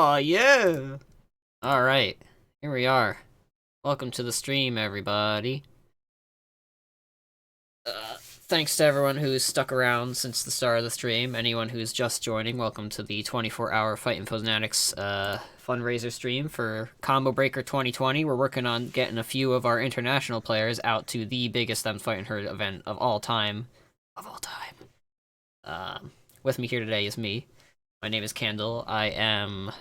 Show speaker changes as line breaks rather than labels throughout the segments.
Oh yeah! Alright, here we are. Welcome to the stream, everybody. Thanks to everyone who's stuck around since the start of the stream. Anyone who's just joining, welcome to the 24-hour Fightin Foenatics fundraiser stream for Combo Breaker 2020. We're working on getting a few of our international players out to the biggest Them Fightin' Herd event of all time. With me here today is me. My name is Candel. I am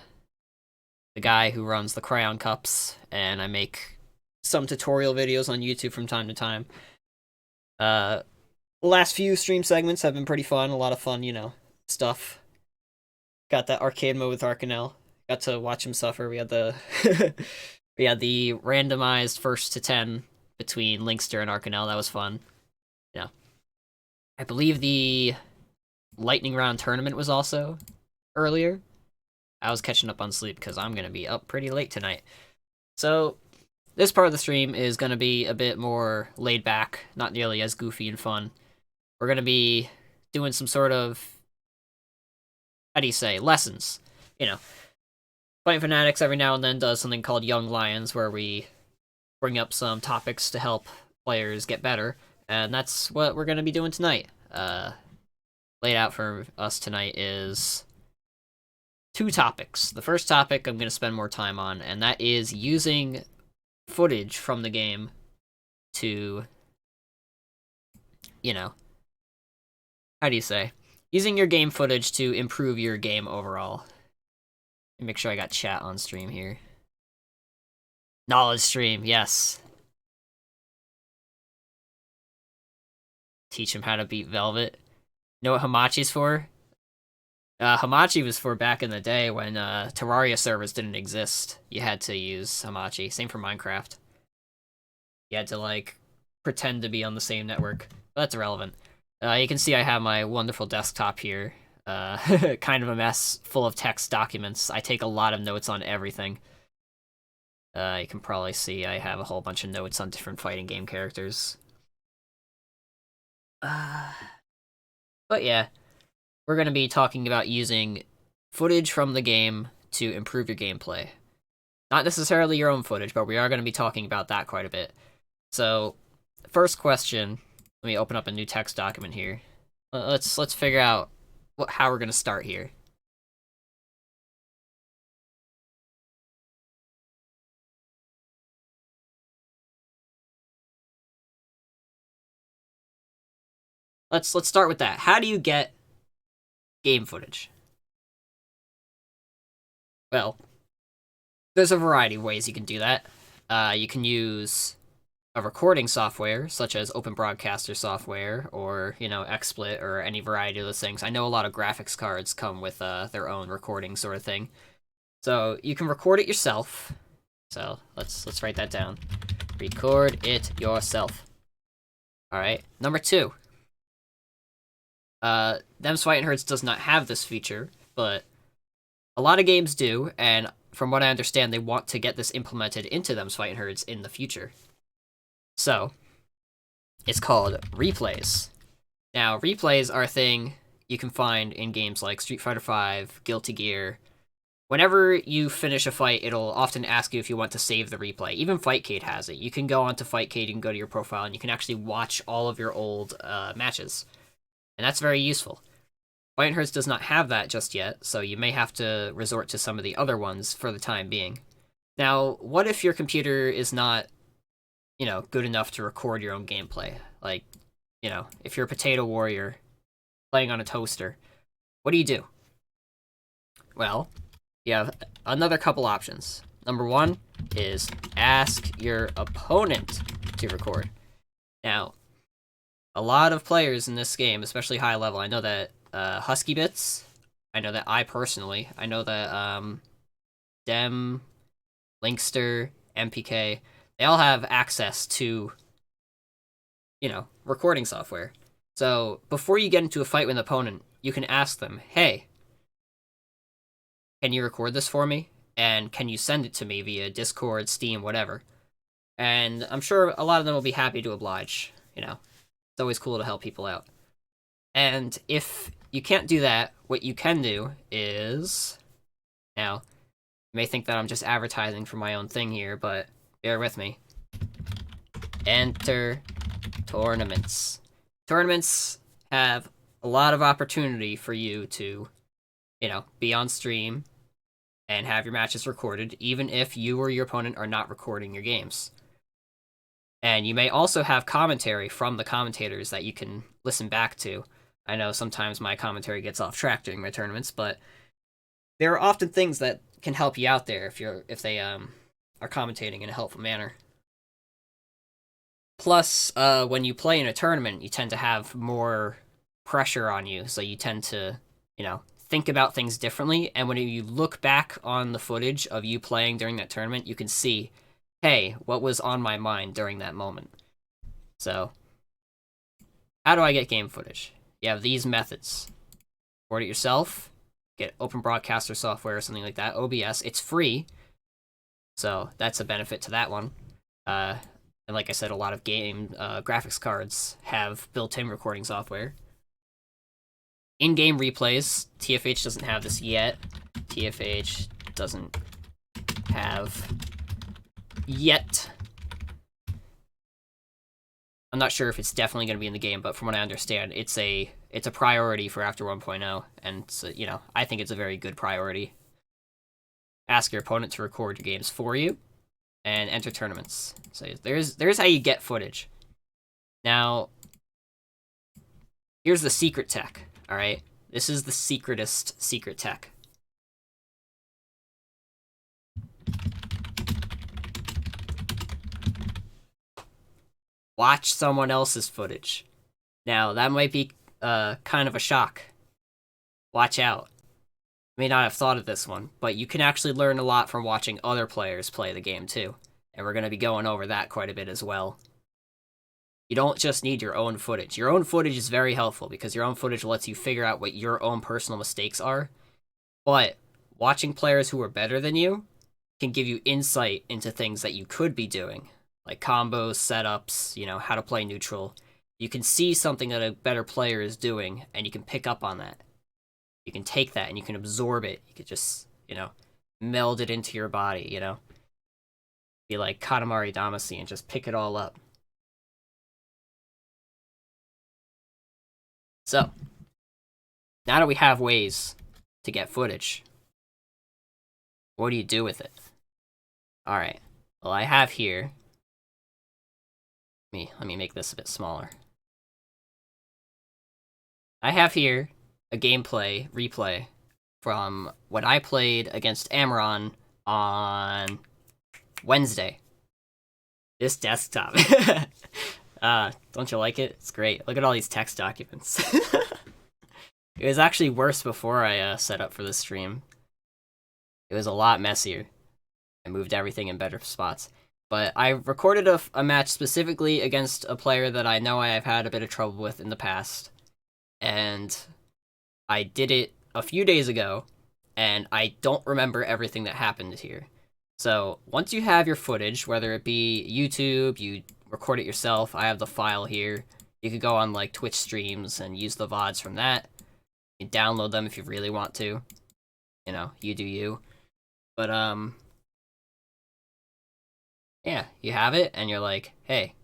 the guy who runs the Crayon Cups, and I make some tutorial videos on YouTube from time to time. Last few stream segments have been pretty fun. A lot of fun, stuff. Got that arcade mode with Arcanel. Got to watch him suffer. We had the we had the randomized first to 10 between Linkster and Arcanel. That was fun. Yeah. I believe the lightning round tournament was also earlier. I was catching up on sleep because I'm going to be up pretty late tonight. So, this part of the stream is going to be a bit more laid back, not nearly as goofy and fun. We're going to be doing some sort of, lessons. Fightin Fanatics every now and then does something called Young Lions, where we bring up some topics to help players get better, and that's what we're going to be doing tonight. Laid out for us tonight is two topics. The first topic I'm going to spend more time on, and that is using footage from the game to, using your game footage to improve your game overall. Let me make sure I got chat on stream here. Knowledge stream, yes. Teach him how to beat Velvet. Know what Hamachi's for? Hamachi was for back in the day when Terraria servers didn't exist. You had to use Hamachi. Same for Minecraft. You had to, pretend to be on the same network. But that's irrelevant. You can see I have my wonderful desktop here. Kind of a mess, full of text documents. I take a lot of notes on everything. You can probably see I have a whole bunch of notes on different fighting game characters. But yeah. We're going to be talking about using footage from the game to improve your gameplay. Not necessarily your own footage, but we are going to be talking about that quite a bit. So, first question, let me open up a new text document here. Let's figure out how we're going to start here. Let's start with that. How do you get game footage? Well, there's a variety of ways you can do that. You can use a recording software, such as Open Broadcaster software, or, XSplit, or any variety of those things. I know a lot of graphics cards come with their own recording sort of thing. So you can record it yourself. So let's write that down. Record it yourself. Alright, number 2. Them's Fightin' Herds does not have this feature, but a lot of games do, and from what I understand, they want to get this implemented into Them's Fightin' Herds in the future. So, it's called replays. Now, replays are a thing you can find in games like Street Fighter V, Guilty Gear. Whenever you finish a fight, it'll often ask you if you want to save the replay. Even Fightcade has it. You can go onto Fightcade, you can go to your profile, and you can actually watch all of your old matches. And that's very useful. Fightin' Herds does not have that just yet, so you may have to resort to some of the other ones for the time being. Now, what if your computer is not, good enough to record your own gameplay? Like, if you're a potato warrior playing on a toaster, what do? Well, you have another couple options. Number 1 is ask your opponent to record. Now, a lot of players in this game, especially high level, I know that Husky Bits, I know that I know that Dem, Linkster, MPK, they all have access to, recording software. So before you get into a fight with an opponent, you can ask them, hey, can you record this for me? And can you send it to me via Discord, Steam, whatever? And I'm sure a lot of them will be happy to oblige, It's always cool to help people out. And if you can't do that, what you can do is... Now, You may think that I'm just advertising for my own thing here, but bear with me. Enter tournaments. Tournaments have a lot of opportunity for you to, be on stream and have your matches recorded, even if you or your opponent are not recording your games. And you may also have commentary from the commentators that you can listen back to. I know sometimes my commentary gets off track during my tournaments, but there are often things that can help you out there if they are commentating in a helpful manner. Plus, when you play in a tournament, you tend to have more pressure on you, so you tend to, think about things differently. And when you look back on the footage of you playing during that tournament, you can see, hey, what was on my mind during that moment? So, how do I get game footage? You have these methods. Record it yourself, get open broadcaster software or something like that, OBS. It's free, so that's a benefit to that one. And like I said, a lot of game graphics cards have built-in recording software. In-game replays. TFH doesn't have this yet. TFH doesn't have yet. I'm not sure if it's definitely going to be in the game, but from what I understand, it's a priority for after 1.0, and so, I think it's a very good priority. Ask your opponent to record your games for you, and enter tournaments. So there's how you get footage. Now, here's the secret tech, alright? This is the secretest secret tech. Watch someone else's footage. Now, that might be kind of a shock. Watch out. You may not have thought of this one, but you can actually learn a lot from watching other players play the game too. And we're going to be going over that quite a bit as well. You don't just need your own footage. Your own footage is very helpful because your own footage lets you figure out what your own personal mistakes are. But watching players who are better than you can give you insight into things that you could be doing, like combos, setups, how to play neutral. You can see something that a better player is doing, and you can pick up on that. You can take that and you can absorb it. You could just, meld it into your body, Be like Katamari Damacy and just pick it all up. So, now that we have ways to get footage, what do you do with it? Alright, well I have here, let me make this a bit smaller. I have here a gameplay replay from what I played against Amaron on Wednesday. This desktop. Don't you like it? It's great. Look at all these text documents. It was actually worse before I set up for this stream. It was a lot messier. I moved everything in better spots. But I recorded a match specifically against a player that I know I have had a bit of trouble with in the past. And I did it a few days ago, and I don't remember everything that happened here. So, once you have your footage, whether it be YouTube, you record it yourself, I have the file here. You could go on, like, Twitch streams and use the VODs from that. You can download them if you really want to. You do you. But, yeah, you have it, and you're like, hey,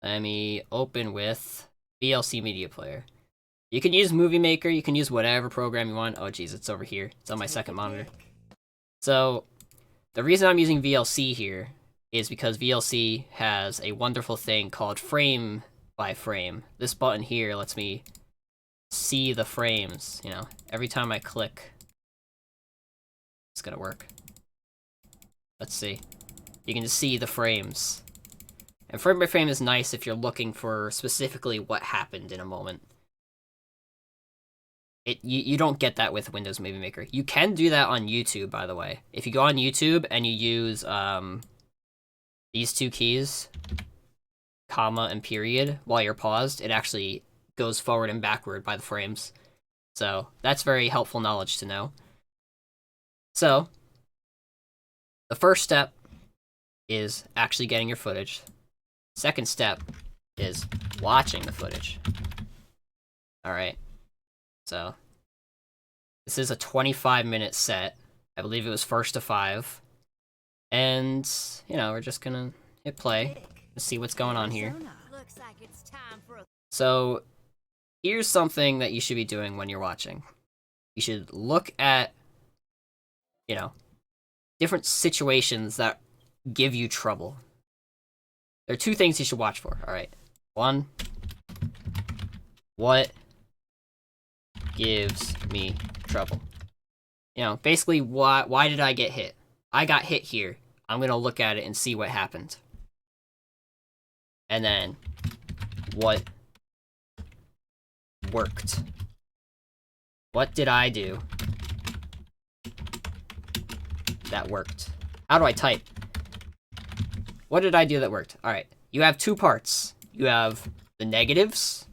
let me open with VLC Media Player. You can use Movie Maker, you can use whatever program you want. Oh, geez, it's over here. It's on my second monitor. So, the reason I'm using VLC here is because VLC has a wonderful thing called frame by frame. This button here lets me see the frames, every time I click. It's gonna work. Let's see. You can just see the frames. And frame by frame is nice if you're looking for specifically what happened in a moment. You don't get that with Windows Movie Maker. You can do that on YouTube, by the way. If you go on YouTube and you use these two keys, comma and period, while you're paused, it actually goes forward and backward by the frames. So that's very helpful knowledge to know. So the first step is actually getting your footage. Second step is watching the footage. Alright. So, this is a 25-minute set.
I believe it was first to 5. And, you know, we're just gonna hit play to see what's going on here. So, here's something that you should be doing when you're watching. You should look at, you know, different situations that give you trouble. There are 2 things you should watch for, alright? 1, what gives me trouble? You know, basically, why did I get hit? I got hit here. I'm gonna look at it and see what happened. And then, what worked? What did I do that worked? How do I type? What did I do that worked? Alright, you have 2 parts. You have the negatives,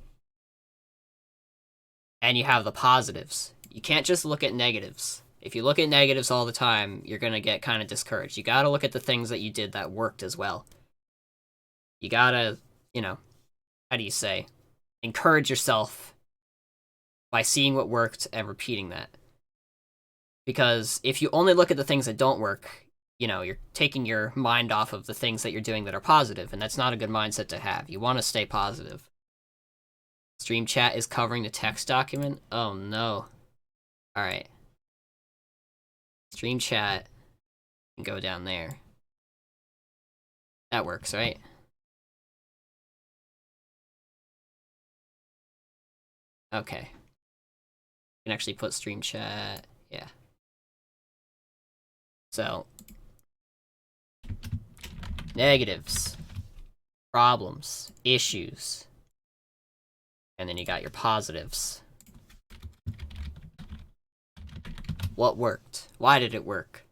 and you have the positives. You can't just look at negatives. If you look at negatives all the time, you're gonna get kind of discouraged. You gotta look at the things that you did that worked as well. You gotta, you know, how do you say, encourage yourself by seeing what worked and repeating that. Because if you only look at the things that don't work, you know, you're taking your mind off of the things that you're doing that are positive, and that's not a good mindset to have. You want to stay positive. Stream chat is covering the text document? Oh no. Alright. Stream chat can go down there. That works, right? Okay. You can actually put stream chat. Yeah. So, negatives, problems, issues, and then you got your positives. What worked? Why did it work?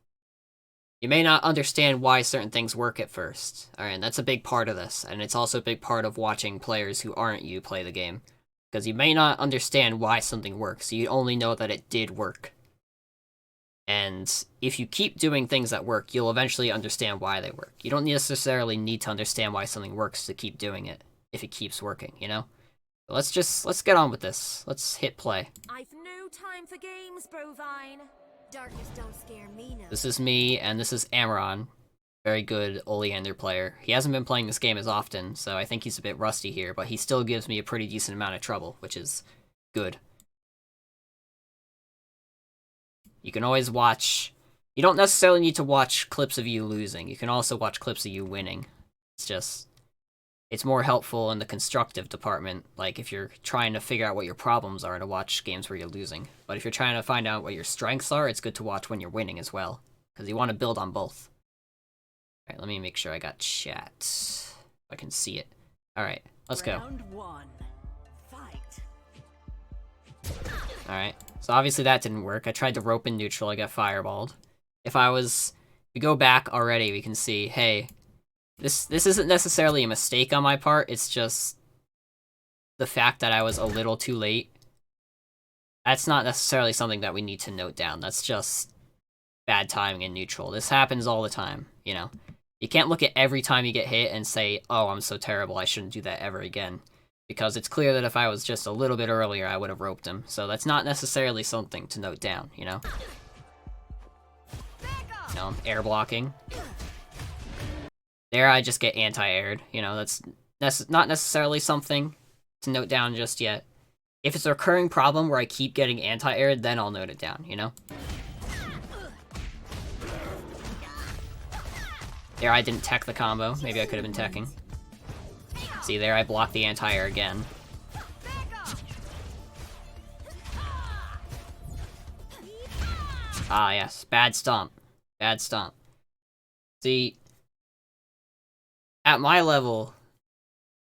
You may not understand why certain things work at first. Alright, and that's a big part of this, and it's also a big part of watching players who aren't you play the game. Because you may not understand why something works, you only know that it did work. And if you keep doing things that work, you'll eventually understand why they work. You don't necessarily need to understand why something works to keep doing it, if it keeps working, you know? So let's get on with this. Let's hit play.
I've no time for games, Brovine. Darkness don't scare me no.
This is me, and this is Amaron. Very good Oleander player. He hasn't been playing this game as often, so I think he's a bit rusty here, but he still gives me a pretty decent amount of trouble, which is good. You can always watch... You don't necessarily need to watch clips of you losing. You can also watch clips of you winning. It's just... It's more helpful in the constructive department, like if you're trying to figure out what your problems are, to watch games where you're losing. But if you're trying to find out what your strengths are, it's good to watch when you're winning as well, because you want to build on both. Alright, let me make sure I got chat. If I can see it. Alright, let's go.
Round 1. Fight.
Alright, so obviously that didn't work. I tried to rope in neutral, I got fireballed. If we go back already, we can see, hey, this isn't necessarily a mistake on my part, it's just the fact that I was a little too late. That's not necessarily something that we need to note down. That's just bad timing in neutral. This happens all the time, you know? You can't look at every time you get hit and say, oh, I'm so terrible, I shouldn't do that ever again. Because it's clear that if I was just a little bit earlier, I would have roped him. So that's not necessarily something to note down, you know? You know, air blocking. There I just get anti-aired, you know, that's not necessarily something to note down just yet. If it's a recurring problem where I keep getting anti-aired, then I'll note it down, you know? There I didn't tech the combo, maybe I could have been teching. See, there I blocked the anti-air again. Ah, yes, bad stomp. Bad stomp. See, at my level,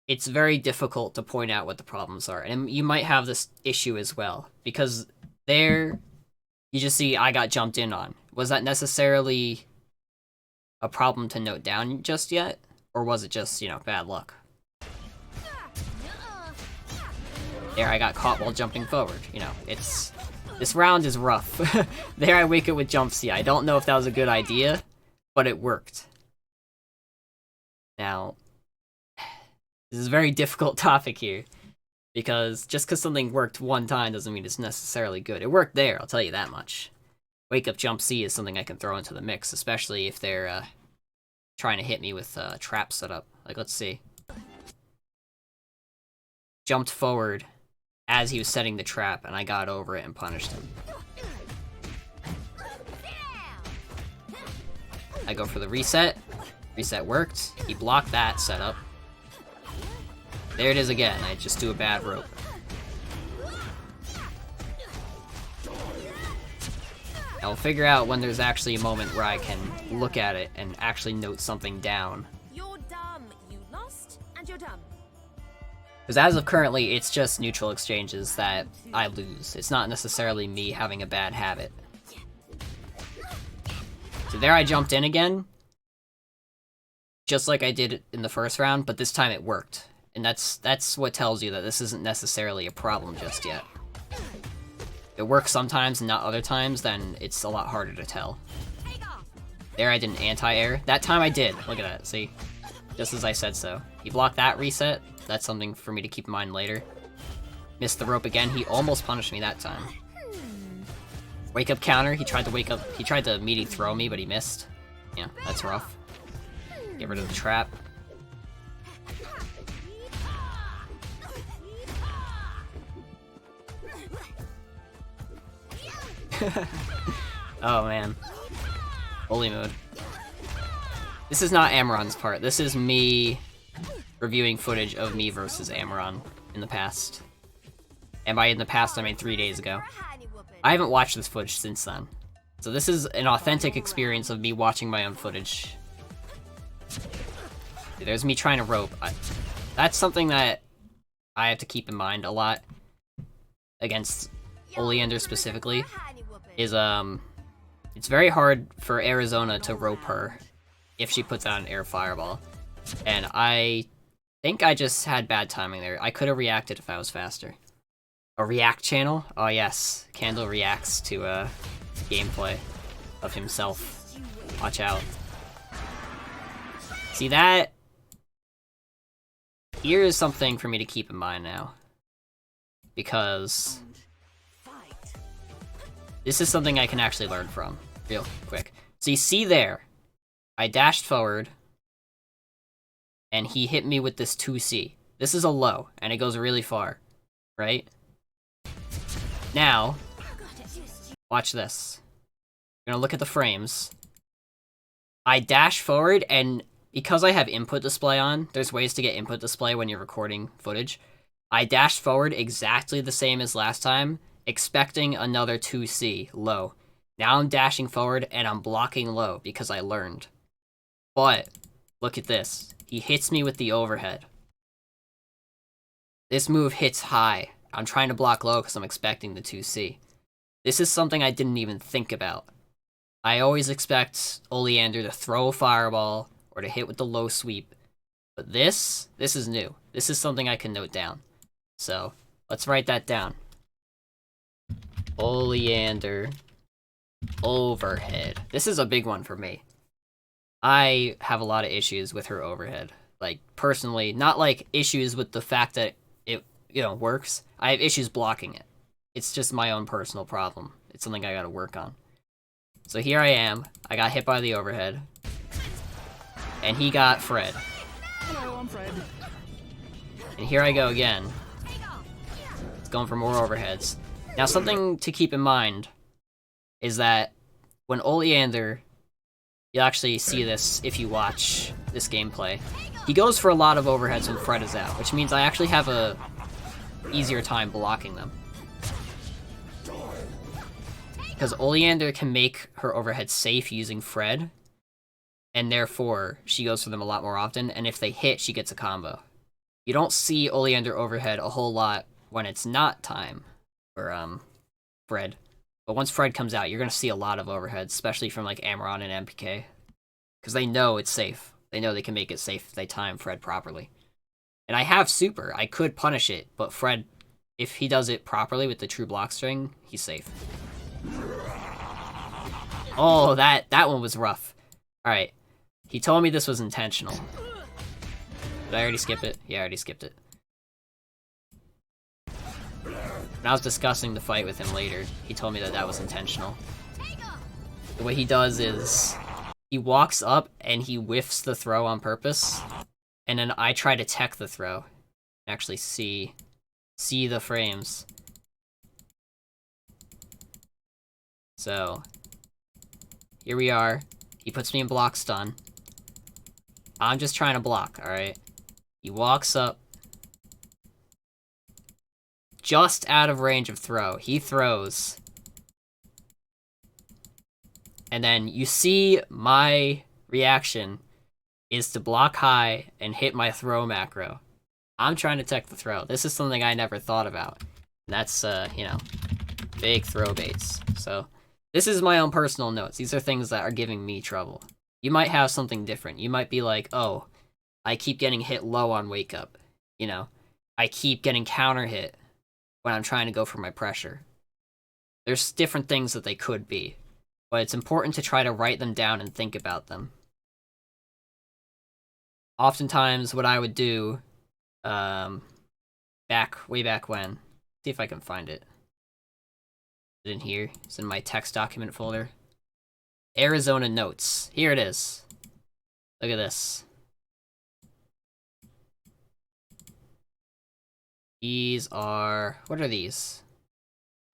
it's very difficult to point out what the problems are, and you might have this issue as well, because there, you just see I got jumped in on. Was that necessarily a problem to note down just yet? Or was it just, you know, bad luck? There I got caught while jumping forward, you know, this round is rough. There I wake up with jump C. I don't know if that was a good idea, but it worked. Now, this is a very difficult topic here, because just because something worked one time doesn't mean it's necessarily good. It worked there, I'll tell you that much. Wake Up Jump C is something I can throw into the mix, especially if they're trying to hit me with traps set up. Like, let's see. Jumped forward as he was setting the trap, and I got over it and punished him. I go for the reset. Reset worked. He blocked that setup. There it is again. I just do a bad rope. I'll figure out when there's actually a moment where I can look at it and actually note something down.
You're dumb. You lost, and you're dumb.
Because as of currently, it's just neutral exchanges that I lose. It's not necessarily me having a bad habit. So there I jumped in again. Just like I did in the first round, but this time it worked. And that's what tells you that this isn't necessarily a problem just yet. If it works sometimes and not other times, then it's a lot harder to tell. There I did an anti-air. That time I did. Look at that, see? Just as I said so. He blocked that reset. That's something for me to keep in mind later. Missed the rope again. He almost punished me that time. Wake up counter. He tried to meaty throw me, but he missed. Yeah, that's rough. Get rid of the trap. Oh man. Holy mode. This is not Amaron's part. This is me reviewing footage of me versus Amaron in the past. And by in the past, I mean 3 days ago. I haven't watched this footage since then. So this is an authentic experience of me watching my own footage. There's me trying to rope. That's something that I have to keep in mind a lot against Oleander specifically. Is it's very hard for Arizona to rope her if she puts out an air fireball. And I think I just had bad timing there. I could have reacted if I was faster. A react channel? Oh yes, Candel reacts to gameplay of himself. Watch out. See that? Here is something for me to keep in mind now. Because this is something I can actually learn from real quick. So you see there, I dashed forward and he hit me with this 2C. This is a low and it goes really far, right? Now, watch this. We're gonna look at the frames. I dash forward, and because I have input display on, there's ways to get input display when you're recording footage. I dashed forward exactly the same as last time, expecting another 2C, low. Now I'm dashing forward, and I'm blocking low, because I learned. But, look at this. He hits me with the overhead. This move hits high. I'm trying to block low because I'm expecting the 2C. This is something I didn't even think about. I always expect Oleander to throw a fireball or to hit with the low sweep. But this is new. This is something I can note down. So, let's write that down. Oleander overhead. This is a big one for me. I have a lot of issues with her overhead. Like, personally, not like issues with the fact that it, works. I have issues blocking it. It's just my own personal problem. It's something I gotta work on. So here I am. I got hit by the overhead. And he got Fred.
Hello, I'm Fred.
And here I go again. It's going for more overheads. Now something to keep in mind is that when Oleander, you'll actually see this if you watch this gameplay, he goes for a lot of overheads when Fred is out, which means I actually have a easier time blocking them. Because Oleander can make her overhead safe using Fred, and therefore she goes for them a lot more often, and if they hit, she gets a combo. You don't see Oleander overhead a whole lot when it's not time for Fred. But once Fred comes out, you're going to see a lot of overheads, especially from like Amaron and MPK. Because they know it's safe. They know they can make it safe if they time Fred properly. And I have super. I could punish it, but Fred, if he does it properly with the true block string, he's safe. Oh, that one was rough. Alright. He told me this was intentional. Did I already skip it? Yeah, I already skipped it. When I was discussing the fight with him later, he told me that was intentional. what he does is he walks up and he whiffs the throw on purpose, and then I try to tech the throw. Actually see the frames. So here we are. He puts me in block stun. I'm just trying to block, alright? He walks up. Just out of range of throw. He throws. And then you see my reaction is to block high and hit my throw macro. I'm trying to tech the throw. This is something I never thought about. And that's, you know, big throw baits. So this is my own personal notes. These are things that are giving me trouble. You might have something different. You might be like, oh, I keep getting hit low on wake up. You know, I keep getting counter hit when I'm trying to go for my pressure. There's different things that they could be, but it's important to try to write them down and think about them. Oftentimes, what I would do, way back when, see if I can find it. Is it in here? It's in my text document folder. Arizona notes. Here it is. Look at this. These are... what are these?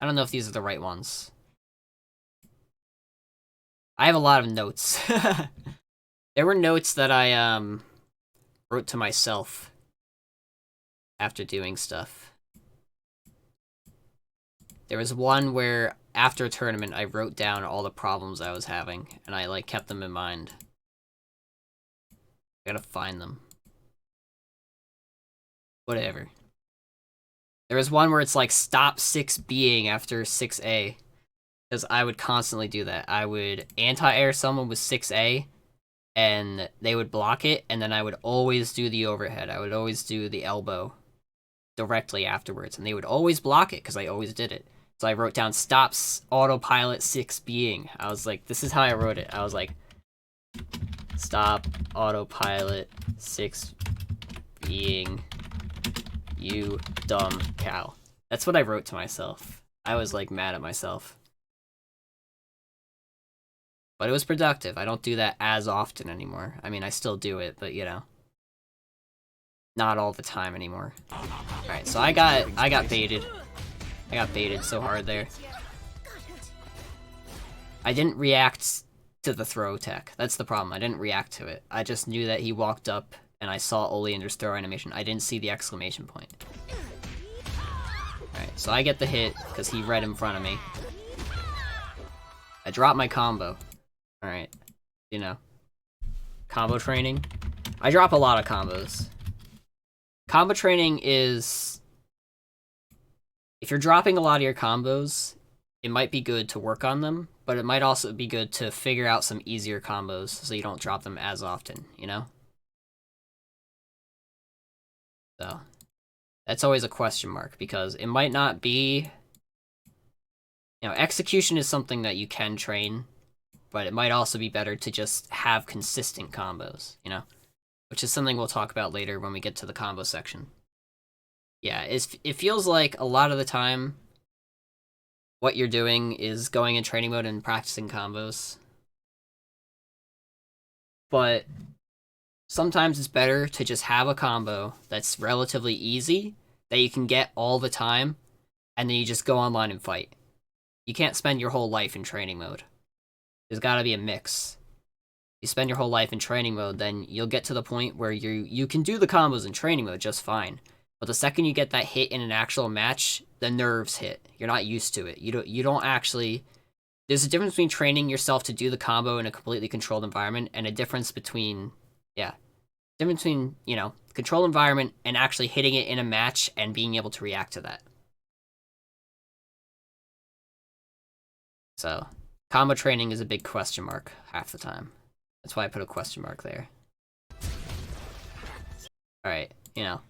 I don't know if these are the right ones. I have a lot of notes. There were notes that I, wrote to myself after doing stuff. There was one where, after a tournament, I wrote down all the problems I was having, and I, like, kept them in mind. I gotta find them. Whatever. There was one where it's like, stop 6B'ing after 6A. Because I would constantly do that. I would anti-air someone with 6A, and they would block it, and then I would always do the overhead. I would always do the elbow directly afterwards, and they would always block it, because I always did it. So I wrote down, stops autopilot 6B'ing. I was like, this is how I wrote it. I was like, stop autopilot 6B'ing, you dumb cow. That's what I wrote to myself. I was like mad at myself. But it was productive. I don't do that as often anymore. I mean, I still do it, but you know, not all the time anymore. Alright, so I got baited. I got baited so hard there. I didn't react to the throw tech. That's the problem. I didn't react to it. I just knew that he walked up and I saw Oleander's throw animation. I didn't see the exclamation point. Alright, so I get the hit because he read in front of me. I drop my combo. Alright, you know. Combo training. I drop a lot of combos. Combo training is... if you're dropping a lot of your combos, it might be good to work on them, but it might also be good to figure out some easier combos so you don't drop them as often, you know? So, that's always a question mark, because it might not be... you know, execution is something that you can train, but it might also be better to just have consistent combos, you know? Which is something we'll talk about later when we get to the combo section. Yeah, it feels like a lot of the time, what you're doing is going in training mode and practicing combos. But sometimes it's better to just have a combo that's relatively easy, that you can get all the time, and then you just go online and fight. You can't spend your whole life in training mode. There's gotta be a mix. You spend your whole life in training mode, then you'll get to the point where you can do the combos in training mode just fine. But the second you get that hit in an actual match, the nerves hit. You're not used to it. You don't actually... there's a difference between training yourself to do the combo in a completely controlled environment, and a difference between... yeah. Difference between, you know, controlled environment and actually hitting it in a match and being able to react to that. So, combo training is a big question mark half the time. That's why I put a question mark there. Alright, you know.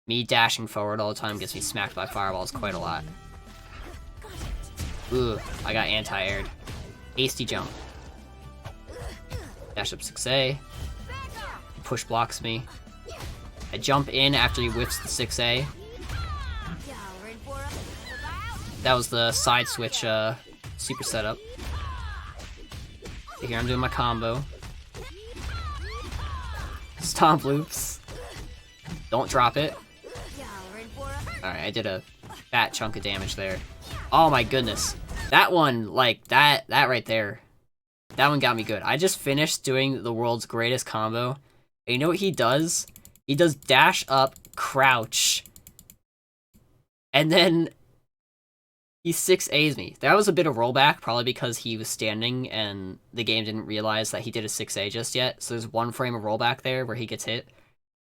Me dashing forward all the time gets me smacked by fireballs quite a lot. Ooh, I got anti-aired. Hasty jump. Dash up 6A. Push blocks me. I jump in after he whiffs the 6A. That was the side switch super setup. Here I'm doing my combo. Stomp loops. Don't drop it. Alright, I did a fat chunk of damage there. Oh my goodness. That one, like, that right there. That one got me good. I just finished doing the world's greatest combo. And you know what he does? He does dash up, crouch, and then he 6A's me. That was a bit of rollback, probably because he was standing and the game didn't realize that he did a 6A just yet. So there's one frame of rollback there where he gets hit.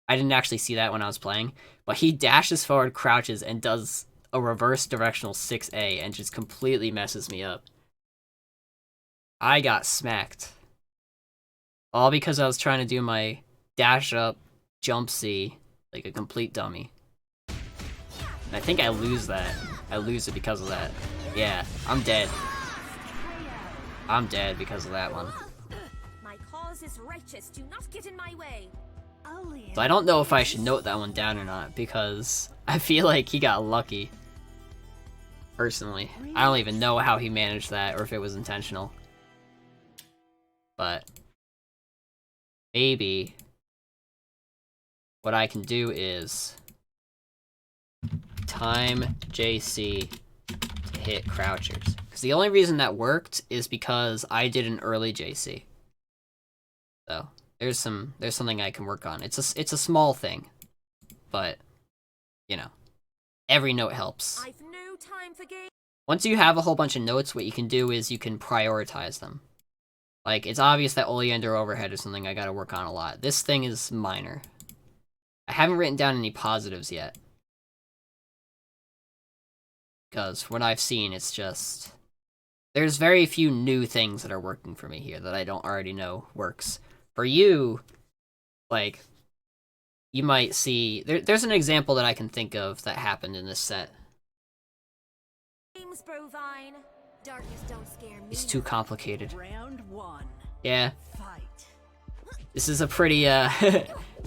I didn't actually see that when I was playing. But he dashes forward, crouches, and does a reverse directional 6A and just completely messes me up. I got smacked. All because I was trying to do my dash up, jump C, like a complete dummy. And I think I lose that. I lose it because of that. Yeah, I'm dead. I'm dead because of that one.
My cause is righteous. Do not get in my way.
So I don't know if I should note that one down or not, because I feel like he got lucky. Personally. I don't even know how he managed that, or if it was intentional. But maybe what I can do is time JC to hit crouchers. Because the only reason that worked is because I did an early JC. So there's something I can work on. It's a small thing, but you know, every note helps.
I've no time for games.
Once you have a whole bunch of notes, what you can do is you can prioritize them. Like, it's obvious that Oleander overhead is something I gotta work on a lot. This thing is minor. I haven't written down any positives yet. Because what I've seen, it's just... There's very few new things that are working for me here that I don't already know works. For you, like, you might see... There's an example that I can think of that happened in this set.
Games, Brovine. Darkness don't scare me.
It's too complicated.
Round one.
Yeah.
Fight.
This is a pretty,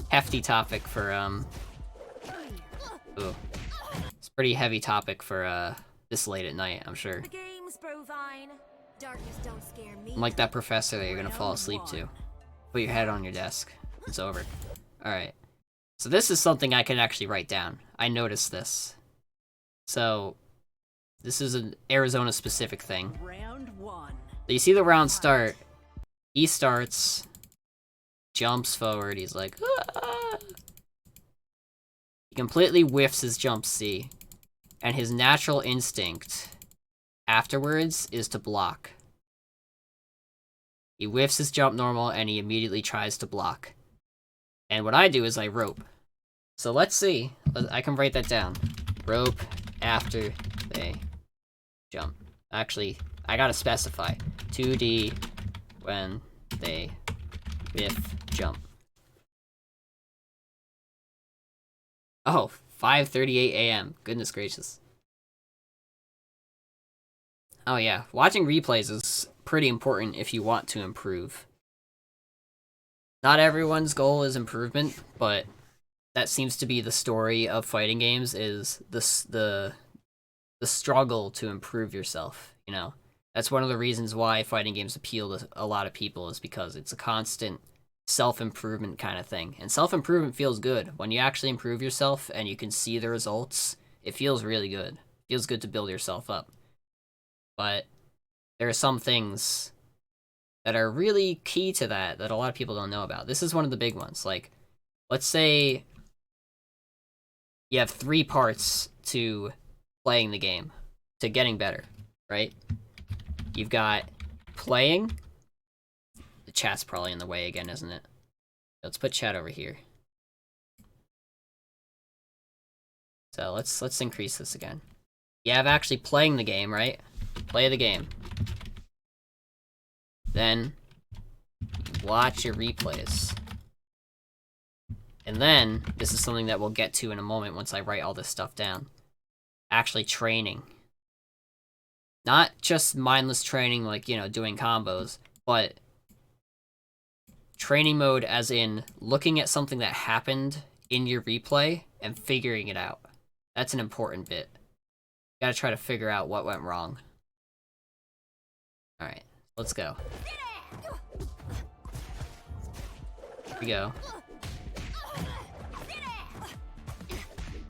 hefty topic for, Ooh. It's a pretty heavy topic for, this late at night, I'm sure.
The games, Brovine. Darkness don't scare me.
I'm like that professor that you're gonna fall asleep to. Put your head on your desk. It's over. Alright. So this is something I can actually write down. I noticed this. So, this is an Arizona-specific thing.
Round one.
So you see the round start. He starts, jumps forward, he's like, ah! He completely whiffs his jump C. And his natural instinct afterwards is to block. He whiffs his jump normal and he immediately tries to block. And what I do is I rope. So let's see. I can write that down. Rope after they jump. Actually, I gotta specify. 2D when they whiff jump. Oh, 5:38 a.m. Goodness gracious. Oh yeah, watching replays is pretty important if you want to improve. Not everyone's goal is improvement, but that seems to be the story of fighting games, is the struggle to improve yourself, you know? That's one of the reasons why fighting games appeal to a lot of people, is because it's a constant self-improvement kind of thing. And self-improvement feels good. When you actually improve yourself and you can see the results, it feels really good. It feels good to build yourself up. But there are some things that are really key to that a lot of people don't know about. This is one of the big ones. Like, let's say you have 3 parts to playing the game, to getting better, right? You've got playing. The chat's probably in the way again, isn't it? Let's put chat over here. So let's increase this again. You have actually playing the game, right? Play the game. Then you watch your replays. And then, this is something that we'll get to in a moment once I write all this stuff down. Actually training. Not just mindless training like, you know, doing combos, but training mode as in looking at something that happened in your replay and figuring it out. That's an important bit. You gotta try to figure out what went wrong. Alright, let's go. Here we go.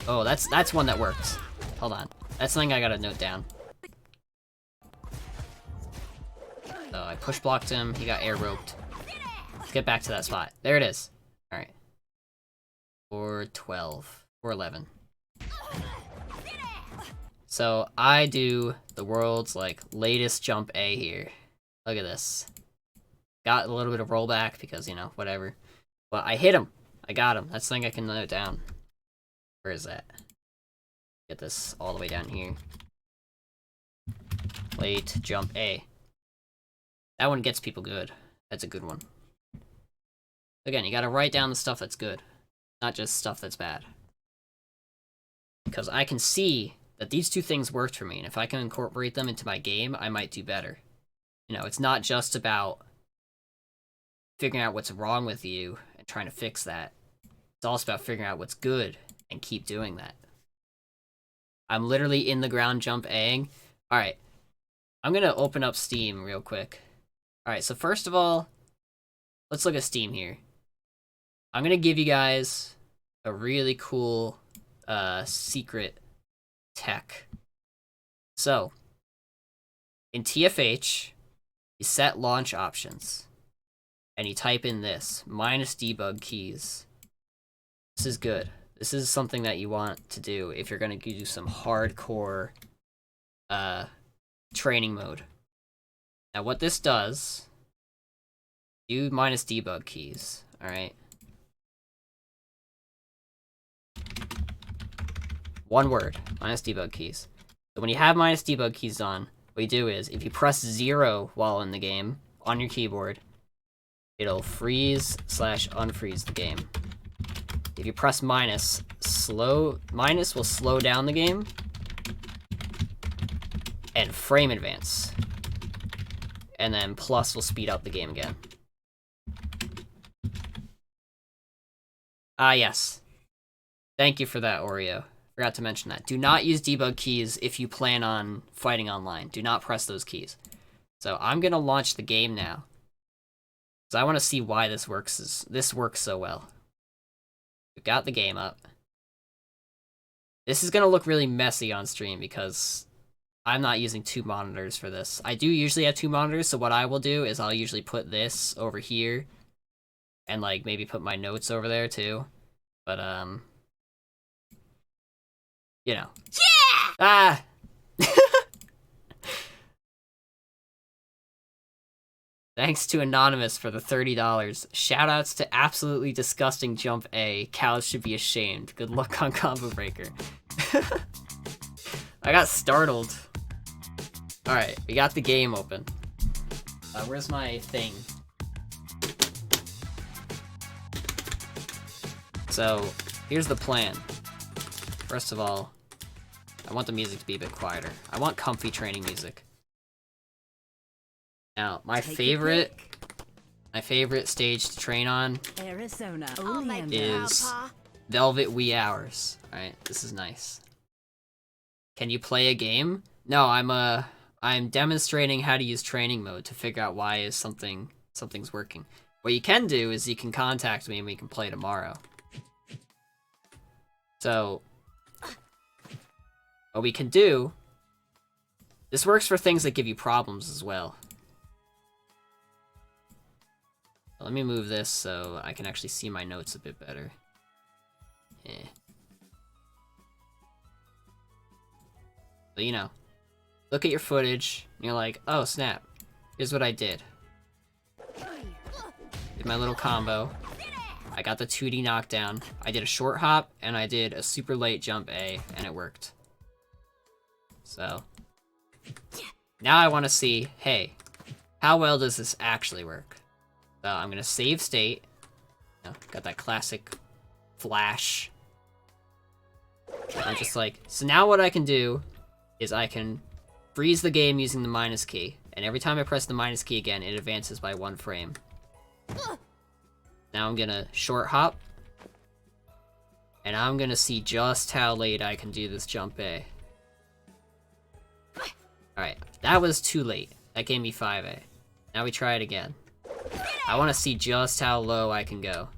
Oh, that's one that works. Hold on. That's something I gotta note down. So I push blocked him, he got air roped. Let's get back to that spot. There it is. Alright. 412. 411. So I do the world's like latest jump A here. Look at this. Got a little bit of rollback because, you know, whatever. But I hit him. I got him. That's something I can note down. Where is that? Get this all the way down here. Late jump A. That one gets people good. That's a good one. Again, you gotta write down the stuff that's good, not just stuff that's bad. Because I can see that these two things worked for me, and if I can incorporate them into my game, I might do better. You know, it's not just about figuring out what's wrong with you and trying to fix that. It's also about figuring out what's good and keep doing that. I'm literally in the ground jump A-ing. Alright, I'm gonna open up Steam real quick. Alright, so first of all, let's look at Steam here. I'm gonna give you guys a really cool secret tech. So, in TFH, you set launch options, and you type in this, -debug keys. This is good. This is something that you want to do if you're gonna do some hardcore training mode. Now what this does, do -debug keys, alright? One word, -debug keys. So when you have -debug keys on, what you do is, if you press 0 while in the game, on your keyboard, it'll freeze/unfreeze the game. If you press minus will slow down the game, and frame advance. And then plus will speed up the game again. Ah, yes. Thank you for that, Oreo. Forgot to mention that. Do not use debug keys if you plan on fighting online. Do not press those keys. So I'm gonna launch the game now. So I want to see why this works so well. We've got the game up. This is gonna look really messy on stream because I'm not using 2 monitors for this. I do usually have 2 monitors, so what I will do is I'll usually put this over here and like maybe put my notes over there too. But you know. Yeah! Ah! Thanks to Anonymous for the $30. Shoutouts to absolutely disgusting Jump A. Cows should be ashamed. Good luck on Combo Breaker. I got startled. Alright, we got the game open. Where's my thing? So, here's the plan. First of all, I want the music to be a bit quieter. I want comfy training music. Now, my favorite stage to train on
Arizona.
is Velvet Wee Hours. Alright, this is nice. Can you play a game? No, I'm demonstrating how to use training mode to figure out why something's working. What you can do is you can contact me and we can play tomorrow. So, what we can do, this works for things that give you problems as well. Let me move this so I can actually see my notes a bit better. Yeah. So, you know, look at your footage, and you're like, oh snap, here's what I did. Did my little combo. I got the 2D knockdown. I did a short hop, and I did a super late jump A, and it worked. So, now I want to see, hey, how well does this actually work? So I'm gonna save state. Got that classic flash. I'm just like, so now what I can do is I can freeze the game using the minus key, and every time I press the minus key again, it advances by 1 frame. Now I'm gonna short hop, and I'm gonna see just how late I can do this jump A. Alright, that was too late. That gave me 5A. Now we try it again. I want to see just how low I can go.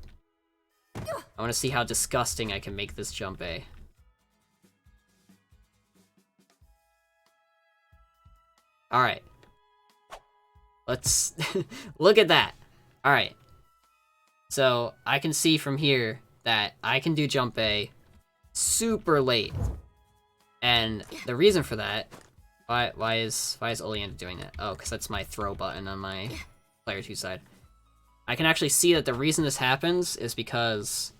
I want to see how disgusting I can make this jump A. Alright. Let's look at that. Alright. So, I can see from here that I can do jump A super late. And the reason for that, why is Oleander doing that? Oh, because that's my throw button on my player 2 side. I can actually see that the reason this happens is because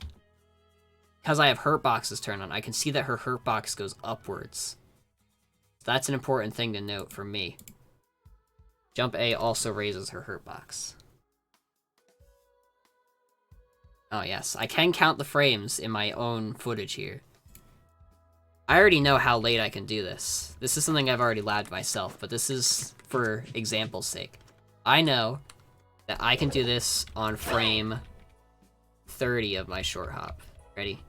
I have hurt boxes turned on. I can see that her hurt box goes upwards. That's an important thing to note for me. Jump A also raises her hurt box. Oh yes, I can count the frames in my own footage here. I already know how late I can do this. This is something I've already labbed myself, but this is for example's sake. I know that I can do this on frame 30 of my short hop. Ready?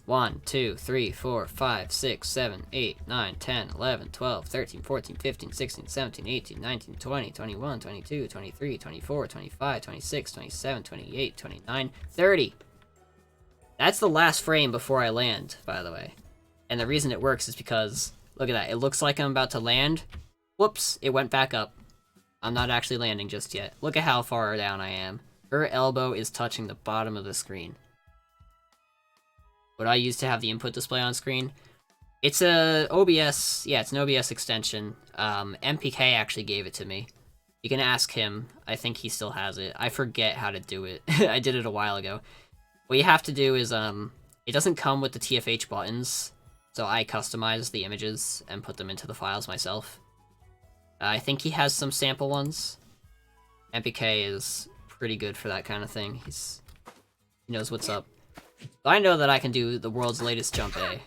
1, 2, 3, 4, 5, 6, 7, 8, 9, 10, 11, 12, 13, 14, 15, 16, 17, 18, 19, 20, 21, 22, 23, 24, 25, 26, 27, 28, 29, 30. That's the last frame before I land, by the way. And the reason it works is because, look at that, it looks like I'm about to land. Whoops, it went back up. I'm not actually landing just yet. Look at how far down I am. Her elbow is touching the bottom of the screen. What I use to have the input display on screen, it's a OBS, yeah, it's an OBS extension. MPK actually gave it to me. You can ask him, I think he still has it. I forget how to do it. I did it a while ago. What you have to do is, it doesn't come with the TFH buttons, so I customize the images and put them into the files myself. I think he has some sample ones. MPK is pretty good for that kind of thing. He knows what's up. But I know that I can do the world's latest jump A.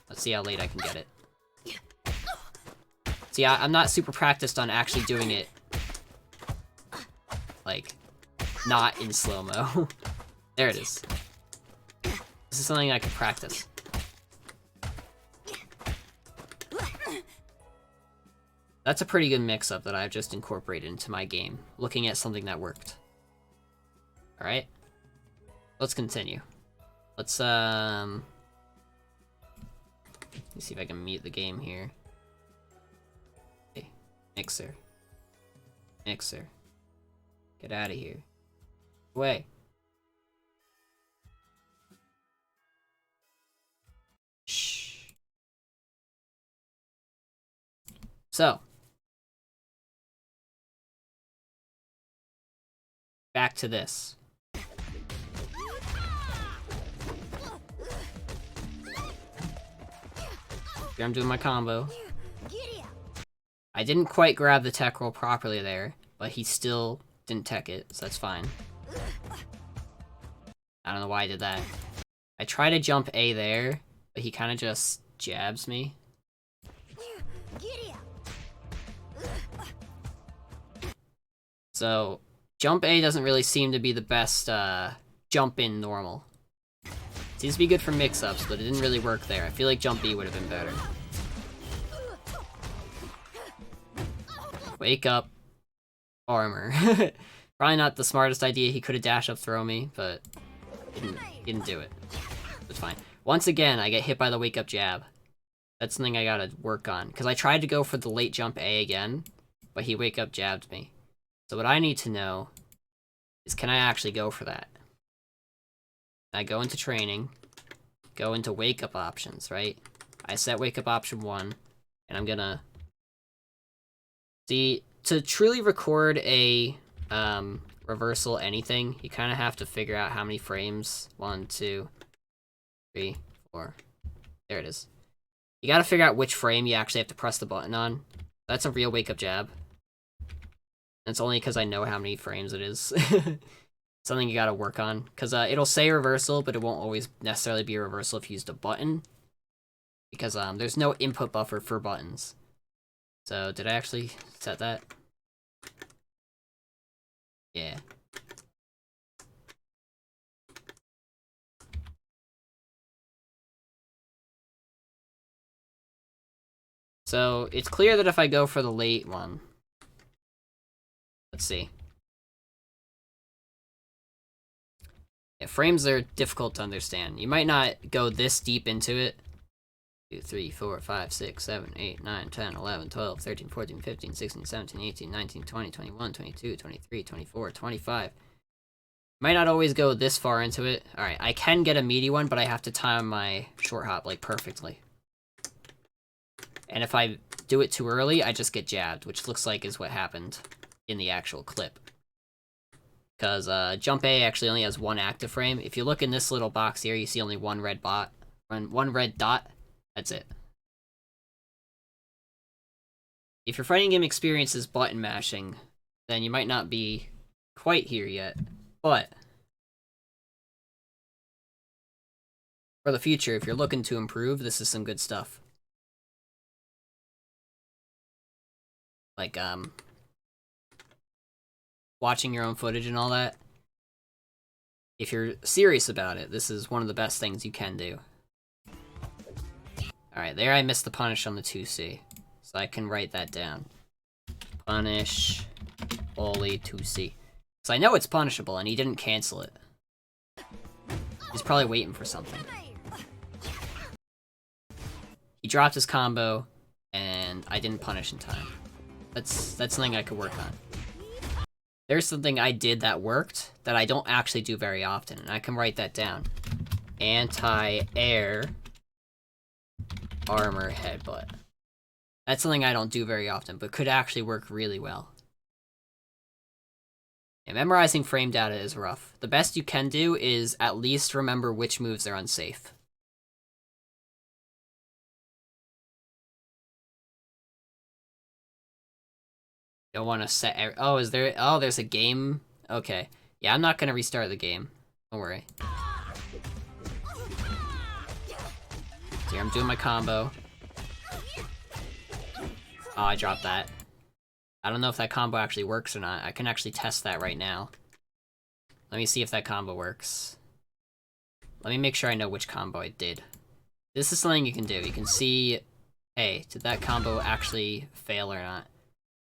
Let's see how late I can get it. See, I'm not super practiced on actually doing it, like, not in slow-mo. There it is. This is something I can practice. That's a pretty good mix-up that I've just incorporated into my game, looking at something that worked. Alright. Let's continue. Let's see if I can mute the game here. Okay. Mixer. Mixer. Get out of here. Away. Shh. So. Back to this. Here I'm doing my combo. I didn't quite grab the tech roll properly there, but he still didn't tech it, so that's fine. I don't know why I did that. I try to jump A there, but he kind of just jabs me. So, jump A doesn't really seem to be the best jump in normal. Seems to be good for mix-ups, but it didn't really work there. I feel like jump B would have been better. Wake up. Armor. Probably not the smartest idea. He could have dash up throw me, but didn't do it. It's fine. Once again, I get hit by the wake up jab. That's something I gotta work on. Because I tried to go for the late jump A again, but he wake up jabbed me. So what I need to know is, can I actually go for that? I go into training, go into wake up options, right? I set wake up option 1, and I'm gonna see, to truly record a reversal anything, you kind of have to figure out how many frames. 1, 2, 3, 4. There it is. You gotta figure out which frame you actually have to press the button on. That's a real wake up jab. And it's only because I know how many frames it is. Something you gotta work on. Because it'll say reversal, but it won't always necessarily be a reversal if you used a button. Because there's no input buffer for buttons. So, did I actually set that? Yeah. So, it's clear that if I go for the late one, Let's see. Yeah, frames are difficult to understand. You might not go this deep into it. 2, 3, 4, 5, 6, 7, 8, 9, 10, 11, 12, 13, 14, 15, 16, 17, 18, 19, 20, 21, 22, 23, 24, 25. Might not always go this far into it. Alright, I can get a meaty one, but I have to time my short hop, like, perfectly. And if I do it too early, I just get jabbed, which looks like is what happened in the actual clip. Because Jump A actually only has one active frame. If you look in this little box here, you see only one red dot. That's it. If your fighting game experience is button mashing, then you might not be quite here yet. But for the future, if you're looking to improve, this is some good stuff. Like, watching your own footage and all that. If you're serious about it, this is one of the best things you can do. Alright, there I missed the punish on the 2C. So I can write that down. Punish, Oli, 2C. So I know it's punishable, and he didn't cancel it. He's probably waiting for something. He dropped his combo, and I didn't punish in time. That's something I could work on. There's something I did that worked that I don't actually do very often, and I can write that down. Anti-air armor headbutt. That's something I don't do very often, but could actually work really well. Yeah, memorizing frame data is rough. The best you can do is at least remember which moves are unsafe. Don't want to set... Oh, is there... Oh, there's a game? Okay. Yeah, I'm not going to restart the game. Don't worry. Here, I'm doing my combo. Oh, I dropped that. I don't know if that combo actually works or not. I can actually test that right now. Let me see if that combo works. Let me make sure I know which combo I did. This is something you can do. You can see, hey, did that combo actually fail or not?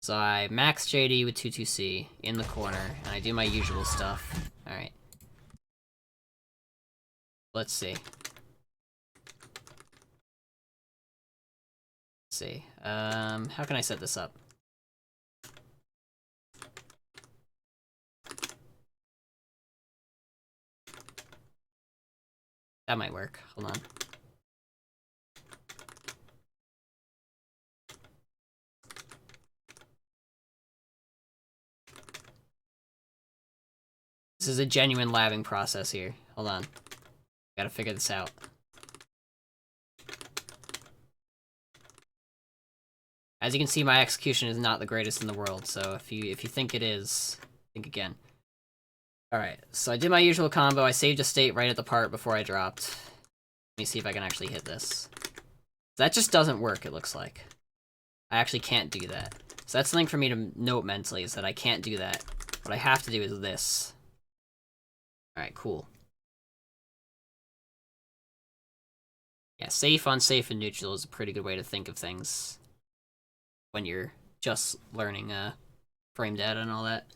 So I max JD with 22C in the corner, and I do my usual stuff. Alright. Let's see. See. How can I set this up? That might work. Hold on. This is a genuine labbing process here. Hold on. Gotta figure this out. As you can see, my execution is not the greatest in the world, so if you think it is, think again. Alright, so I did my usual combo. I saved a state right at the part before I dropped. Let me see if I can actually hit this. That just doesn't work, it looks like. I actually can't do that. So that's something for me to note mentally, is that I can't do that. What I have to do is this. Alright, cool. Yeah, safe, unsafe, and neutral is a pretty good way to think of things when you're just learning frame data and all that.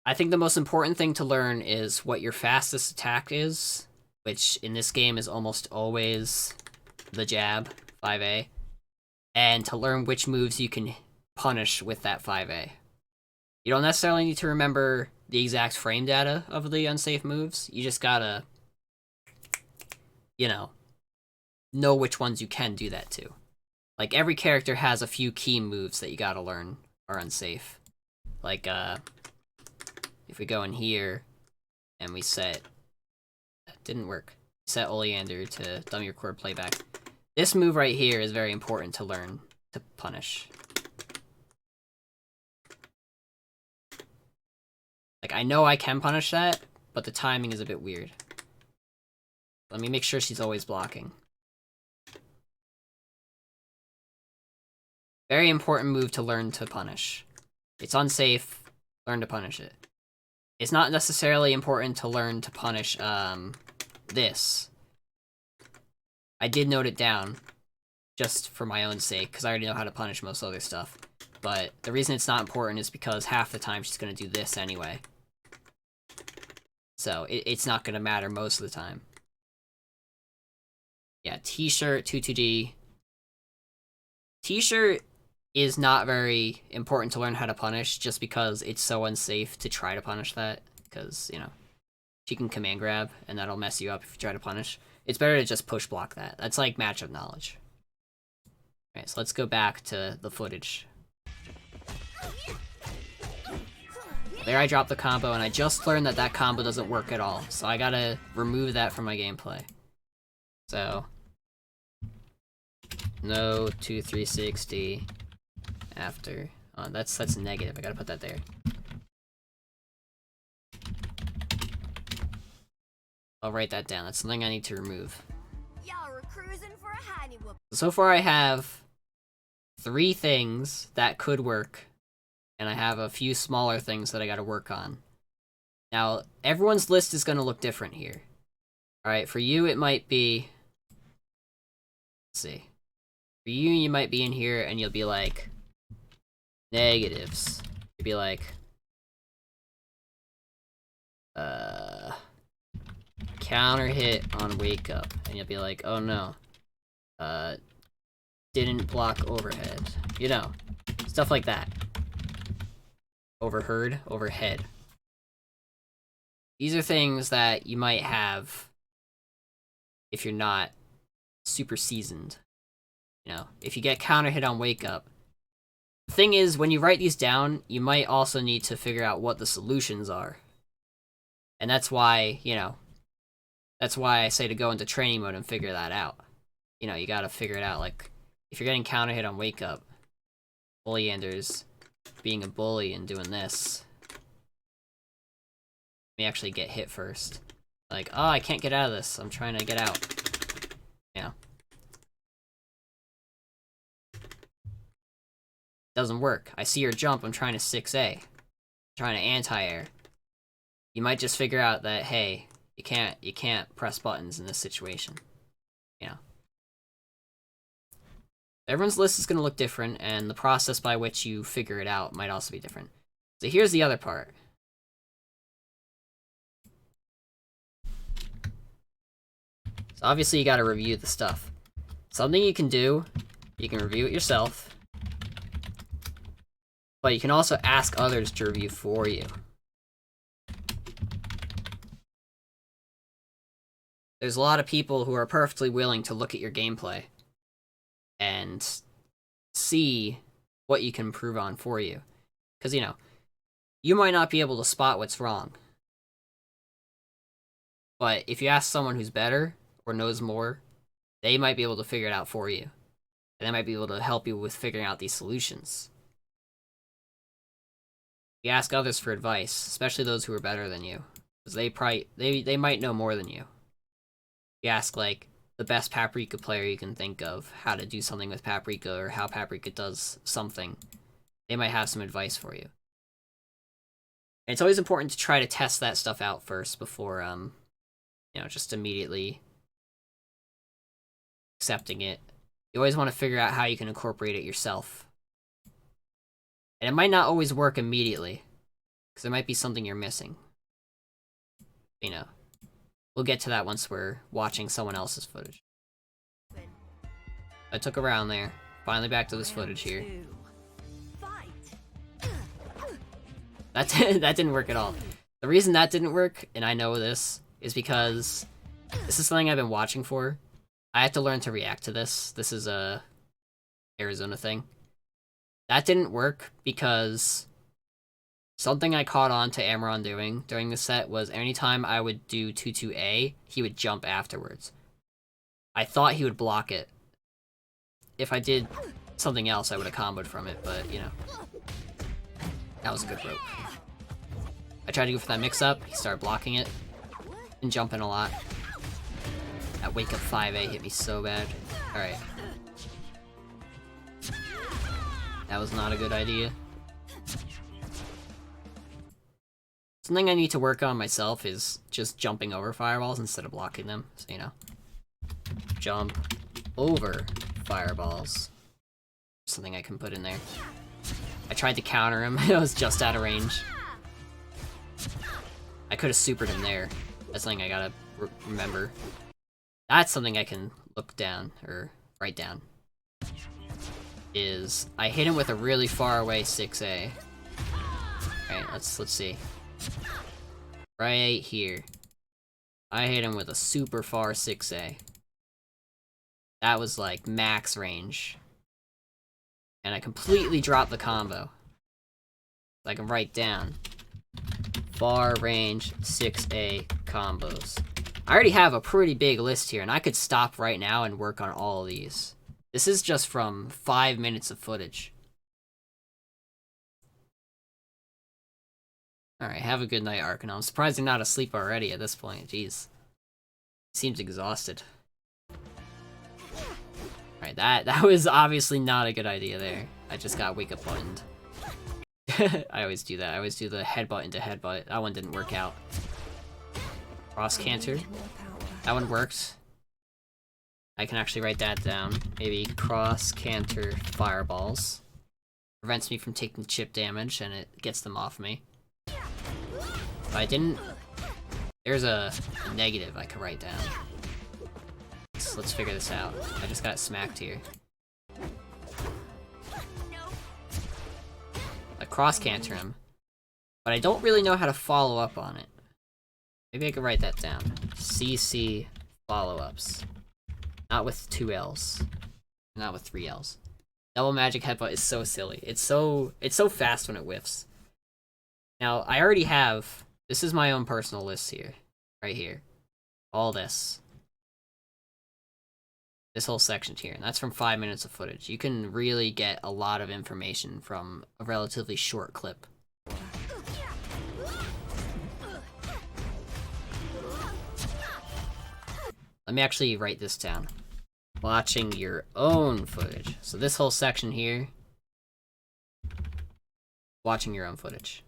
I think the most important thing to learn is what your fastest attack is, which in this game is almost always the jab, 5A, and to learn which moves you can punish with that 5A. You don't necessarily need to remember the exact frame data of the unsafe moves, you just gotta, you know which ones you can do that to. Like, every character has a few key moves that you gotta learn are unsafe. Like, if we go in here, and we set... That didn't work. Set Oleander to dummy record playback. This move right here is very important to learn to punish. Like, I know I can punish that, but the timing is a bit weird. Let me make sure she's always blocking. Very important move to learn to punish. It's unsafe, learn to punish it. It's not necessarily important to learn to punish, this. I did note it down, just for my own sake, because I already know how to punish most other stuff.
but the reason it's not important is because half the time she's gonna do this anyway. So it's not gonna matter most of the time. Yeah, T-shirt, 2-2D. T-shirt is not very important to learn how to punish just because it's so unsafe to try to punish that. Because, you know, she can command grab and that'll mess you up if you try to punish. It's better to just push block that. That's like matchup knowledge. Alright, so let's go back to the footage. There I dropped the combo and I just learned that that combo doesn't work at all. So I gotta remove that from my gameplay. So no 2-3-60 after. Oh, that's negative. I gotta put that there. I'll write that down. That's something I need to remove.
Y'all were cruising for a honey whoop.
So far I have 3 things that could work, and I have a few smaller things that I gotta work on. Now, everyone's list is gonna look different here. Alright, for you it might be... Let's see. For you, you might be in here and you'll be like... negatives. You'll be like... counter hit on wake up. And you'll be like, oh no. Didn't block overhead. You know, stuff like that. Overheard, overhead. These are things that you might have if you're not super seasoned. You know, if you get counter hit on wake up. The thing is, when you write these down, you might also need to figure out what the solutions are. And that's why, you know, that's why I say to go into training mode and figure that out. You know, you gotta figure it out. Like, if you're getting counter hit on wake up, Bullyanders being a bully and doing this, let me actually get hit first. Like, oh, I can't get out of this. I'm trying to get out. You know. Doesn't work. I see her jump. I'm trying to 6A. I'm trying to anti-air. You might just figure out that, hey, you can't press buttons in this situation. You know. Everyone's list is going to look different, and the process by which you figure it out might also be different. So here's the other part. So obviously you got to review the stuff. Something you can do, you can review it yourself, but you can also ask others to review for you. There's a lot of people who are perfectly willing to look at your gameplay and see what you can improve on for you. Because, you know, you might not be able to spot what's wrong. But if you ask someone who's better or knows more, they might be able to figure it out for you. And they might be able to help you with figuring out these solutions. You ask others for advice, especially those who are better than you. Because they might know more than you. You ask, like, the best Paprika player you can think of, how to do something with Paprika, or how Paprika does something. They might have some advice for you. And it's always important to try to test that stuff out first before, you know, just immediately accepting it. You always want to figure out how you can incorporate it yourself. And it might not always work immediately, because there might be something you're missing. You know. We'll get to that once we're watching someone else's footage. I took a round there. Finally back to this footage here. That didn't work at all. The reason that didn't work, and I know this, is because this is something I've been watching for. I have to learn to react to this. This is a Arizona thing. That didn't work because something I caught on to Amaron doing during the set was anytime I would do 2-2A, he would jump afterwards. I thought he would block it. If I did something else, I would have comboed from it, but, you know. That was a good rope. I tried to go for that mix-up, he started blocking it, and jumping a lot. That wake up 5A hit me so bad. Alright. That was not a good idea. Something I need to work on myself is just jumping over fireballs instead of blocking them, so you know. Jump over fireballs. Something I can put in there.
I tried to counter him. I was just out of range. I could have supered him there. That's something I gotta remember. That's something I can look down, or write down. Is I hit him with a really far away 6A. Alright, let's see. Right here. I hit him with a super far 6A. That was like max range. And I completely dropped the combo. So I can write down far range 6A combos. I already have a pretty big list here, and I could stop right now and work on all of these. This is just from 5 minutes of footage. Alright, have a good night, Arcanum. I'm surprised you're not asleep already at this point. Jeez. Seems exhausted. Alright, that was obviously not a good idea there. I just got wake up buttoned. I always do that. I always do the headbutt into headbutt. That one didn't work out. Cross canter. That one worked. I can actually write that down. Maybe cross canter fireballs. Prevents me from taking chip damage and it gets them off me. If I didn't... There's a negative I could write down. Let's figure this out. I just got smacked here. I cross canter him. But I don't really know how to follow up on it. Maybe I could write that down. CC follow-ups. Not with 2 L's. Not with 3 L's. Double magic headbutt is so silly. It's so fast when it whiffs. Now, I already have... This is my own personal list here. Right here. All this. This whole section here. And that's from 5 minutes of footage. You can really get a lot of information from a relatively short clip. Let me actually write this down. Watching your own footage. So this whole section here. Watching your own footage.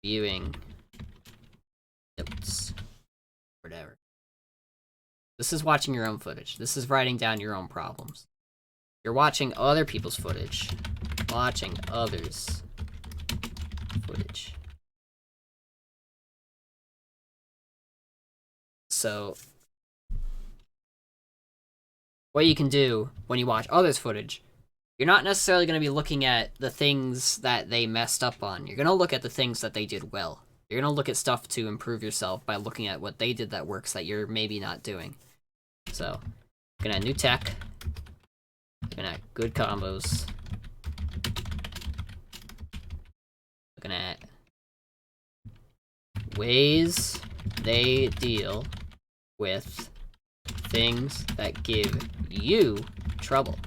Viewing notes. Whatever. This is watching your own footage. This is writing down your own problems. You're watching other people's footage. Watching others' footage. So, what you can do when you watch others' footage, you're not necessarily going to be looking at the things that they messed up on. You're going to look at the things that they did well. You're going to look at stuff to improve yourself by looking at what they did that works that you're maybe not doing. So, looking at new tech. Looking at good combos. Looking at ways they deal with things that give you trouble.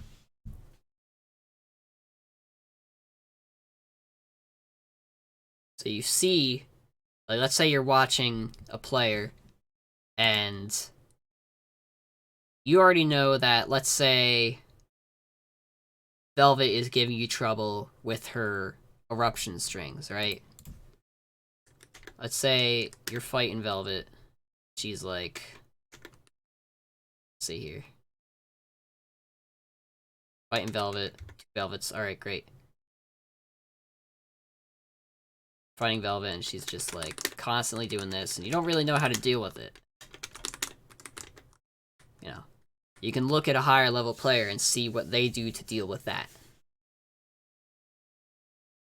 So you see, like, let's say you're watching a player and you already know that, let's say, Velvet is giving you trouble with her eruption strings, right? Let's say you're fighting Velvet. She's like, let's see here. Fighting Velvet. 2 Velvets. Alright, great. Fighting Velvet, and she's just like constantly doing this, and you don't really know how to deal with it. You know, you can look at a higher level player and see what they do to deal with that.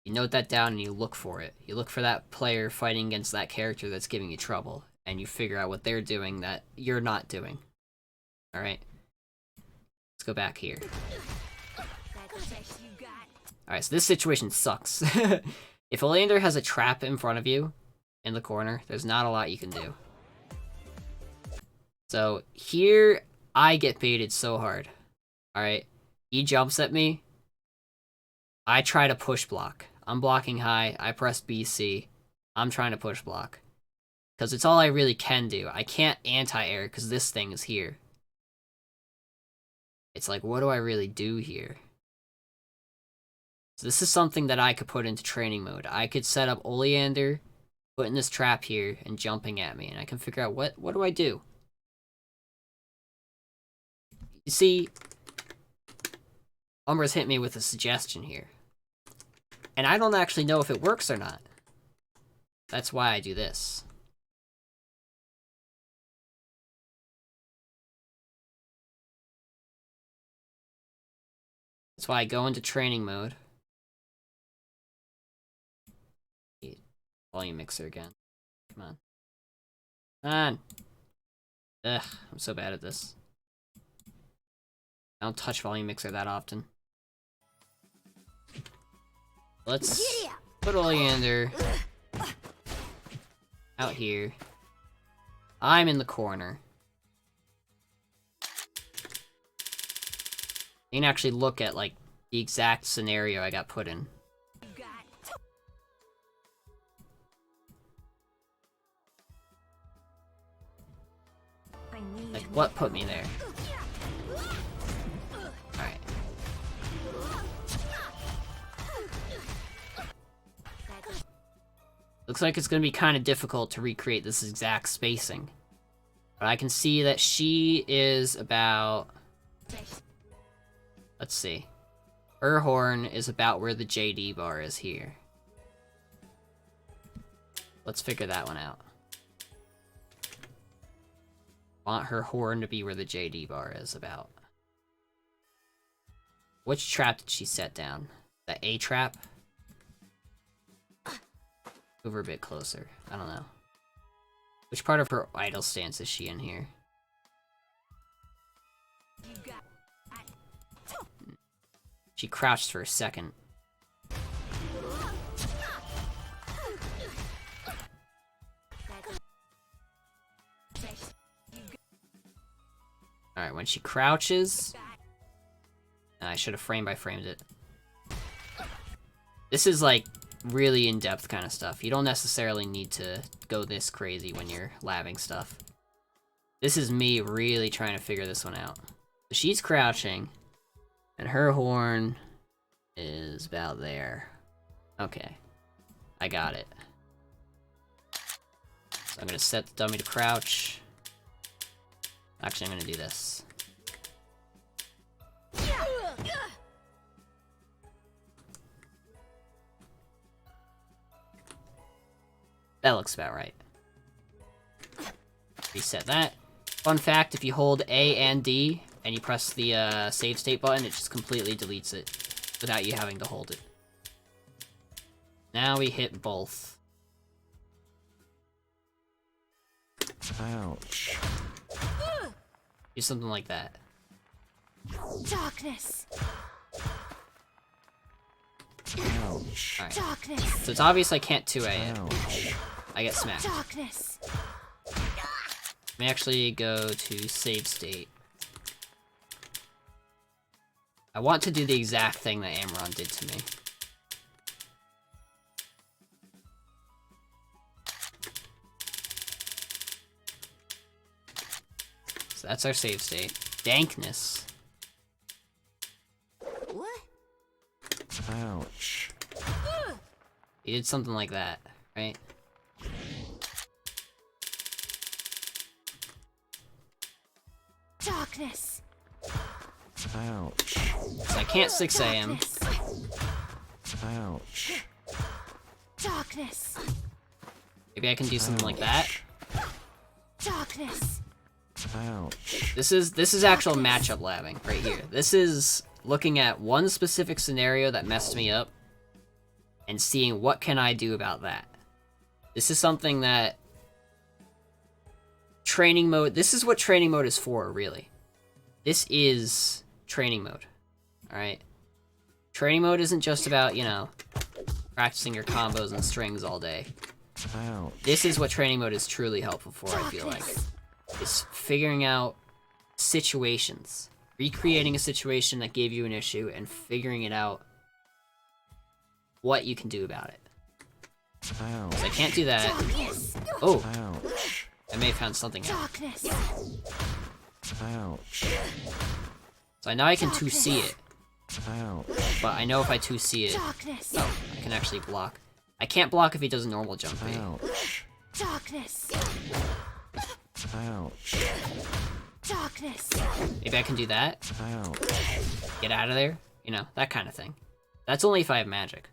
You note that down and you look for it. You look for that player fighting against that character that's giving you trouble, and you figure out what they're doing that you're not doing. Alright? Let's go back here. Alright, so this situation sucks. If Oleander has a trap in front of you, in the corner, there's not a lot you can do. So, here, I get baited so hard. Alright? He jumps at me. I try to push block. I'm blocking high, I press BC. I'm trying to push block. Because it's all I really can do. I can't anti-air because this thing is here. It's like, what do I really do here? So this is something that I could put into training mode. I could set up Oleander, putting this trap here, and jumping at me. And I can figure out, what do I do? You see, Umbra's hit me with a suggestion here. And I don't actually know if it works or not. That's why I do this. That's why I go into training mode. Volume mixer again. Come on. Come on. Ugh, I'm so bad at this. I don't touch volume mixer that often. Let's put Oleander out here. I'm in the corner. You can actually look at, like, the exact scenario I got put in. Like, what put me there? Alright. Looks like it's gonna be kind of difficult to recreate this exact spacing. But I can see that she is about... Let's see. Her horn is about where the JD bar is here. Let's figure that one out. Want her horn to be where the JD bar is about. Which trap did she set down? The A trap? Move her a bit closer. I don't know. Which part of her idle stance is she in here? She crouched for a second. Alright, when she crouches... I should have frame by framed it. This is like really in-depth kind of stuff. You don't necessarily need to go this crazy when you're labbing stuff. This is me really trying to figure this one out. So she's crouching, and her horn is about there. Okay, I got it. So I'm gonna set the dummy to crouch. Actually, I'm gonna do this. That looks about right. Reset that. Fun fact, if you hold A and D, and you press the save state button, it just completely deletes it, without you having to hold it. Now we hit both.
Ouch.
Do something like that.
Darkness.
Ouch.
Alright.
Darkness.
So it's obvious I can't 2A it.
Ouch.
I get smacked.
Darkness.
Let me actually go to save state. I want to do the exact thing that Amaron did to me. So that's our save state. Dankness.
What?
Ouch.
He did something like that, right?
Darkness.
Ouch.
So I can't 6 AM.
Ouch.
Darkness.
Maybe I can do something like that.
Darkness.
Ouch.
This is actual matchup labbing right here. This is looking at one specific scenario that messed me up and seeing what can I do about that. This is something that training mode, this is what training mode is for, really. This is training mode. Alright? Training mode isn't just about, you know, practicing your combos and strings all day.
Ouch.
This is what training mode is truly helpful for, I feel like. Is figuring out situations. Recreating a situation that gave you an issue and figuring it out what you can do about it.
Ouch.
So I can't do that.
Darkness.
Oh,
Ouch.
I may have found something out.
Darkness.
Ouch.
So I know I can 2C it,
Ouch.
but I know if I 2C it,
Darkness.
oh, I can actually block. I can't block if he does a normal jump bait.
Ouch.
Darkness.
Ouch.
Darkness.
Maybe I can do that.
Ouch.
Get out of there. You know, that kind of thing. That's only if I have magic.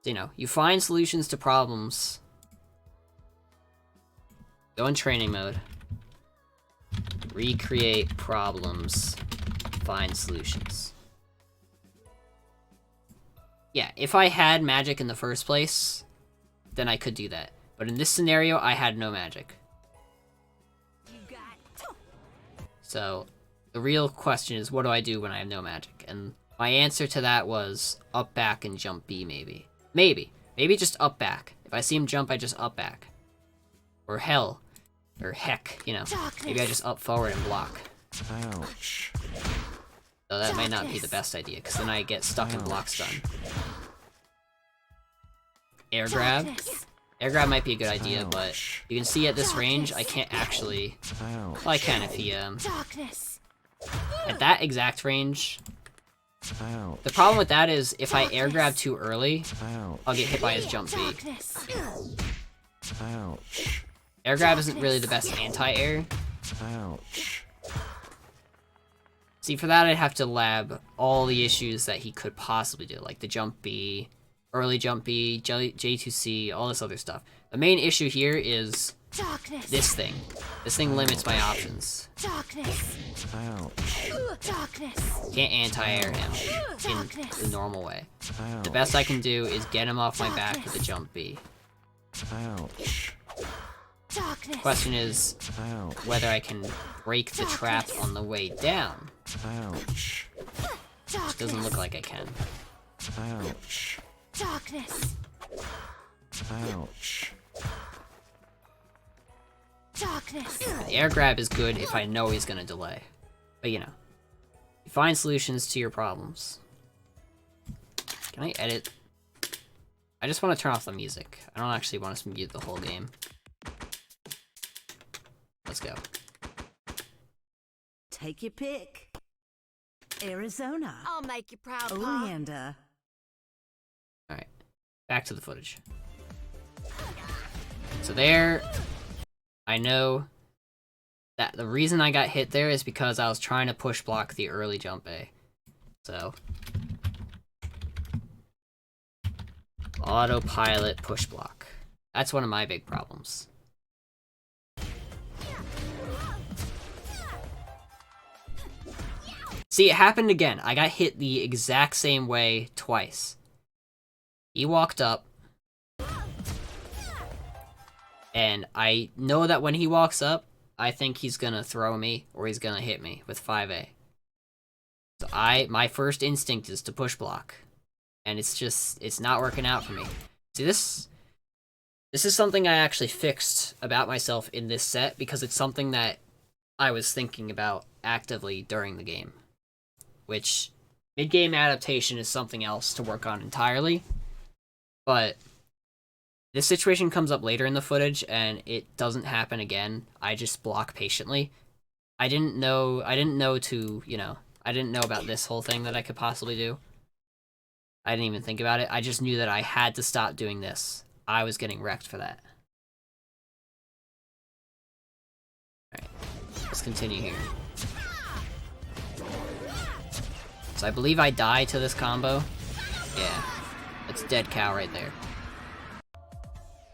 So, you know, you find solutions to problems. Go in training mode. Recreate problems. Find solutions. Yeah, if I had magic in the first place, then I could do that. But in this scenario, I had no magic. So, the real question is, what do I do when I have no magic? And my answer to that was up, back, and jump B, maybe. Maybe just up, back. If I see him jump, I just up, back. Or hell. Or heck, you know. Maybe I just up forward and block.
Ouch.
So that might not be the best idea, because then I get stuck in block stun. Air grab. Air grab might be a good idea, but you can see at this range, I can't actually...
Ouch.
Well, I can if he, At that exact range...
Ouch.
The problem with that is, if I air grab too early,
Ouch.
I'll get hit by his jump B.
Ouch.
Air grab isn't really the best anti-air.
Ouch.
See, for that I'd have to lab all the issues that he could possibly do, like the jump B, early jump B, J2C, all this other stuff. The main issue here is this thing. This thing limits my options.
Ouch.
Can't anti-air him in the normal way.
Ouch.
The best I can do is get him off my back with a jump B.
Ouch.
Question is
Ouch.
whether I can break the trap on the way down.
Ouch.
Which doesn't look like I can.
Ouch.
Darkness.
Ouch.
Darkness.
The air grab is good if I know he's gonna delay. But you know, you find solutions to your problems. Can I edit? I just want to turn off the music. I don't actually want us to mute the whole game. Let's go.
Take your pick. Arizona.
I'll make you proud, Pa.
Oleander.
Alright, back to the footage. So there, I know that the reason I got hit there is because I was trying to push block the early jump A. So, autopilot push block. That's one of my big problems. See, it happened again. I got hit the exact same way twice. He walked up, and I know that when he walks up, I think he's gonna throw me or he's gonna hit me with 5A. So my first instinct is to push block, and it's not working out for me. See, this is something I actually fixed about myself in this set because it's something that I was thinking about actively during the game, which mid-game adaptation is something else to work on entirely. But this situation comes up later in the footage, and it doesn't happen again. I just block patiently. I didn't know to, you know, I didn't know about this whole thing that I could possibly do. I didn't even think about it. I just knew that I had to stop doing this. I was getting wrecked for that. Alright, let's continue here. So I believe I die to this combo. Yeah. That's dead cow right there.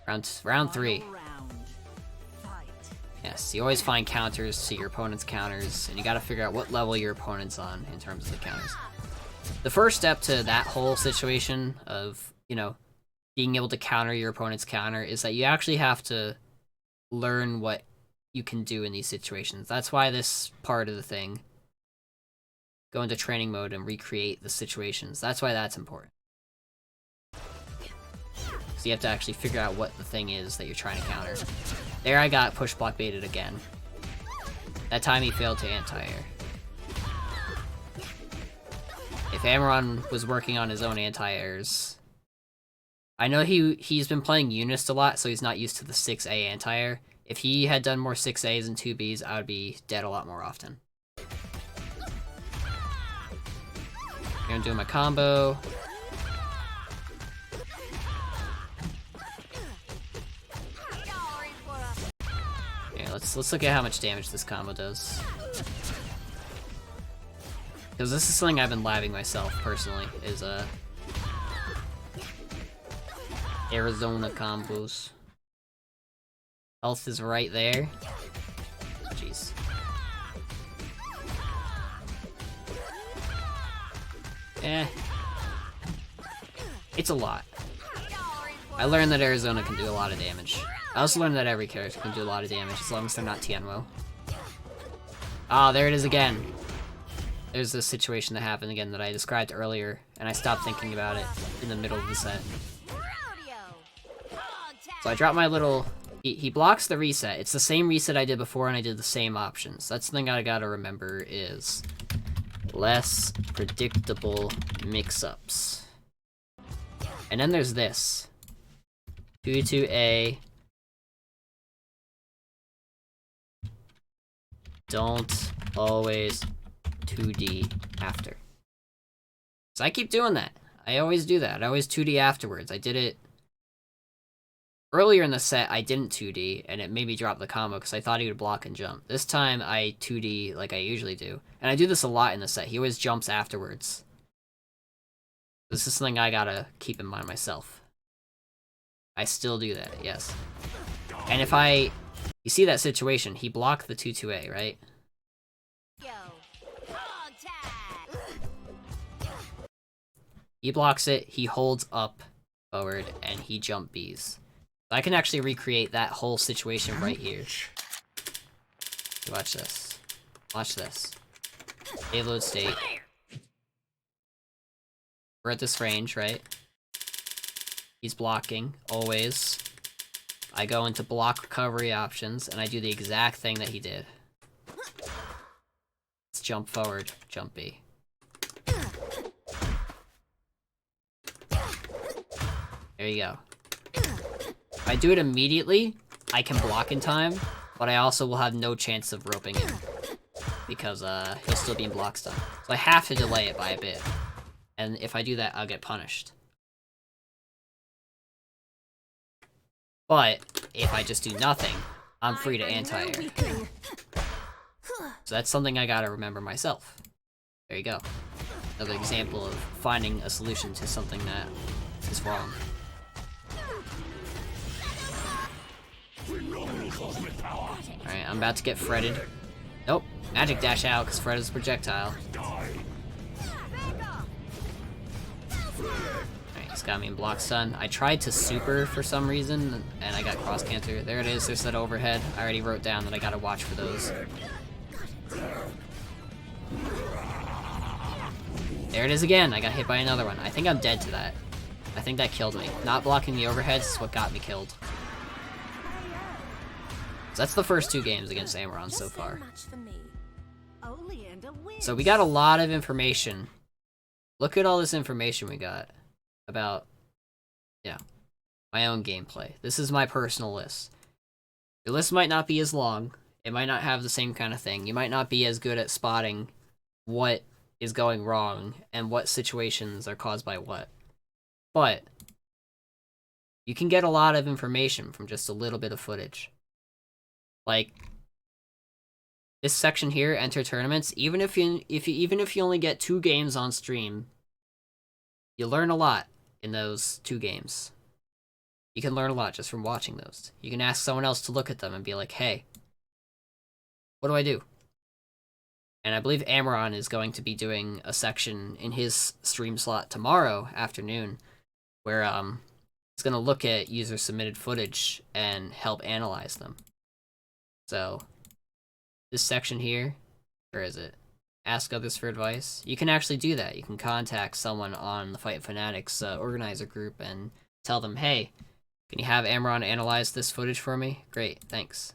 Round 3. Yes, you always find counters to your opponent's counters, and you gotta figure out what level your opponent's on in terms of the counters. The first step to that whole situation of, you know, being able to counter your opponent's counter is that you actually have to learn what you can do in these situations. That's why this part of the thing, go into training mode and recreate the situations. That's why that's important. So you have to actually figure out what the thing is that you're trying to counter. There I got push block baited again. That time he failed to anti-air. If Amaron was working on his own anti-airs... I know he's been playing Eunice a lot, so he's not used to the 6A anti-air. If he had done more 6As and 2Bs, I would be dead a lot more often. Here I'm doing my combo. Okay, let's look at how much damage this combo does. Because this is something I've been labbing myself, personally, is, Arizona combos. Health is right there. Jeez. Eh. It's a lot. I learned that Arizona can do a lot of damage. I also learned that every character can do a lot of damage, as long as they're not Tianwo. Ah, there it is again. There's this situation that happened again that I described earlier, and I stopped thinking about it in the middle of the set. So I dropped my little... He blocks the reset. It's the same reset I did before, and I did the same options. That's the thing I gotta remember is... less predictable mix-ups. And then there's this. 2-2-A. Don't always 2D after. So I keep doing that. I always do that. I always 2D afterwards. I did it earlier in the set. I didn't 2D, and it made me drop the combo because I thought he would block and jump. This time I 2D like I usually do, and I do this a lot in the set. He always jumps afterwards. This is something I gotta keep in mind myself. I still do that, yes. And if I... You see that situation, he blocked the 2-2-A, right? He blocks it, he holds up forward, and he jump Bs. I can actually recreate that whole situation right here. Watch this. Watch this. Payload state. We're at this range, right? He's blocking, always. I go into block recovery options, and I do the exact thing that he did. Let's jump forward, jump B. There you go. If I do it immediately, I can block in time, but I also will have no chance of roping him. Because, he'll still be in block stun. So I have to delay it by a bit. And if I do that, I'll get punished. But, if I just do nothing, I'm free to anti-air. So that's something I gotta remember myself. There you go. Another example of finding a solution to something that is wrong. Alright, I'm about to get fretted. Nope. Magic dash out, because Fred is a projectile. Alright, he's got me in block stun. I tried to super for some reason, and I got cross cancer. There it is, there's that overhead. I already wrote down that I gotta watch for those. There it is again, I got hit by another one. I think I'm dead to that. I think that killed me. Not blocking the overheads is what got me killed. So that's the first two games against Amaron so far. So we got a lot of information. Look at all this information we got about, yeah, my own gameplay. This is my personal list. Your list might not be as long. It might not have the same kind of thing. You might not be as good at spotting what is going wrong and what situations are caused by what. But you can get a lot of information from just a little bit of footage. Like this section here, enter tournaments. Even if you only get 2 games on stream, you learn a lot in those 2 games. You can learn a lot just from watching those. You can ask someone else to look at them and be like, "Hey, what do I do?" And I believe Amaron is going to be doing a section in his stream slot tomorrow afternoon, where he's going to look at user submitted footage and help analyze them. So, this section here, where is it? Ask others for advice. You can actually do that. You can contact someone on the Fightin's organizer group and tell them, "Hey, can you have Amaron analyze this footage for me?" Great, thanks.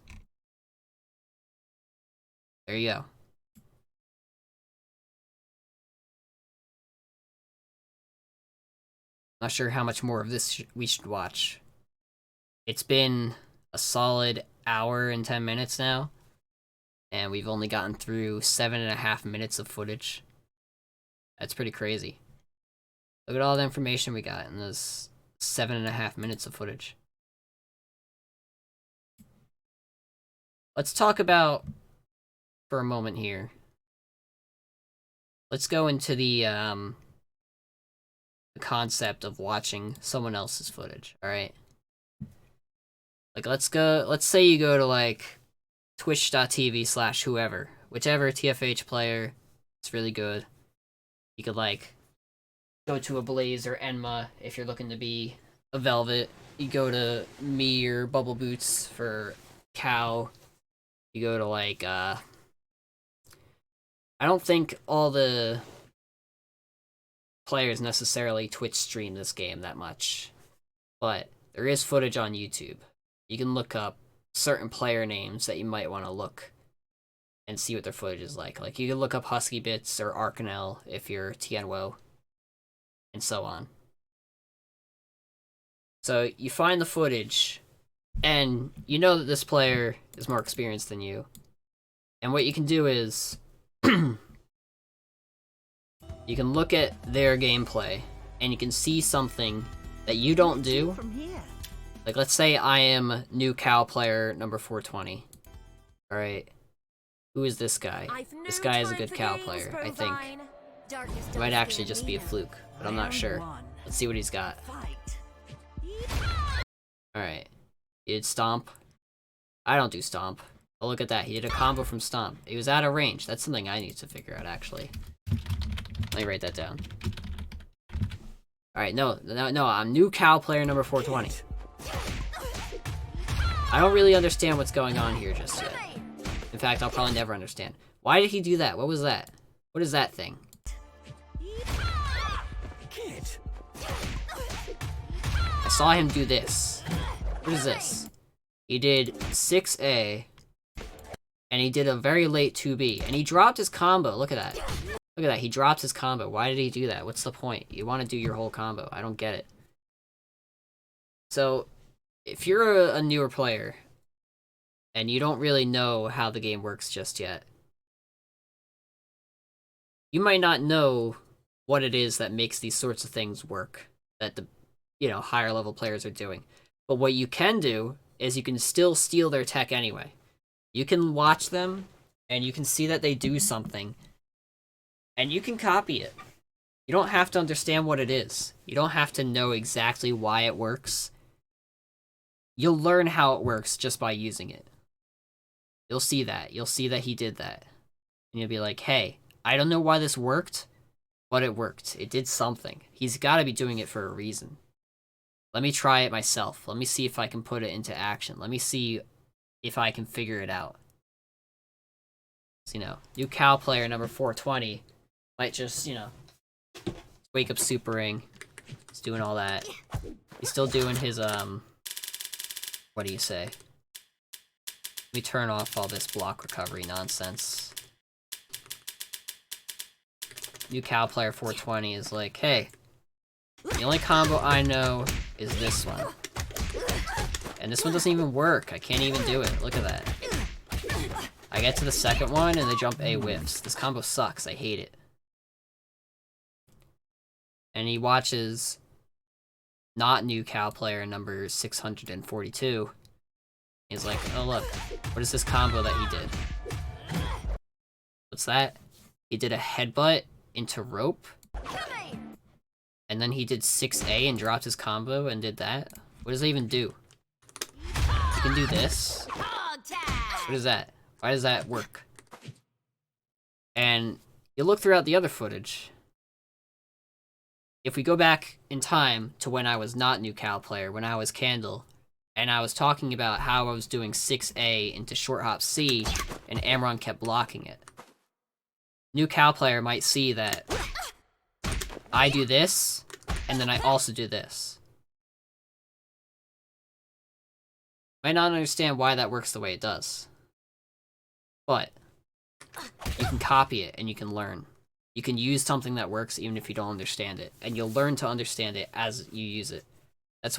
There you go. Not sure how much more of this we should watch. It's been a solid hour and 10 minutes now, and we've only gotten through 7.5 minutes of footage. That's pretty crazy. Look at all the information we got in those 7.5 minutes of footage. Let's talk about, for a moment here, let's go into the concept of watching someone else's footage, alright? Like, let's say you go to, like, twitch.tv/whoever, whichever TFH player is really good. You could, like, go to a Blaze or Enma if you're looking to be a Velvet. You go to me or Bubble Boots for Cow. You go to, like, I don't think all the players necessarily Twitch stream this game that much, but there is footage on YouTube. You can look up certain player names that you might want to look and see what their footage is like. Like, you can look up Husky Bits or Arcanel if you're Tianwo, and so on. So you find the footage, and you know that this player is more experienced than you. And what you can do is you can look at their gameplay, and you can see something that you don't do.
From here.
Like, let's say I am new Cow player number 420. Alright. Who is this guy? This guy is a good Cow player, I think. It might actually just be a fluke, but I'm not sure. Let's see what he's got. Alright. He did Stomp. I don't do Stomp. Oh, look at that. He did a combo from Stomp. He was out of range. That's something I need to figure out, actually. Let me write that down. Alright, no, I'm new Cow player number 420. I don't really understand what's going on here just yet. In fact, I'll probably never understand. Why did he do that? What was that? What is that thing? I saw him do this. What is this? He did 6A, and he did a very late 2B, and he dropped his combo. Look at that. Look at that. He dropped his combo. Why did he do that? What's the point? You want to do your whole combo. I don't get it. So, if you're a newer player, and you don't really know how the game works just yet, you might not know what it is that makes these sorts of things work that the, higher level players are doing. But what you can do is you can still steal their tech anyway. You can watch them, and you can see that they do something, and you can copy it. You don't have to understand what it is. You don't have to know exactly why it works. You'll learn how it works just by using it. You'll see that. You'll see that he did that. And you'll be like, hey, I don't know why this worked, but it worked. It did something. He's got to be doing it for a reason. Let me try it myself. Let me see if I can put it into action. Let me see if I can figure it out. So, new Cow player number 420 might just, wake up Super Ring. He's doing all that. He's still doing his, what do you say? Let me turn off all this block recovery nonsense. New Cow player 420 is like, hey, the only combo I know is this one. And this one doesn't even work. I can't even do it. Look at that. I get to the second one and the jump A whiffs. This combo sucks. I hate it. And he watches not new Cow player number 642. He's like, oh look, what is this combo that he did? What's that? He did a headbutt into rope? And then he did 6A and dropped his combo and did that? What does that even do? You can do this? What is that? Why does that work? And you look throughout the other footage. If we go back in time to when I was not new Cow player, when I was Candel, and I was talking about how I was doing 6A into short hop C, and Amron kept blocking it. New Cow player might see that I do this, and then I also do this. Might not understand why that works the way it does. But you can copy it and you can learn. You can use something that works even if you don't understand it, and you'll learn to understand it as you use it. That's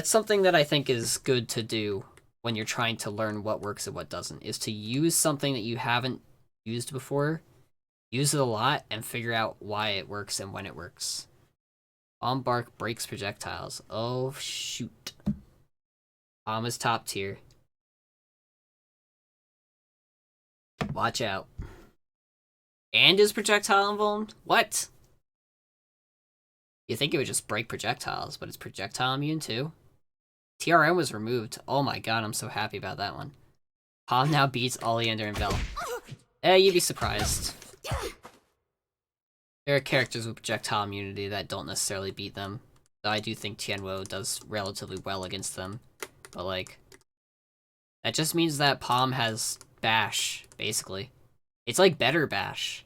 something that I think is good to do when you're trying to learn what works and what doesn't, is to use something that you haven't used before, use it a lot, and figure out why it works and when it works. Bomb Bark breaks projectiles. Oh, shoot. Bomb is top tier. Watch out. And is projectile involved? What? You think it would just break projectiles, but it's projectile immune too? TRM was removed. Oh my god, I'm so happy about that one. Palm now beats Oleander and Bell. You'd be surprised. There are characters with projectile immunity that don't necessarily beat them. Though I do think Tianwo does relatively well against them. But like, that just means that Palm has Bash, basically. It's like better Bash.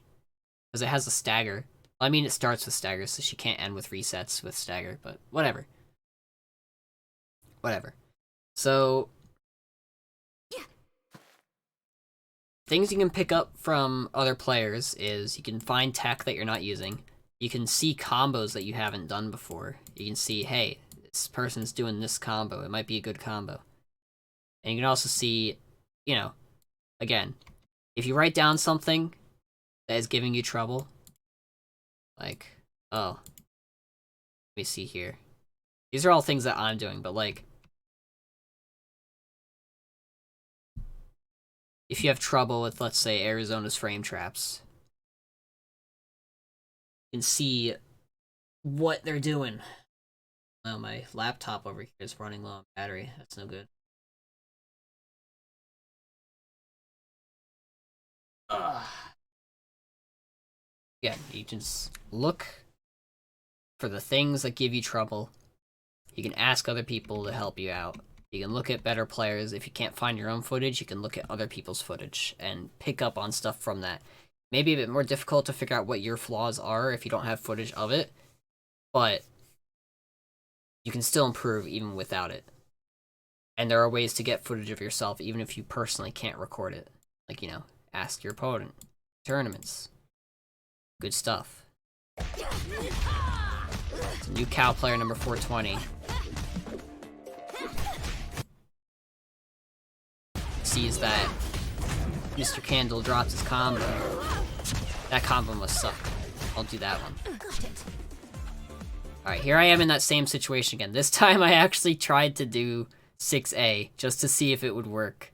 Because it has a stagger. Well, I mean, it starts with stagger, so she can't end with resets with stagger, but whatever. Whatever. So, things you can pick up from other players is you can find tech that you're not using. You can see combos that you haven't done before. You can see, hey, this person's doing this combo. It might be a good combo. And you can also see, you know, again, if you write down something that is giving you trouble, like, oh, let me see here. These are all things that I'm doing, but like, if you have trouble with, let's say, Arizona's frame traps, you can see what they're doing. Oh, my laptop over here is running low on battery. That's no good. Yeah, you can just look for the things that give you trouble. You can ask other people to help you out. You can look at better players. If you can't find your own footage, you can look at other people's footage and pick up on stuff from that. Maybe a bit more difficult to figure out what your flaws are if you don't have footage of it, but you can still improve even without it. And there are ways to get footage of yourself even if you personally can't record it. Like, you know, ask your opponent. Tournaments. Good stuff. It's a new cow player number 420. Sees that Mr. Candel drops his combo. That combo must suck. I'll do that one. Alright, here I am in that same situation again. This time I actually tried to do 6A just to see if it would work.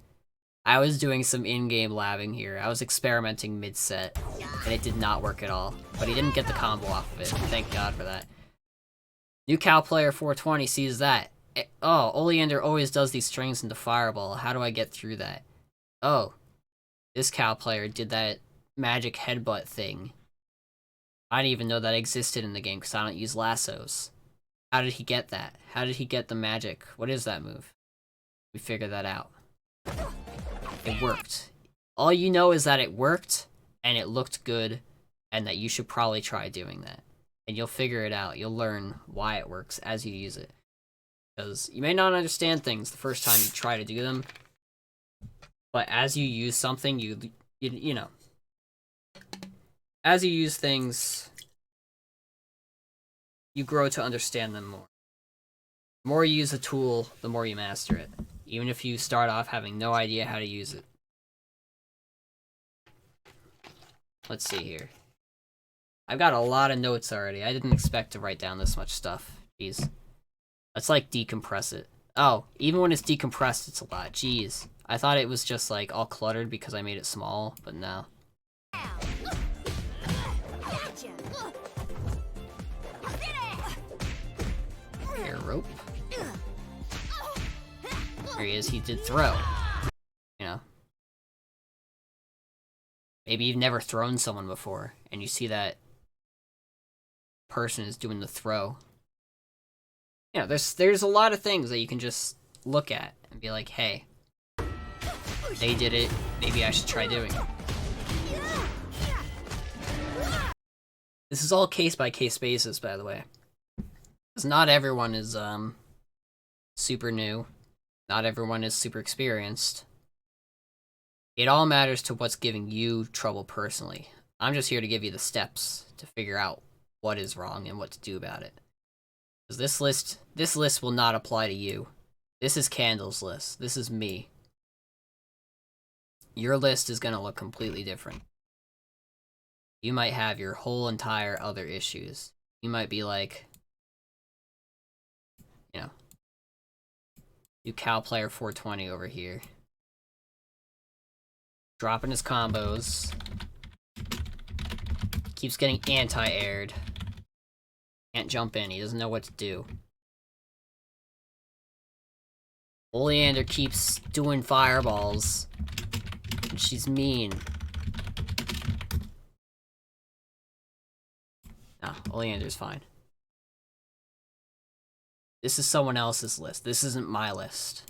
I was doing some in-game labbing here. I was experimenting mid-set, and it did not work at all. But he didn't get the combo off of it. Thank God for that. New cow player 420 sees that. Oh, Oleander always does these strings into Fireball. How do I get through that? Oh, this cow player did that magic headbutt thing. I didn't even know that existed in the game because I don't use lassos. How did he get that? How did he get the magic? What is that move? We figured that out. It worked. All you know is that it worked, and it looked good, and that you should probably try doing that. And you'll figure it out. You'll learn why it works as you use it. Because you may not understand things the first time you try to do them, but as you use something, you know, as you use things, you grow to understand them more. The more you use a tool, the more you master it, even if you start off having no idea how to use it. Let's see here. I've got a lot of notes already. I didn't expect to write down this much stuff. Jeez. Let's, like, decompress it. Oh, even when it's decompressed, it's a lot. Jeez. I thought it was just, like, all cluttered because I made it small, but no. Air rope. There he is. He did throw. You know. Maybe you've never thrown someone before, and you see that person is doing the throw. You know, there's a lot of things that you can just look at and be like, hey, they did it, maybe I should try doing it. This is all case-by-case basis, by the way. Because not everyone is, super new. Not everyone is super experienced. It all matters to what's giving you trouble personally. I'm just here to give you the steps to figure out what is wrong and what to do about it. Because this list will not apply to you. This is Candel's list. This is me. Your list is going to look completely different. You might have your whole entire other issues. You might be like, you know, new cow player 420 over here. Dropping his combos.
Keeps getting anti-aired. Can't jump in, he doesn't know what to do. Oleander keeps doing fireballs. And she's mean. Nah, Oleander's fine. This is someone else's list. This isn't my list.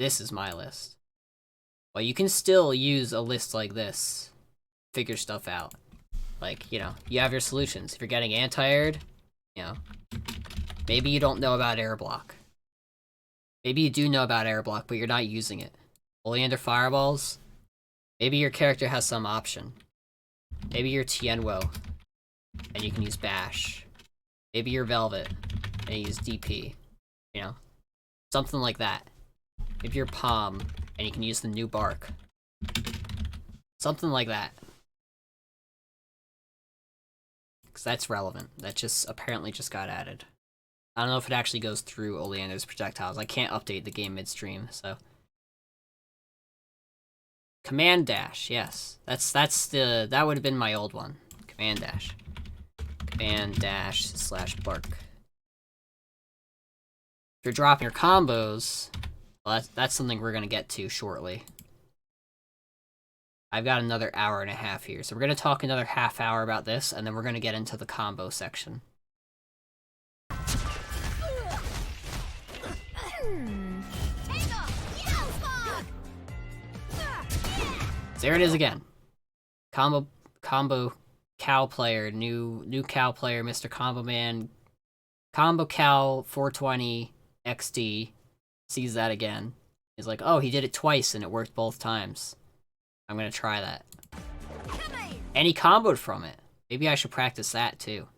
This is my list. Well, you can still use a list like this. Figure stuff out. Like, you know, you have your solutions. If you're getting anti-aired, you know, maybe you don't know about air block. Maybe you do know about air block, but you're not using it. Oleander fireballs. Maybe your character has some option. Maybe you're Tienwo, and you can use bash. Maybe you're Velvet, and you use DP. You know, something like that. Maybe you're Palm, and you can use the new bark. Something like that. Because that's relevant. That just apparently just got added. I don't know if it actually goes through Oleander's projectiles. I can't update the game midstream, so. Command dash, yes. That would have been my old one. Command dash. Command dash / bark. If you're dropping your combos, well, that's something we're gonna get to shortly. I've got another hour and a half here, so we're gonna talk another half hour about this, and then we're gonna get into the combo section. There it is again. Combo cow player, new cow player, Mr. Combo Man. Combo cow 420 XD sees that again. He's like, oh, he did it twice and it worked both times. I'm gonna try that. And he comboed from it. Maybe I should practice that too.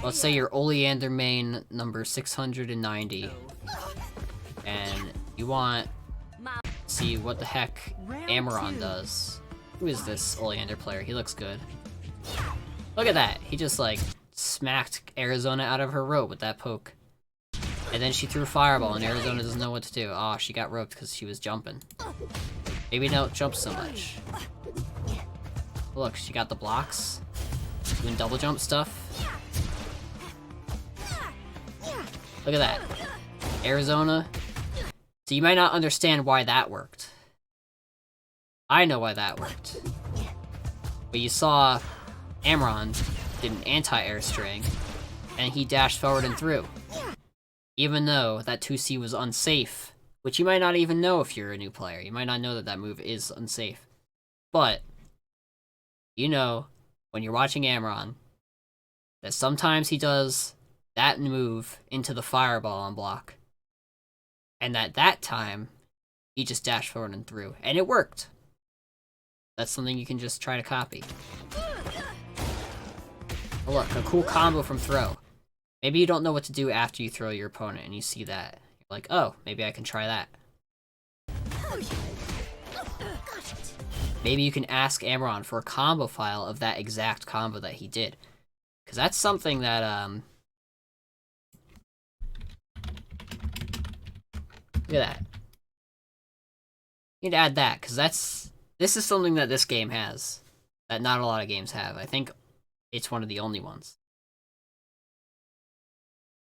Let's say you're Oleander main number 690. And you want to see what the heck Amaron does. Who is this Oleander player? He looks good. Look at that. He just like smacked Arizona out of her rope with that poke. And then she threw a fireball and Arizona doesn't know what to do. Oh, she got roped because she was jumping. Maybe don't jump so much. Look, she got the blocks. Doing double jump stuff. Look at that. Arizona. So you might not understand why that worked. I know why that worked. But you saw Amaron did an anti-air string, and he dashed forward and through. Even though that 2C was unsafe, which you might not even know if you're a new player. You might not know that that move is unsafe. But, you know, when you're watching Amaron, that sometimes he does that move into the fireball on block. And at that time, he just dashed forward and through. And it worked. That's something you can just try to copy. Oh, look, a cool combo from throw. Maybe you don't know what to do after you throw your opponent and you see that. You're like, oh, maybe I can try that. Maybe you can ask Amaron for a combo file of that exact combo that he did. Because that's something that, look at that. You need to add that, because this is something that this game has. That not a lot of games have. I think it's one of the only ones.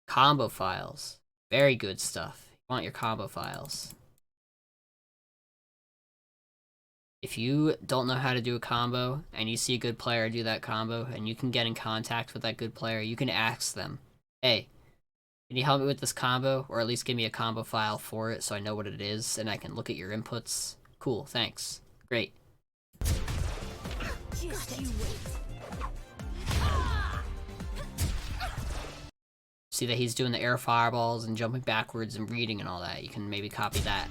Combo files. Very good stuff. You want your combo files. If you don't know how to do a combo, and you see a good player do that combo, and you can get in contact with that good player, you can ask them, hey, can you help me with this combo? Or at least give me a combo file for it so I know what it is, and I can look at your inputs. Cool, thanks. Great. See that he's doing the air fireballs and jumping backwards and reading and all that. You can maybe copy that.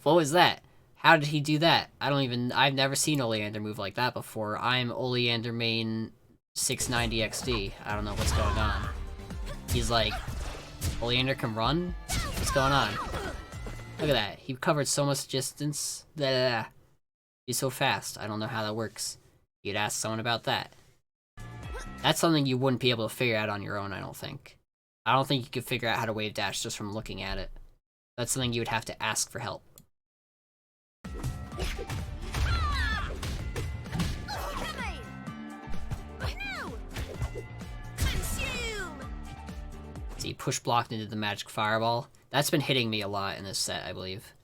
What was that? How did he do that? I've never seen Oleander move like that before. I'm Oleander main 690 XD. I don't know what's going on. He's like, Oleander can run? What's going on? Look at that. He covered so much distance. Blah. He's so fast. I don't know how that works. You'd ask someone about that. That's something you wouldn't be able to figure out on your own, I don't think. I don't think you could figure out how to wave dash just from looking at it.
That's something you would have to ask for help. See, push blocked into the magic fireball. That's been hitting me a lot in this set, I believe.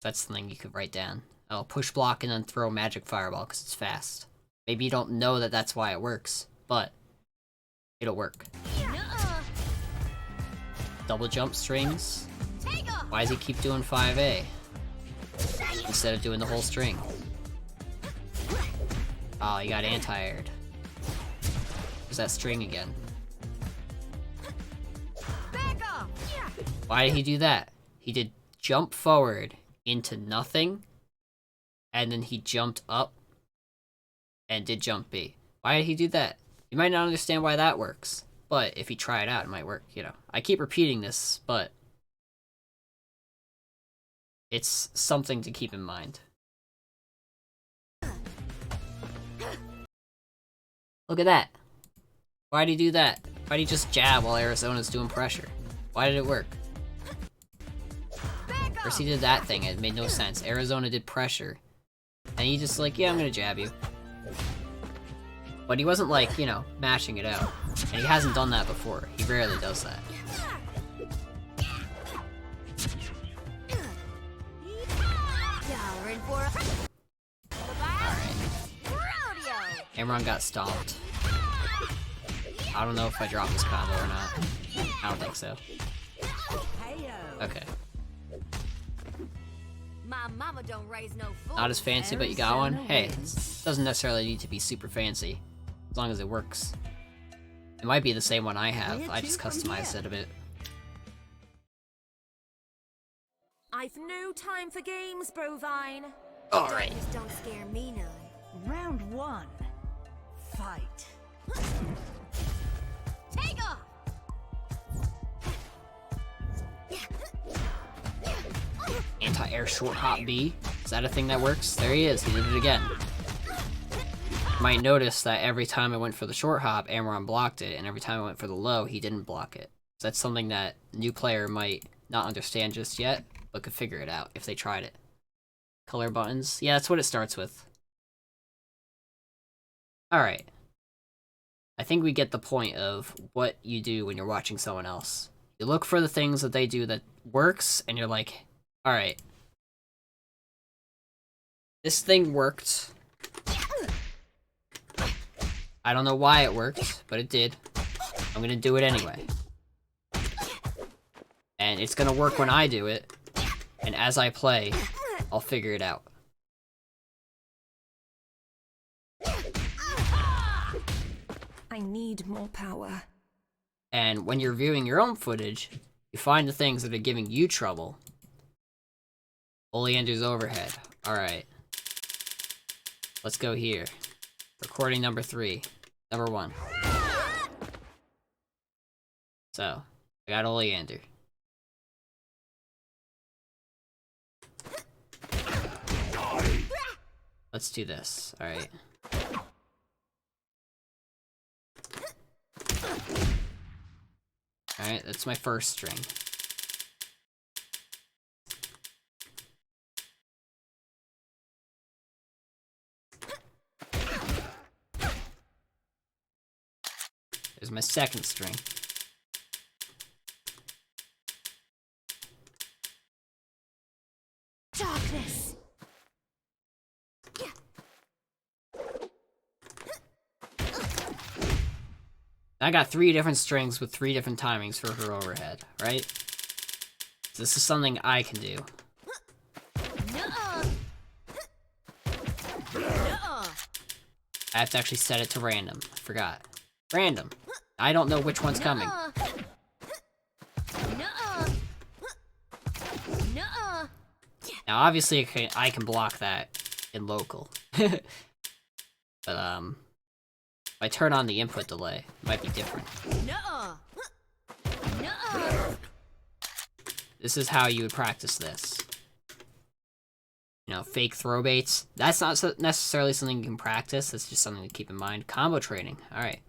That's something you could write down. Oh, push block and then throw magic fireball because it's fast. Maybe you don't know that that's why it works, but it'll work. Double jump strings. Why does he keep doing 5A instead of doing the whole string? Oh, he got anti-aired. There's that string again. Why did he do that? He did jump forward into nothing, and then he jumped up and did jump B. Why did he do that? You might not understand why that works, but if you try it out, it might work, you know. I keep repeating this, but it's something to keep in mind. Look at that. Why'd he do that? Why'd he just jab while Arizona's doing pressure? Why did it work? First he did that thing, it made no sense. Arizona did pressure. And he just like, yeah, I'm gonna jab you. But he wasn't like, you know, mashing it out. And he hasn't done that before. He rarely does that. Alright. Amron got stomped. I don't know if I dropped this combo or not. I don't think so. Okay.
My mama don't raise no fool.
Not as fancy, but you got one? Hey, it doesn't necessarily need to be super fancy. As long as it works. It might be the same one I have. I just customized it a bit.
I've no time for games, Brovine.
Alright.
Darkness don't scare me none.
Round 1. Fight.
Take off!
Anti-air short hop B. Is that a thing that works? There he is. He did it again. You might notice that every time I went for the short hop, Amron blocked it, and every time I went for the low, he didn't block it. So that's something that a new player might not understand just yet, but could figure it out if they tried it. Color buttons. Yeah, that's what it starts with. Alright. I think we get the point of what you do when you're watching someone else. You look for the things that they do that works, and you're like, alright. This thing worked. I don't know why it worked, but it did. I'm gonna do it anyway. And it's gonna work when I do it, and as I play, I'll figure it out.
I need more power.
And when you're viewing your own footage, you find the things that are giving you trouble. Oleander's overhead. Alright. Let's go here. Recording number 3. Number 1. So, I got Oleander. Let's do this. Alright. Alright, that's my first string. There's my second string.
Darkness.
I got 3 different strings with 3 different timings for her overhead, right? So this is something I can do.
Nuh-uh. Nuh-uh.
I have to actually set it to random. I forgot. Random. I don't know which one's coming.
Nuh-uh. Nuh-uh.
Now, obviously, I can block that in local. But, if I turn on the input delay, it might be different.
Nuh-uh. Nuh-uh.
This is how you would practice this. You know, fake throw baits. That's not necessarily something you can practice. That's just something to keep in mind. Combo trading. Alright.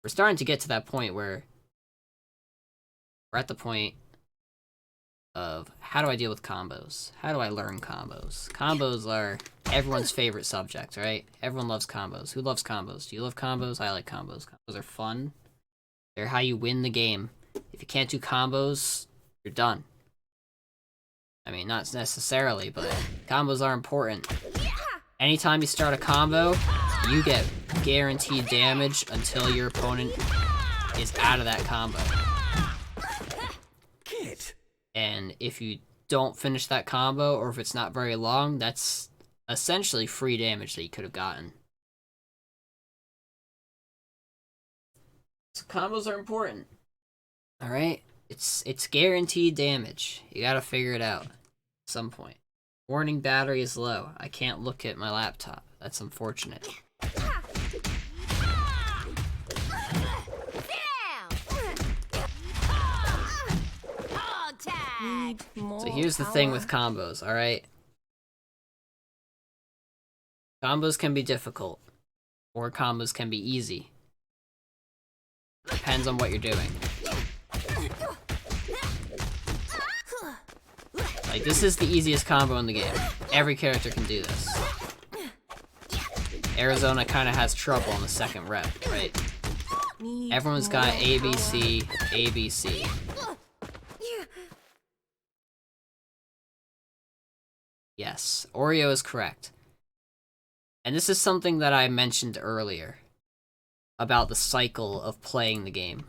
We're starting to get to that point where we're at the point
of how do I deal with combos? How do I learn combos? Combos are everyone's favorite subject, right? Everyone loves combos. Who loves combos? Do you love combos? I like combos. Combos are fun. They're how you win the game. If you can't do combos, you're done. I mean, not necessarily, but combos are important. Anytime you start a combo, you get guaranteed damage until your opponent is out of that combo. And if you don't finish that combo, or if it's not very long, that's essentially free damage that you could have gotten. So combos are important. Alright? It's guaranteed damage. You gotta figure it out at some point. Warning, battery is low. I can't look at my laptop. That's unfortunate. So here's the thing with combos, alright? Combos can be difficult, or combos can be easy. Depends on what you're doing. Like, this is the easiest combo in the game. Every character can do this. Arizona kind of has trouble on the second rep, right? Everyone's got ABC, ABC. Yes, Oreo is correct. And this is something that I mentioned earlier about the cycle of playing the game.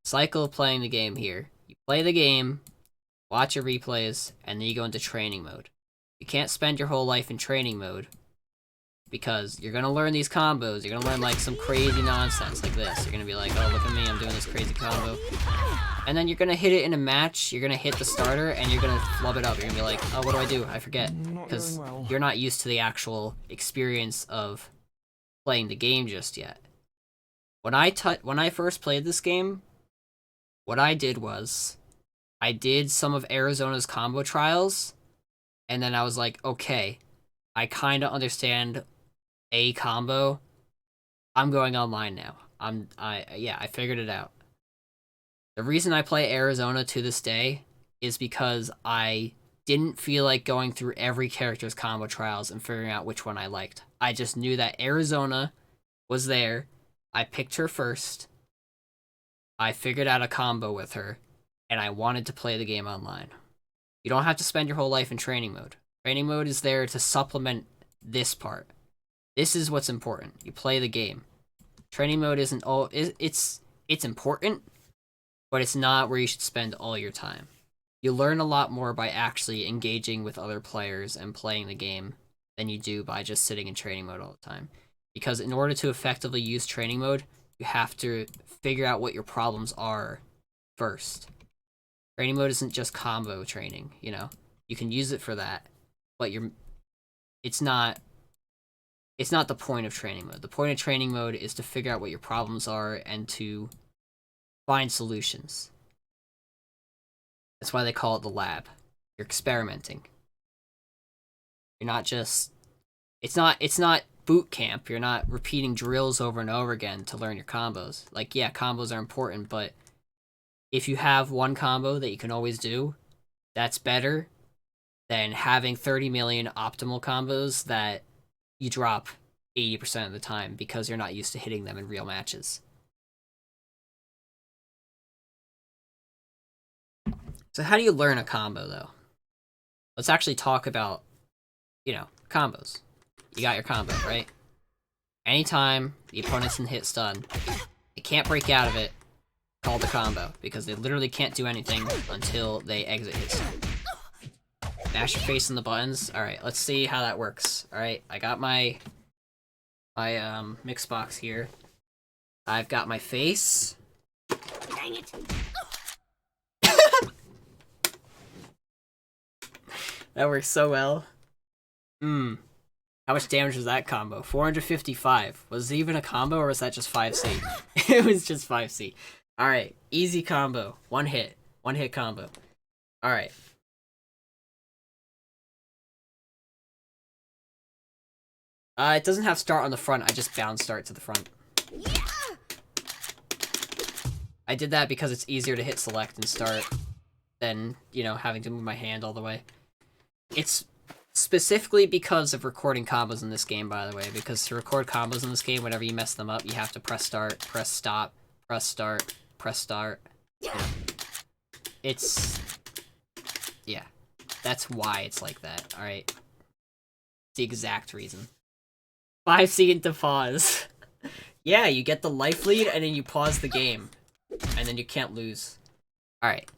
Cycle of playing the game here. You play the game, watch your replays, and then you go into training mode. You can't spend your whole life in training mode because you're gonna learn these combos. You're gonna learn like some crazy nonsense like this. You're gonna be like, oh, look at me, I'm doing this crazy combo. And then you're gonna hit it in a match, you're gonna hit the starter, and you're gonna flub it up. You're gonna be like, oh, what do? I forget. Because you're not used to the actual experience of playing the game just yet. When I first played this game, what I did was, I did some of Arizona's combo trials, and then I was like, okay, I kinda understand a combo. I'm going online now. I figured it out. The reason I play Arizona to this day is because I didn't feel like going through every character's combo trials and figuring out which one I liked. I just knew that Arizona was there. I picked her first. I figured out a combo with her, and I wanted to play the game online. You don't have to spend your whole life in training mode. Training mode is there to supplement this part. This is what's important. You play the game. Training mode isn't all... It's important, but it's not where you should spend all your time. You learn a lot more by actually engaging with other players and playing the game than you do by just sitting in training mode all the time. Because in order to effectively use training mode, you have to figure out what your problems are first. Training mode isn't just combo training, you know? You can use it for that, but it's not the point of training mode. The point of training mode is to figure out what your problems are and to find solutions. That's why they call it the lab. You're experimenting. You're not just... It's not boot camp. You're not repeating drills over and over again to learn your combos. Like, yeah, combos are important, but if you have one combo that you can always do, that's better than having 30 million optimal combos that you drop 80% of the time because you're not used to hitting them in real matches. So how do you learn a combo, though? Let's actually talk about, combos. You got your combo, right? Anytime the opponent's in hit stun, they can't break out of it, called a combo, because they literally can't do anything until they exit hit stun. Mash your face in the buttons. Alright, let's see how that works. Alright, I got my mix box here. I've got my face.
Dang it.
That works so well. How much damage was that combo? 455. Was it even a combo or was that just 5C? It was just 5C. Alright, easy combo. One hit combo. Alright. It doesn't have start on the front, I just bound start to the front. I did that because it's easier to hit select and start
than, you know, having to move my hand all the way. It's specifically because of recording combos in this game, by the way, because to record combos in this game, whenever you mess them up, you have to press start, press stop, press start, press start. You know. It's... yeah. That's why it's like that, alright? The exact reason. 5-second to pause. Yeah, you get the life lead, and then you pause the game. And then you can't lose. Alright.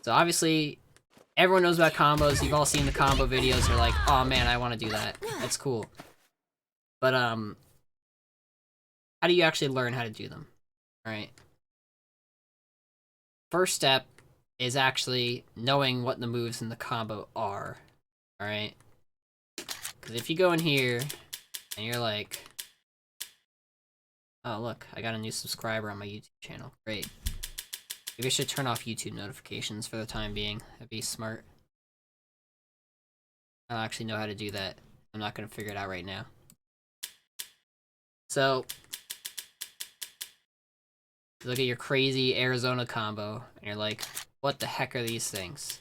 So obviously, everyone knows about combos. You've all seen the combo videos. You're like, oh man, I want to do that. That's cool. But, how do you actually learn how to do them? Alright. First step is actually knowing what the moves in the combo are. Alright? Because if you go in here, and you're like, oh look, I got a new subscriber on my YouTube channel. Great. Maybe I should turn off YouTube notifications for the time being. That'd be smart. I don't actually know how to do that. I'm not going to figure it out right now. So, look at your crazy Arizona combo, and you're like, what the heck are these things?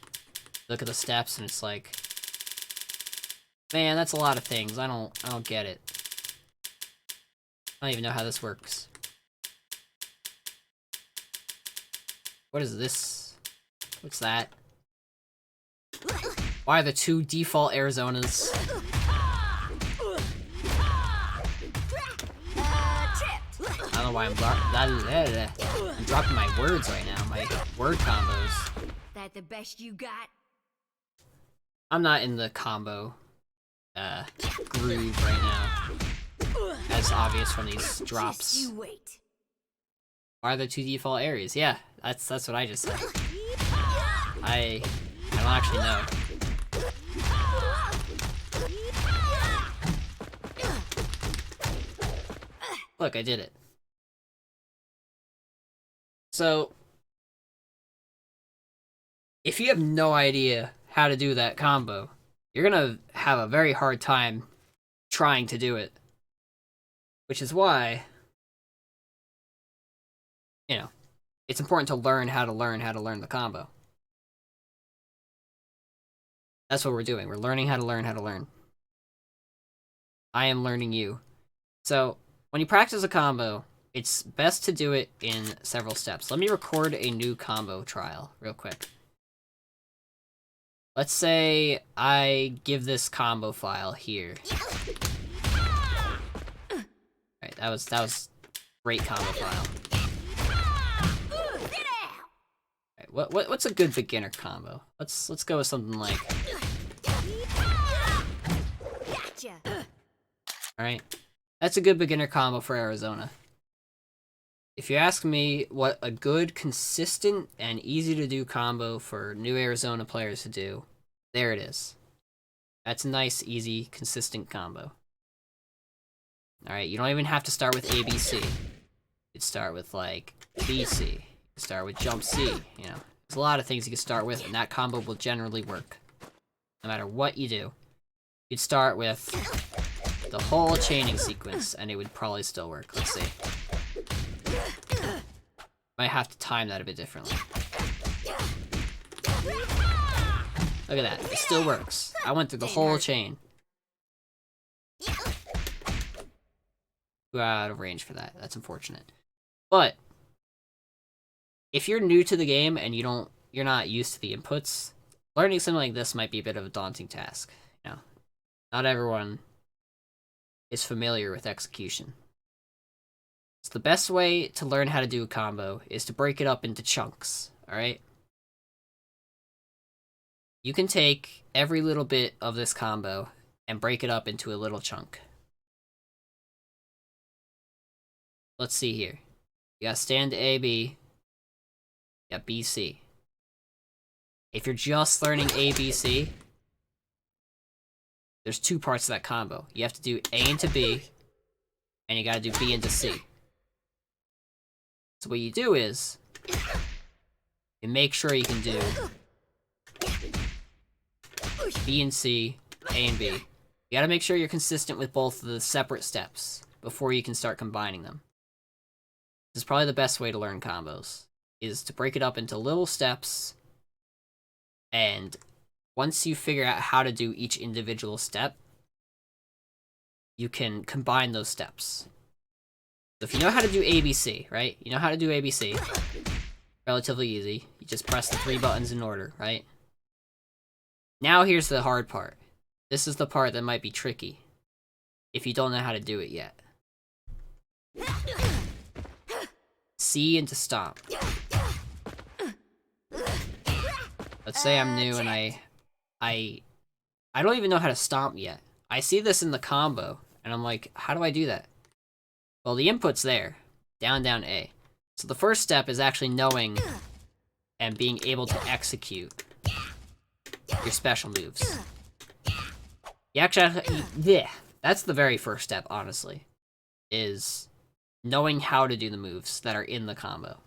Look at the steps, and it's like, man, that's a lot of things. I don't get it. I don't even know how this works. What is this? What's that? Why are the 2 default Arizonas? I don't know why I'm dropping my words right now, my word combos.
That the best you got?
I'm not in the combo groove right now. As obvious from these drops.
Just you wait.
Why are there 2 default areas? Yeah, that's what I just said. I don't actually know. Look, I did it. So, if you have no idea how to do that combo, you're gonna have a very hard time trying to do it. Which is why, you know, it's important to learn how to learn the combo. That's what we're doing. We're learning how to learn how to learn. I am learning you. So, when you practice a combo, it's best to do it in several steps. Let me record a new combo trial real quick. Let's say I give this combo file here. Right, that was great combo file. Right, what's a good beginner combo? Let's go with something like.
Gotcha.
All right, that's a good beginner combo for Arizona. If you ask me what a good, consistent, and easy to do combo for new Arizona players to do, there it is. That's a nice, easy, consistent combo. Alright, you don't even have to start with ABC. You could start with, like, BC. You could start with jump C, you know. There's a lot of things you can start with, and that combo will generally work. No matter what you do. You'd start with the whole chaining sequence, and it would probably still work. Let's see. Might have to time that a bit differently. Look at that. It still works. I went through the whole chain. We're out of range for that. That's unfortunate. But if you're new to the game and you're not used to the inputs, learning something like this might be a bit of a daunting task. You know, not everyone is familiar with execution. So the best way to learn how to do a combo is to break it up into chunks, alright? You can take every little bit of this combo and break it up into a little chunk. Let's see here. You got stand AB. You got BC. If you're just learning ABC, there's 2 parts to that combo. You have to do A into B, and you gotta do B into C. So what you do is, you make sure you can do B and C, A and B. You gotta make sure you're consistent with both of the separate steps before you can start combining them. This is probably the best way to learn combos, is to break it up into little steps
And once you figure out how to do each individual step, you can combine those steps. So if you know how to do ABC, right? You know how to do ABC. Relatively easy. You just press the 3 buttons in order, right? Now here's the hard part. This is the part that might be tricky if you don't know how to do it yet. C into stomp. Let's say I'm new and I don't even know how to stomp yet. I see this in the combo, and I'm like, how do I do that? Well, the input's there. Down, down, A. So the first step is actually knowing and being able to execute your special moves. You actually, yeah, that's the very first step, honestly, is knowing how to do the moves that are in the combo.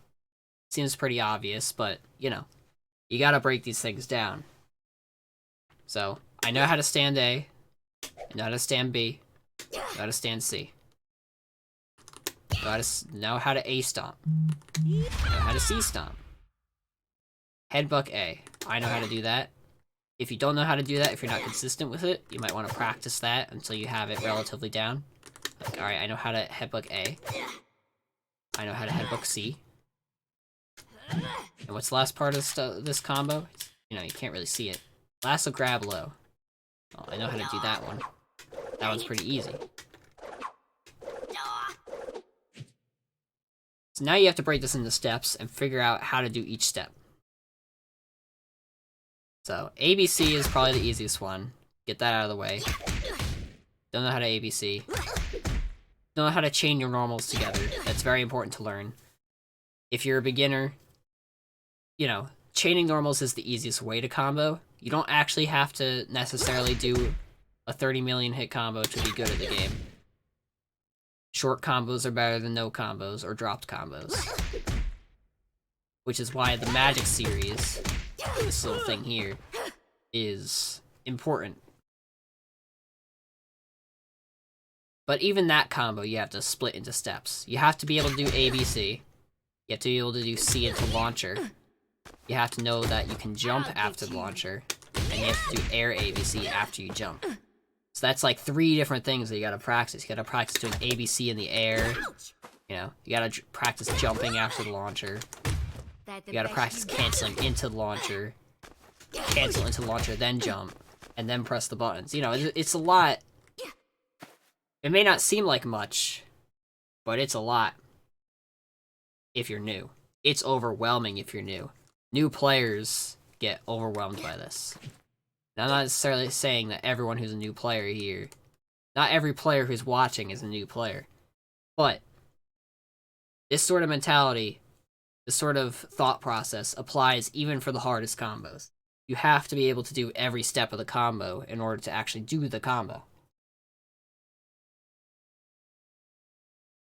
Seems pretty obvious, but, you know, you gotta break these things down. So, I know how to stand A, I know how to stand B, I know how to stand C. Know how to A stomp. Know how to C stomp. Headbutt A. I know how to do that. If you don't know how to do that, if you're not consistent with it, you might want to practice that until you have it relatively down. Like, alright, I know how to headbutt A. I know how to headbutt C. And what's the last part of this combo? You know, you can't really see it. Lasso grab low. Oh, I know how to do that one. That one's pretty easy. So now you have to break this into steps and figure out how to do each step. So, ABC is probably the easiest one. Get that out of the way. Don't know how to ABC. Don't know how to chain your normals together. That's very important to learn. If you're a beginner, you know, chaining normals is the easiest way to combo. You don't actually have to necessarily do a 30 million hit combo to be good at the game. Short combos are better than no combos or dropped combos. Which is why the Magic series, this little thing here, is important. But even that combo, you have to split into steps. You have to be able to do ABC. You have to be able to do C into launcher. You have to know that you can jump after the launcher. And you have to do air ABC after you jump. So that's like 3 different things that you gotta practice. You gotta practice doing ABC in the air. You know, you gotta practice jumping after the launcher. You gotta practice canceling into the launcher. Cancel into the launcher, then jump. And then press the buttons. You know, it's a lot. It may not seem like much, but it's a lot if you're new. It's overwhelming if you're new. New players get overwhelmed by this. Now, I'm not necessarily saying that everyone who's a new player here, not every player who's watching is a new player, but this sort of mentality, this sort of thought process applies even for the hardest combos. You have to be able to do every step of the combo in order to actually do the combo.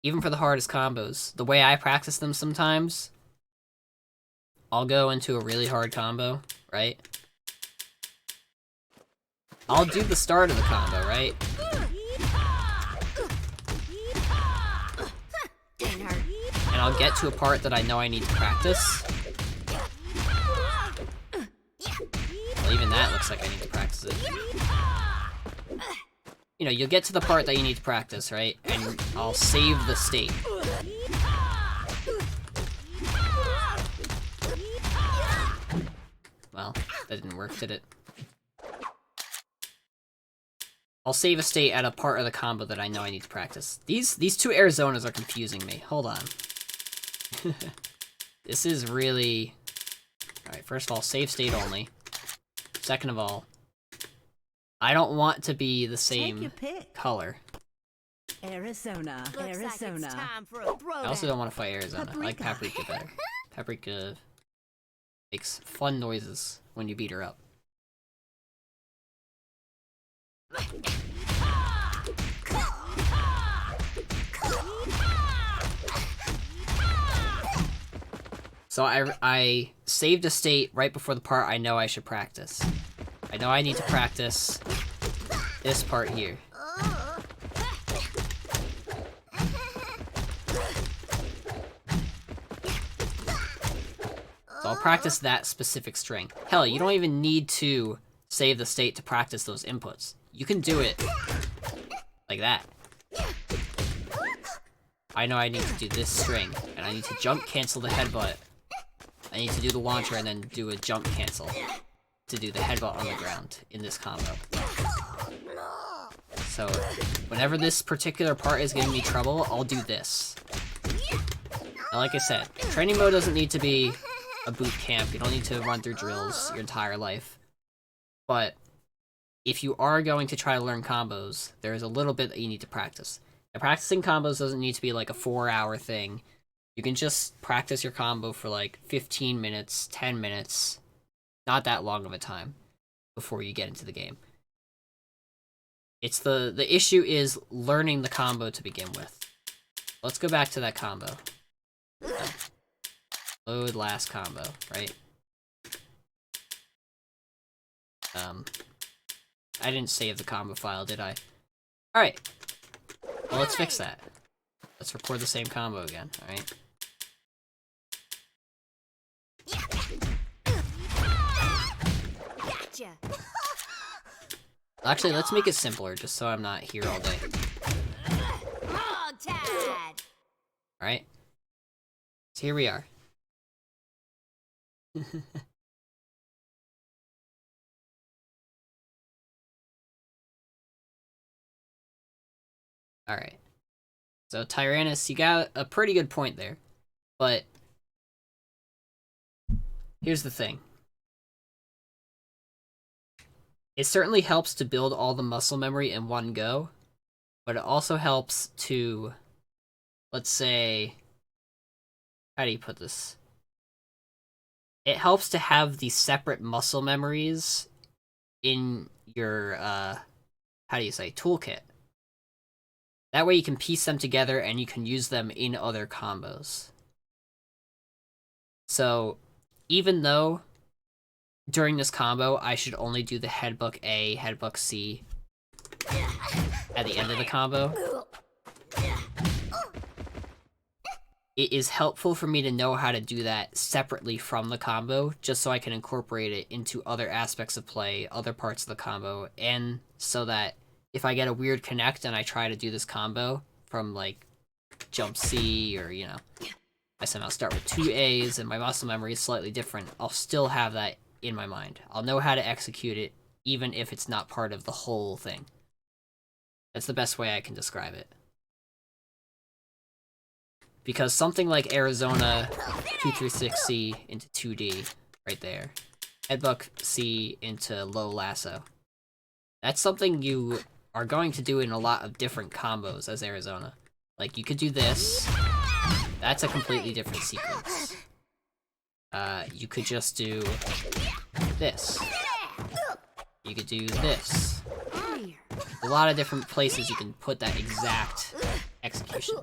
Even for the hardest combos, the way I practice them sometimes, I'll go into a really hard combo, right? I'll do the start of the combo, right? And I'll get to a part that I know I need to practice. Well, even that looks like I need to practice it. You know, you'll get to the part that you need to practice, right? And I'll save the state. Well, that didn't work, did it? I'll save a state at a part of the combo that I know I need to practice. These 2 Arizonas are confusing me. Hold on. This is really... Alright, first of all, save state only. Second of all, I don't want to be the same color.
Arizona, Arizona.
I also don't want to fight Arizona. I like Paprika better. Paprika makes fun noises when you beat her up. So I saved a state right before the part I know I should practice. I know I need to practice this part here.
So I'll practice that specific string. Hell, you don't even need to save the state to practice those inputs. You can do it like that. I know I need to do this string, and I need to jump cancel the headbutt. I need to do the launcher and then do a jump cancel to do the headbutt on the ground in this combo. So, whenever this particular part is giving me trouble, I'll do this. Now, like I said, training mode doesn't need to be a boot camp. You don't need to run through drills your entire life. But if you are going to try to learn combos, there's a little bit that you need to practice. Now, practicing combos doesn't need to be like a 4-hour thing. You can just practice your combo for like 15 minutes, 10 minutes, not that long of a time before you get into the game. It's the issue is learning the combo to begin with. Let's go back to that combo. Load last combo, right? I didn't save the combo file, did I? Alright. Well, let's fix that. Let's record the same combo again, alright?
Gotcha.
Actually, let's make it simpler, just so I'm not here all day.
Tad.
Alright? So here we are. Alright. So, Tyrannus, you got a pretty good point there. But here's the thing. It certainly helps to build all the muscle memory in one go, but it also helps to, let's say, how do you put this? It helps to have these separate muscle memories in your, how do you say, toolkit. That way you can piece them together and you can use them in other combos. So, even though during this combo I should only do the headbutt A, headbutt C at the end of the combo, it is helpful for me to know how to do that separately from the combo, just so I can incorporate it into other aspects of play, other parts of the combo, and so that if I get a weird connect and I try to do this combo from, like, jump C, or, you know, I somehow start with 2 A's and my muscle memory is slightly different, I'll still have that in my mind. I'll know how to execute it, even if it's not part of the whole thing. That's the best way I can describe it. Because something like Arizona 236C into 2D, right there, headbutt C into low lasso, that's something you are going to do in a lot of different combos as Arizona. Like, you could do this. That's a completely different sequence. You could just do this. You could do this. A lot of different places you can put that exact execution.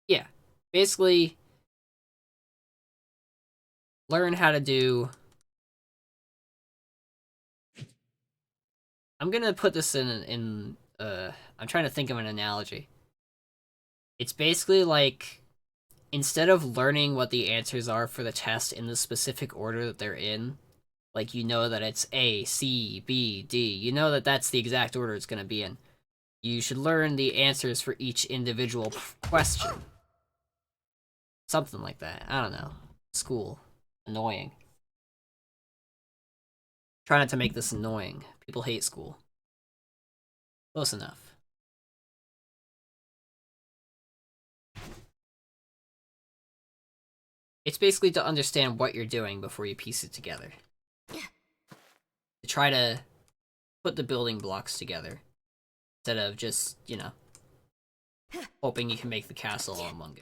Yeah. Basically, learn how to do... I'm gonna put this in I'm trying to think of an analogy. It's basically like, instead of learning what the answers are for the test in the specific order that they're in, like, you know that it's A, C, B, D, you know that that's the exact order it's gonna be in. You should learn the answers for each individual question. Something like that. I don't know. School. Annoying. Try not to make this annoying. People hate school. Close enough. It's basically to understand what you're doing before you piece it together. To try to put the building blocks together, instead of just, you know, hoping you can make the castle all in one go.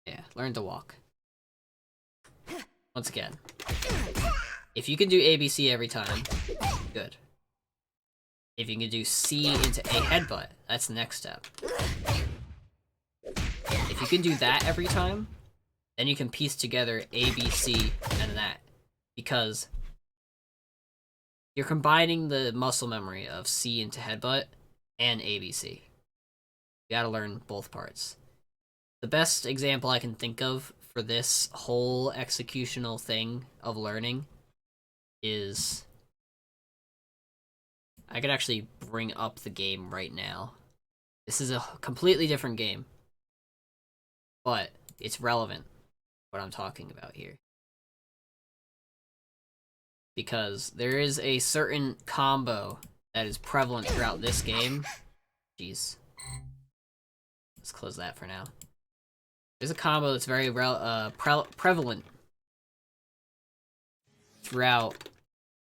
Yeah, learn to walk. Once again, if you can do ABC every time, good. If you can do C into A headbutt, that's the next step. If you can do that every time, then you can piece together A, B, C, and that. Because you're combining the muscle memory of C into headbutt and ABC. You gotta learn both parts. the best example I can think of for this whole executional thing of learning is I could actually bring up the game right now. This is a completely different game, but it's relevant what I'm talking about here. Because there is a certain combo that is prevalent throughout this game. Jeez. Let's close that for now. There's a combo that's very prevalent throughout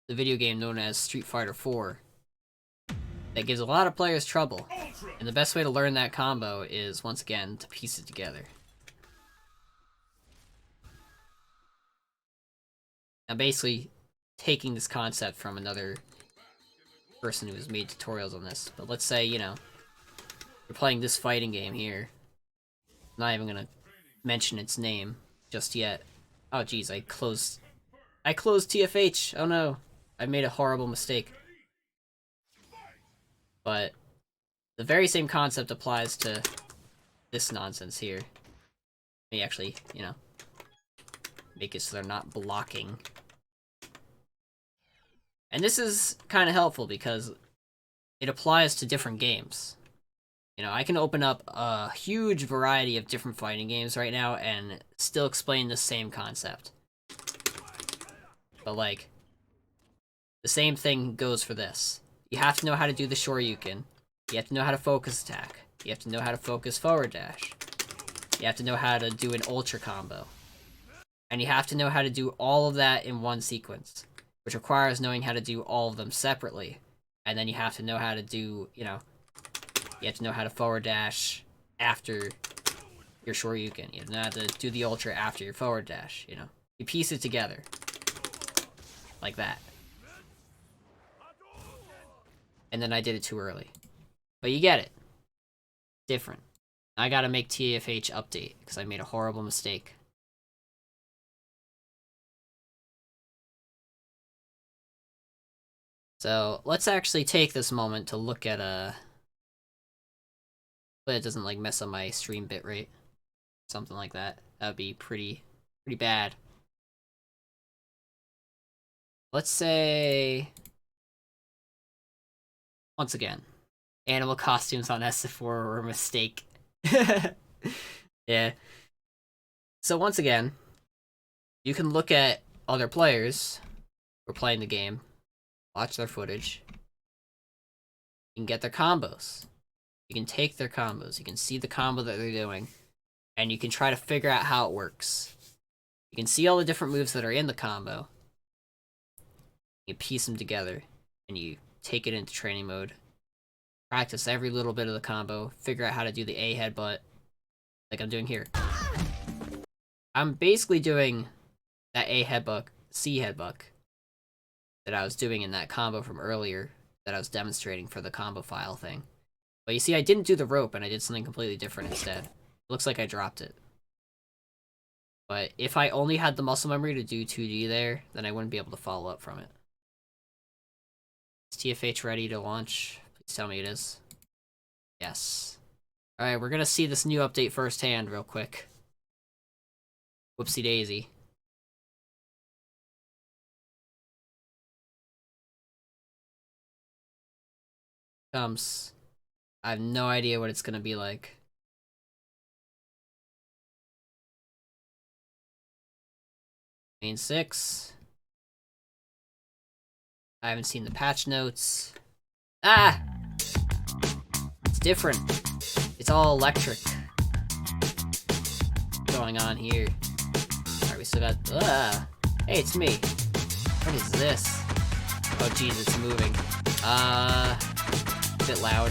the video game known as Street Fighter 4 that gives a lot of players trouble. And the best way to learn that combo is, once again, to piece it together. I'm basically taking this concept from another person who has made tutorials on this. But let's say, you know, you're playing this fighting game here. I'm not even gonna mention its name just yet. Oh geez, I closed TFH. Oh no, I made a horrible mistake. But the very same concept applies to this nonsense here. Let me actually, you know, make it so they're not blocking. And this is kind of helpful because it applies to different games. You know, I can open up a huge variety of different fighting games right now and still explain the same concept. But, like, the same thing goes for this. You have to know how to do the Shoryuken. You have to know how to focus attack. You have to know how to focus forward dash. You have to know how to do an ultra combo. And you have to know how to do all of that in one sequence, which requires knowing how to do all of them separately. And then you have to know how to do, you know, you have to know how to forward dash after your Shoryuken. You have to know how to do the ultra after your forward dash, you know. You piece it together. Like that. And then I did it too early. But you get it. Different. I gotta make TFH update, because I made a horrible mistake. So, let's actually take this moment to look at but it doesn't, like, mess up my stream bitrate. Something like that. That would be pretty bad. Let's say... Once again, animal costumes on SF4 were a mistake. Yeah. So once again, you can look at other players who are playing the game, watch their footage, you can get their combos. You can take their combos, you can see the combo that they're doing, and you can try to figure out how it works. You can see all the different moves that are in the combo. You piece them together, and you take it into training mode. Practice every little bit of the combo, figure out how to do the A headbutt, like I'm doing here. I'm basically doing that A headbutt, C headbutt that I was doing in that combo from earlier that I was demonstrating for the combo file thing. But you see, I didn't do the rope, and I did something completely different instead. It looks like I dropped it. But if I only had the muscle memory to do 2D there, then I wouldn't be able to follow up from it. Is TFH ready to launch? Please tell me it is. Yes. Alright, we're gonna see this new update firsthand real quick. Whoopsie daisy. Comes. I have no idea what it's gonna be like. Main 6. I haven't seen the patch notes. Ah! It's different. It's all electric. What's going on here? Alright, we still got... Hey, it's me. What is this? Oh, jeez, it's moving. A bit loud.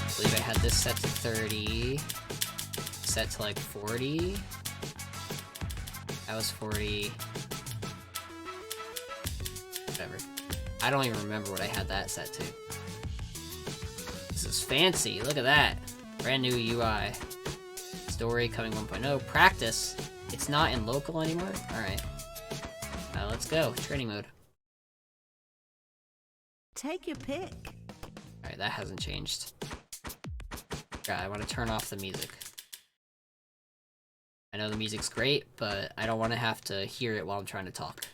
I believe I had this set to 30. Set to like 40. That was 40. Whatever. I don't even remember what I had that set to. This is fancy. Look at that. Brand new UI. Story coming 1.0. Practice. It's not in local anymore? Alright. Let's go. Training mode.
Take your pick.
Alright, that hasn't changed. Yeah, I want to turn off the music. I know the music's great, but I don't want to have to hear it while I'm trying to talk.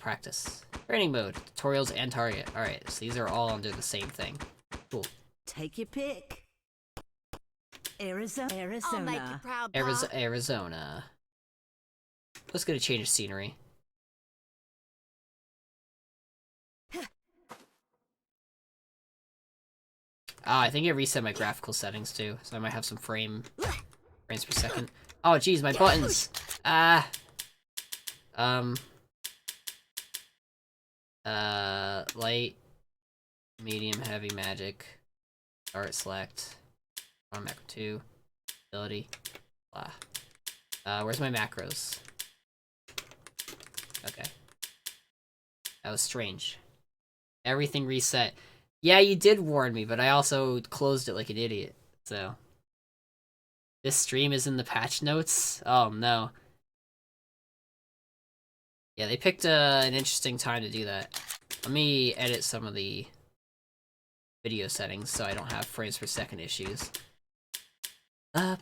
Practice. Training mode, tutorials, and target. Alright, so these are all under the same thing. Cool.
Take your pick. Arizona.
I'll make you proud, Pa.
Arizona. Let's get a change of scenery. I think it reset my graphical settings too, so I might have some frames per second. Oh, jeez, my buttons! Light, medium, heavy, magic, start, select, on macro 2, ability, blah. Where's my macros? Okay. That was strange. Everything reset. Yeah, you did warn me, but I also closed it like an idiot, so. This stream is in the patch notes? Oh, no. Yeah, they picked an interesting time to do that. Let me edit some of the video settings so I don't have frames per second issues. Yeah.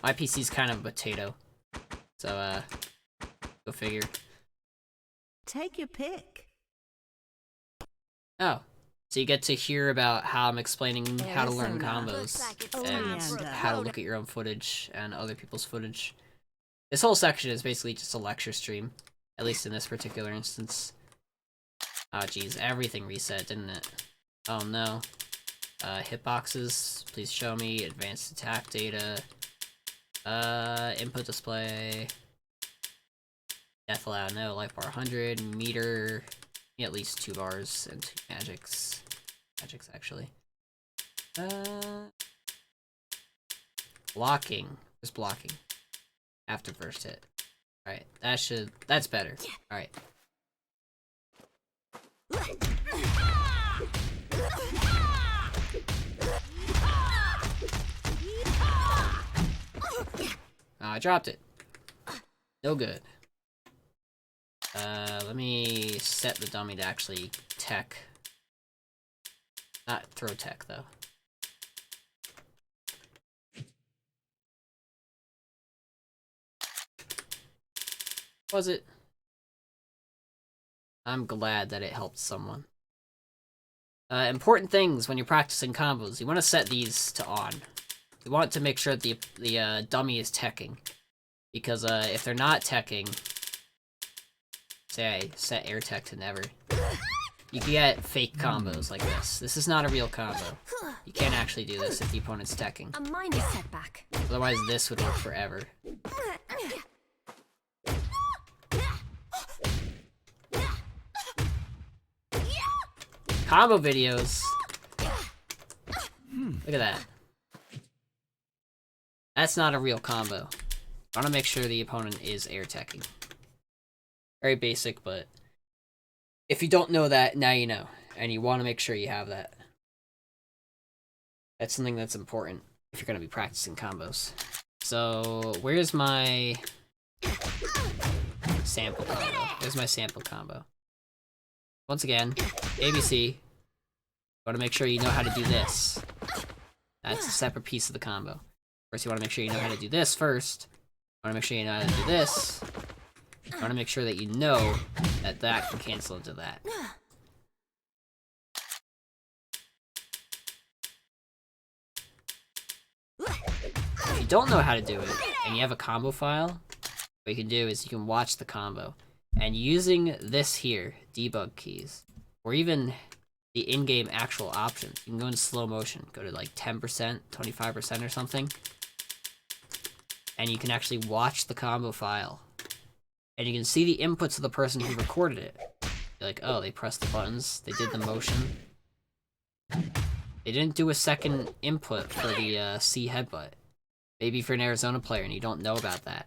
My PC's kind of a potato. So, go figure.
Take your pick.
Oh. So you get to hear about how I'm explaining how to learn combos and how to look at your own footage and other people's footage. This whole section is basically just a lecture stream, at least in this particular instance. Oh jeez, everything reset, didn't it? Oh no. Hitboxes, please show me. Advanced attack data. Input display. Death allowed, no. Life bar 100. Meter. At least 2 bars and 2 magics. Magics, actually. Blocking. Just blocking. After first hit. Alright, that's better. Alright. Oh, I dropped it. No good. Let me set the dummy to actually tech. Not throw tech, though. Was it? I'm glad that it helped someone. Important things when you're practicing combos. You want to set these to on. You want to make sure that the dummy is teching. Because if they're not teching, say I set air tech to never, you can get fake combos like this. This is not a real combo. You can't actually do this if the opponent's teching.
A minor setback.
Otherwise this would work forever. Combo videos. Look at that. That's not a real combo. I want to make sure the opponent is air teching. Very basic, but if you don't know that, now you know. And you want to make sure you have that. That's something that's important if you're going to be practicing combos. So, where's my sample combo? There's my sample combo. Once again, ABC. You want to make sure you know how to do this. That's a separate piece of the combo. First, you want to make sure you know how to do this first. You want to make sure you know how to do this. You want to make sure that you know that that can cancel into that. If you don't know how to do it, and you have a combo file, what you can do is you can watch the combo. And using this here, debug keys, or even the in-game actual options, you can go in slow motion, go to like 10%, 25% or something, and you can actually watch the combo file. And you can see the inputs of the person who recorded it. You're like, oh, they pressed the buttons, they did the motion. They didn't do a second input for the C headbutt. Maybe if you're an Arizona player and you don't know about that,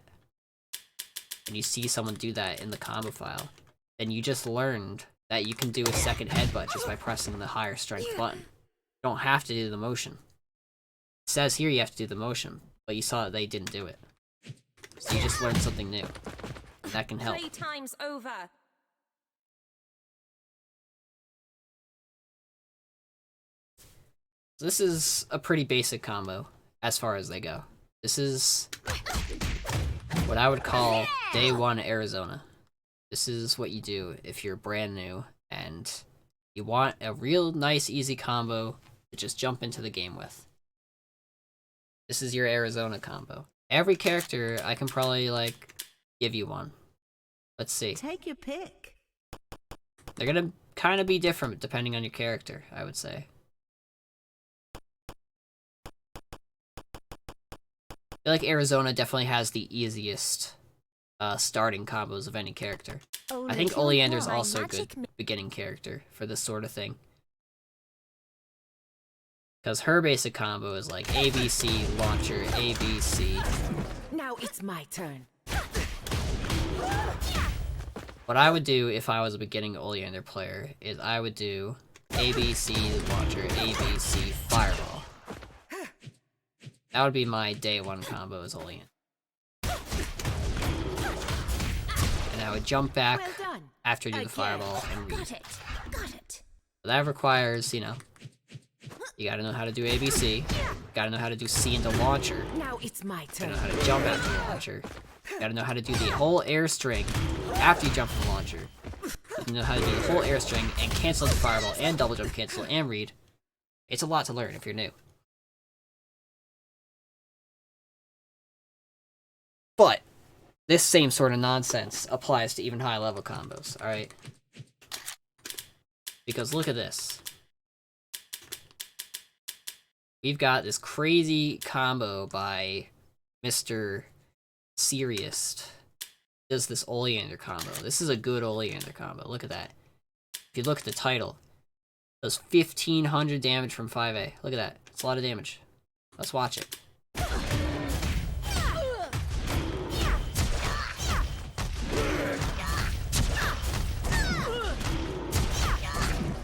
and you see someone do that in the combo file, then you just learned that you can do a second headbutt just by pressing the higher strength button. don't have to do the motion. It says here you have to do the motion, but you saw that they didn't do it. So you just learned something new. That can help.
Playtime's over.
This is a pretty basic combo, as far as they go. This is what I would call Day 1 Arizona. This is what you do if you're brand new and you want a real nice, easy combo to just jump into the game with. This is your Arizona combo. Every character, I can probably, like, give you one. Let's see.
Take your pick.
They're gonna kind of be different depending on your character, I would say. I feel like Arizona definitely has the easiest starting combos of any character. I think Oleander's also a good beginning character for this sort of thing. Because her basic combo is like ABC, launcher, ABC.
Now it's my turn.
What I would do if I was a beginning Oleander player is I would do ABC, launcher, ABC, fireball. That would be my Day 1 combo as Oleander. And I would jump back after you do the fireball and read.
Got it.
That requires, you know, you gotta know how to do ABC, gotta know how to do C into launcher,
Now it's my
gotta
turn.
know how to jump after the launcher, gotta know how to do the whole air string after you jump from the launcher, you know how to do the whole air string and cancel the fireball and double jump cancel and read. It's a lot to learn if you're new. But this same sort of nonsense applies to even high level combos, alright? Because look at this. We've got this crazy combo by Mr. Serious. Does this Oleander combo. This is a good Oleander combo. Look at that. If you look at the title, does 1500 damage from 5A. Look at that. It's a lot of damage. Let's watch it.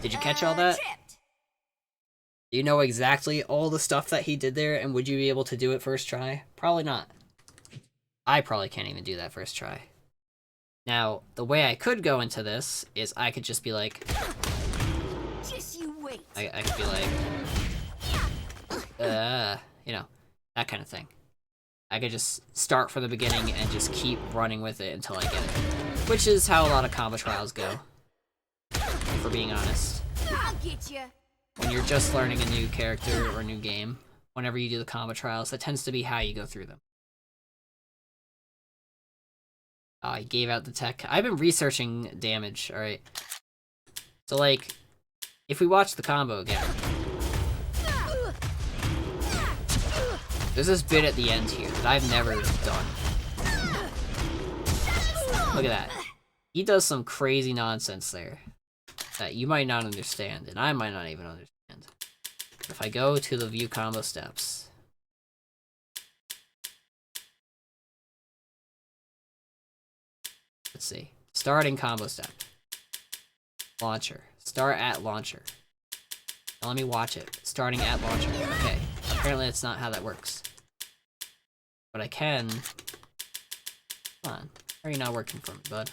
Did you catch all that? Do you know exactly all the stuff that he did there, and would you be able to do it first try? Probably not. I probably can't even do that first try. Now, the way I could go into this is I could just be like...
Just you wait.
I could be like... you know, that kind of thing. I could just start from the beginning and just keep running with it until I get it. Which is how a lot of combo trials go. If we're being honest.
I'll get you.
When you're just learning a new character or a new game, whenever you do the combo trials, that tends to be how you go through them. I gave out the tech. I've been researching damage, alright? So, like, if we watch the combo again, there's this bit at the end here that I've never done. Look at that. He does some crazy nonsense there that you might not understand, and I might not even understand. If I go to the view combo steps, let's see. Starting combo step. Launcher. Start at launcher. Now let me watch it. Starting at launcher. Okay. Apparently that's not how that works. But I can... Come on. Why are you not working for me, bud?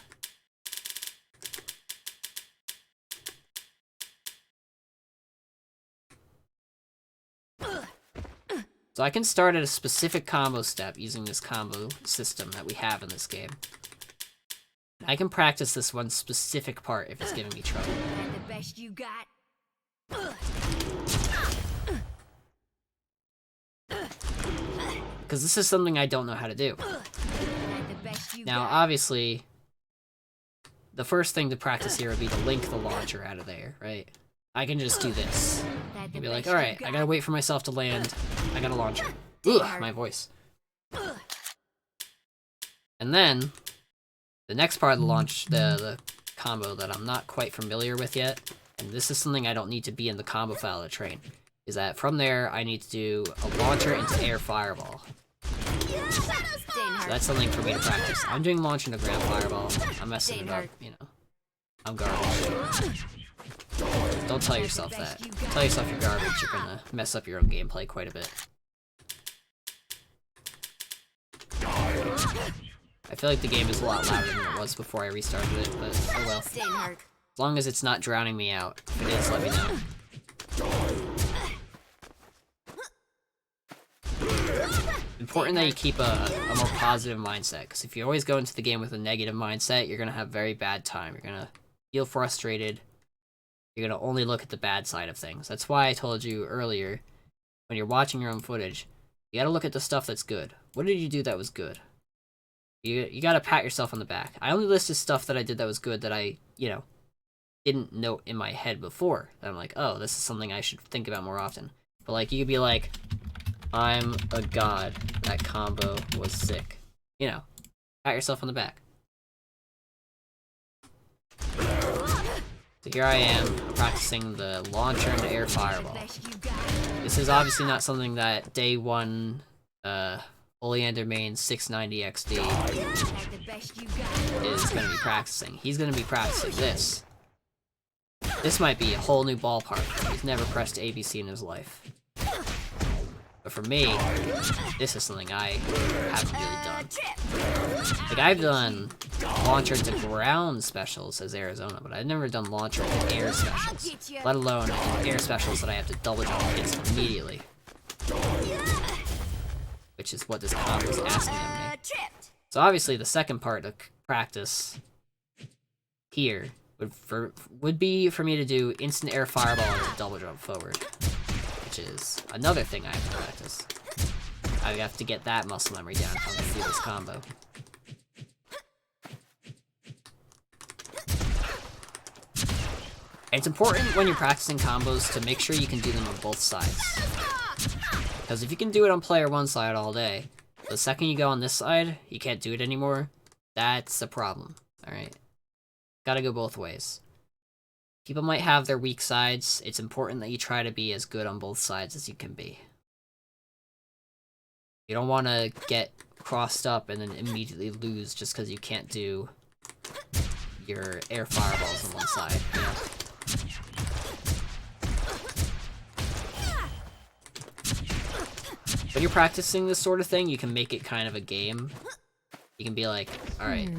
So I can start at a specific combo step using this combo system that we have in this game. I can practice this one specific part if it's giving me trouble.
And the best you got.
Because this is something I don't know how to do.
And the best you
Now,
got.
obviously, the first thing to practice here would be to link the launcher out of there, right? I can just do this.
And the
And be like,
best you
alright, I
got.
gotta wait for myself to land. I gotta launch it. Ugh, my voice. And then, the next part of the launch, the combo that I'm not quite familiar with yet, and this is something I don't need to be in the combo file to train, is that from there, I need to do a launcher into air fireball. So that's something for me to practice. I'm doing launch into ground fireball. I'm messing it up, you know. I'm garbage. Don't tell yourself that. Tell yourself you're garbage, you're gonna mess up your own gameplay quite a bit. I feel like the game is a lot louder than it was before I restarted it, but oh well. As long as it's not drowning me out. If it is, let me know. Important that you keep a more positive mindset, because if you always go into the game with a negative mindset, you're gonna have a very bad time. You're gonna feel frustrated. You're gonna only look at the bad side of things. That's why I told you earlier, when you're watching your own footage, you gotta look at the stuff that's good. What did you do that was good? You gotta pat yourself on the back. I only listed stuff that I did that was good that I, you know, didn't note in my head before. That I'm like, oh, this is something I should think about more often. But like, you could be like, I'm a god. That combo was sick. You know, pat yourself on the back. So here I am, practicing the launcher into air fireball. This is obviously not something that day one, Oleander main 690 XD is going to be practicing. He's going to be practicing this. This might be a whole new ballpark. He's never pressed ABC in his life. But for me, this is something I haven't really done. Like, I've done launcher to ground specials as Arizona, but I've never done launcher to air specials. Let alone air specials that I have to double jump against immediately. Which is what this combo is asking of me. So obviously the second part of practice here would be for me to do instant air fireball and to double jump forward. Which is another thing I have to practice. I have to get that muscle memory down if I'm going to do this combo. And it's important when you're practicing combos to make sure you can do them on both sides. Because if you can do it on player one side all day, the second you go on this side, you can't do it anymore. That's a problem, alright? Gotta go both ways. People might have their weak sides. It's important that you try to be as good on both sides as you can be. You don't want to get crossed up and then immediately lose just because you can't do your air fireballs on one side, you know? When you're practicing this sort of thing, you can make it kind of a game. You can be like, alright,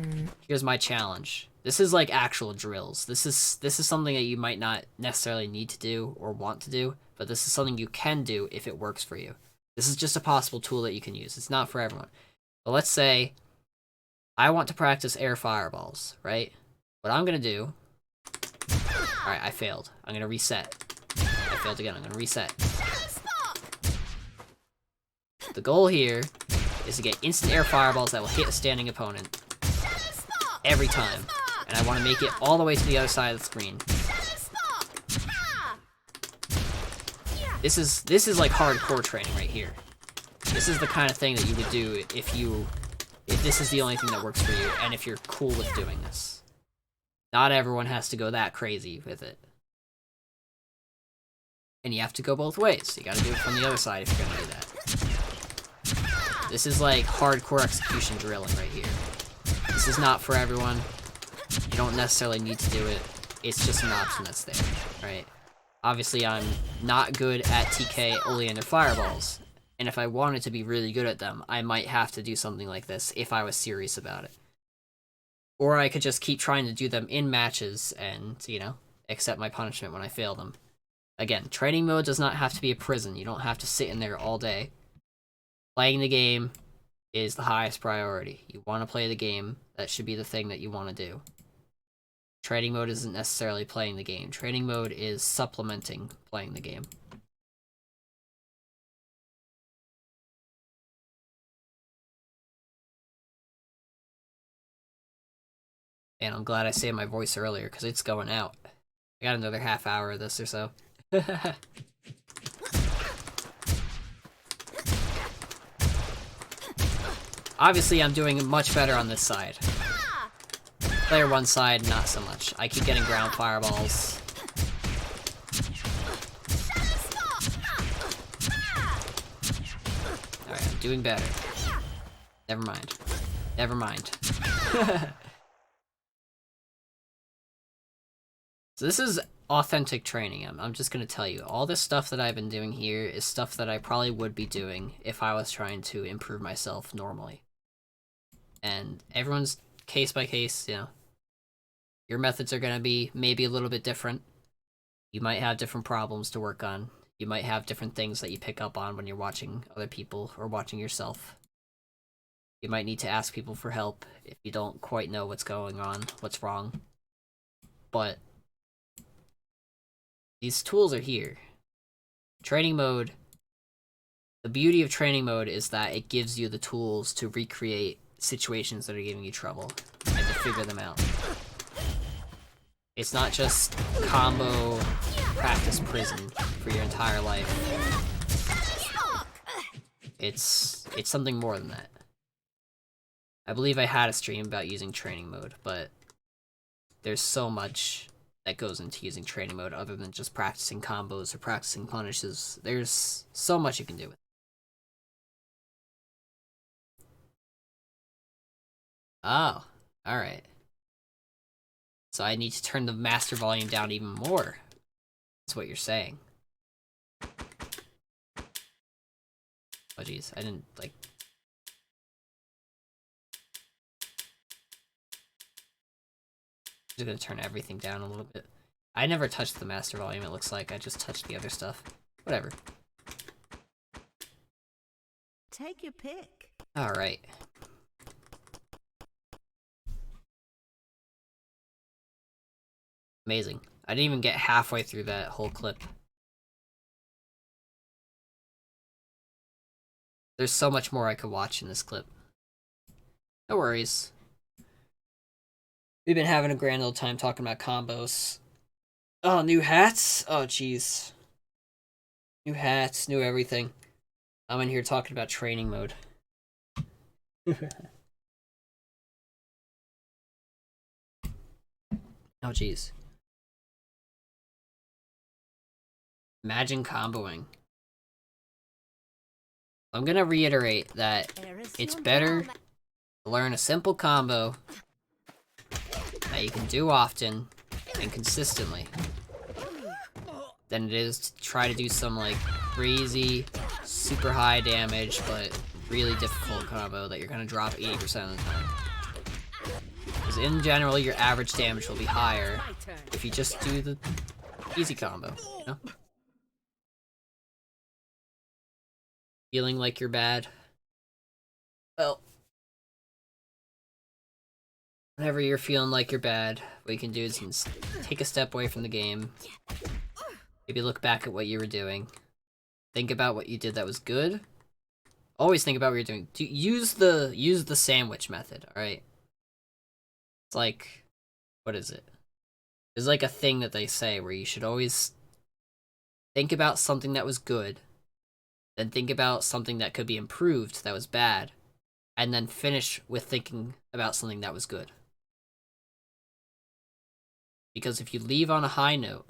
here's my challenge. This is like actual drills. This is something that you might not necessarily need to do or want to do, but this is something you can do if it works for you. This is just a possible tool that you can use. It's not for everyone. But let's say I want to practice air fireballs, right? What I'm gonna do... Alright, I failed. I'm gonna reset. I failed again. I'm gonna reset. The goal here is to get instant air fireballs that will hit a standing opponent every time. And I want to make it all the way to the other side of the screen. This is like hardcore training right here. This is the kind of thing that you would do if this is the only thing that works for you, and if you're cool with doing this. Not everyone has to go that crazy with it. And you have to go both ways. You gotta do it from the other side if you're gonna do that. This is like hardcore execution drilling right here. This is not for everyone. You don't necessarily need to do it. It's just an option that's there, right? Obviously, I'm not good at TK Oleander fireballs, and if I wanted to be really good at them, I might have to do something like this if I was serious about it. Or I could just keep trying to do them in matches and, you know, accept my punishment when I fail them. Again, training mode does not have to be a prison. You don't have to sit in there all day. Playing the game is the highest priority. You want to play the game, that should be the thing that you want to do. Training mode isn't necessarily playing the game. Training mode is supplementing playing the game. And I'm glad I saved my voice earlier, because it's going out. I got another half hour of this or so. Obviously, I'm doing much better on this side. Player one side, not so much. I keep getting ground fireballs. Alright, I'm doing better. Never mind. Never mind. So this is authentic training. I'm just gonna tell you, all this stuff that I've been doing here is stuff that I probably would be doing if I was trying to improve myself normally. And everyone's case by case, you know. Your methods are gonna be maybe a little bit different. You might have different problems to work on. You might have different things that you pick up on when you're watching other people or watching yourself. You might need to ask people for help if you don't quite know what's going on, what's wrong. But these tools are here. Training mode, the beauty of training mode is that it gives you the tools to recreate situations that are giving you trouble and to figure them out. It's not just combo practice prison for your entire life. It's something more than that. I believe I had a stream about using training mode, but there's so much that goes into using training mode other than just practicing combos or practicing punishes. There's so much you can do with it. Oh, alright. So I need to turn the master volume down even more. That's what you're saying. Oh jeez, I didn't, like... I'm just gonna turn everything down a little bit. I never touched the master volume, it looks like. I just touched the other stuff. Whatever.
Take your pick.
Alright. Amazing. I didn't even get halfway through that whole clip. There's so much more I could watch in this clip. No worries. We've been having a grand old time talking about combos. Oh, new hats? Oh, jeez. New hats, new everything. I'm in here talking about training mode. Oh, jeez. Imagine comboing. I'm gonna reiterate that it's better to learn a simple combo that you can do often and consistently than it is to try to do some like crazy, super high damage but really difficult combo that you're gonna drop 80% of the time. Because in general, your average damage will be higher if you just do the easy combo, you know? Feeling like you're bad? Well, whenever you're feeling like you're bad, what you can do is you can take a step away from the game. Maybe look back at what you were doing. Think about what you did that was good. Always think about what you're doing. Use the sandwich method, alright? It's like, what is it? There's like a thing that they say where you should always think about something that was good, then think about something that could be improved that was bad, and then finish with thinking about something that was good. Because if you leave on a high note,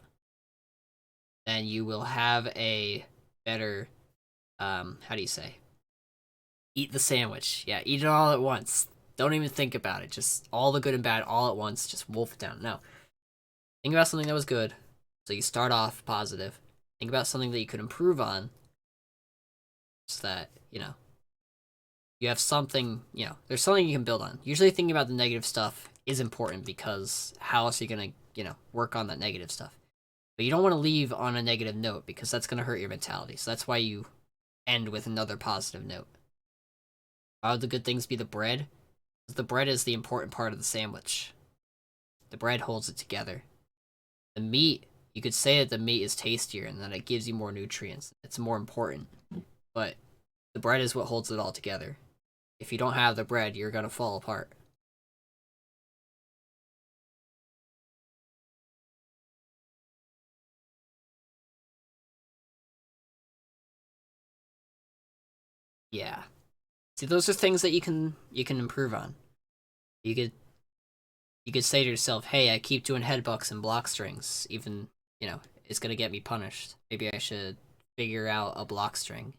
then you will have a better, how do you say? Eat the sandwich. Yeah, eat it all at once. Don't even think about it. Just all the good and bad all at once. Just wolf it down. No. Think about something that was good. So you start off positive. Think about something that you could improve on. So that, you know, you have something, you know, there's something you can build on. Usually thinking about the negative stuff is important because how else are you going to, you know, work on that negative stuff? But you don't want to leave on a negative note because that's going to hurt your mentality. So that's why you end with another positive note. Why would the good things be the bread? Because the bread is the important part of the sandwich. The bread holds it together. The meat, you could say that the meat is tastier and that it gives you more nutrients. It's more important. But the bread is what holds it all together. If you don't have the bread, you're going to fall apart. Yeah. See, those are things that you can improve on. You could say to yourself, hey, I keep doing headbucks and block strings, even, you know, it's gonna get me punished. Maybe I should figure out a block string.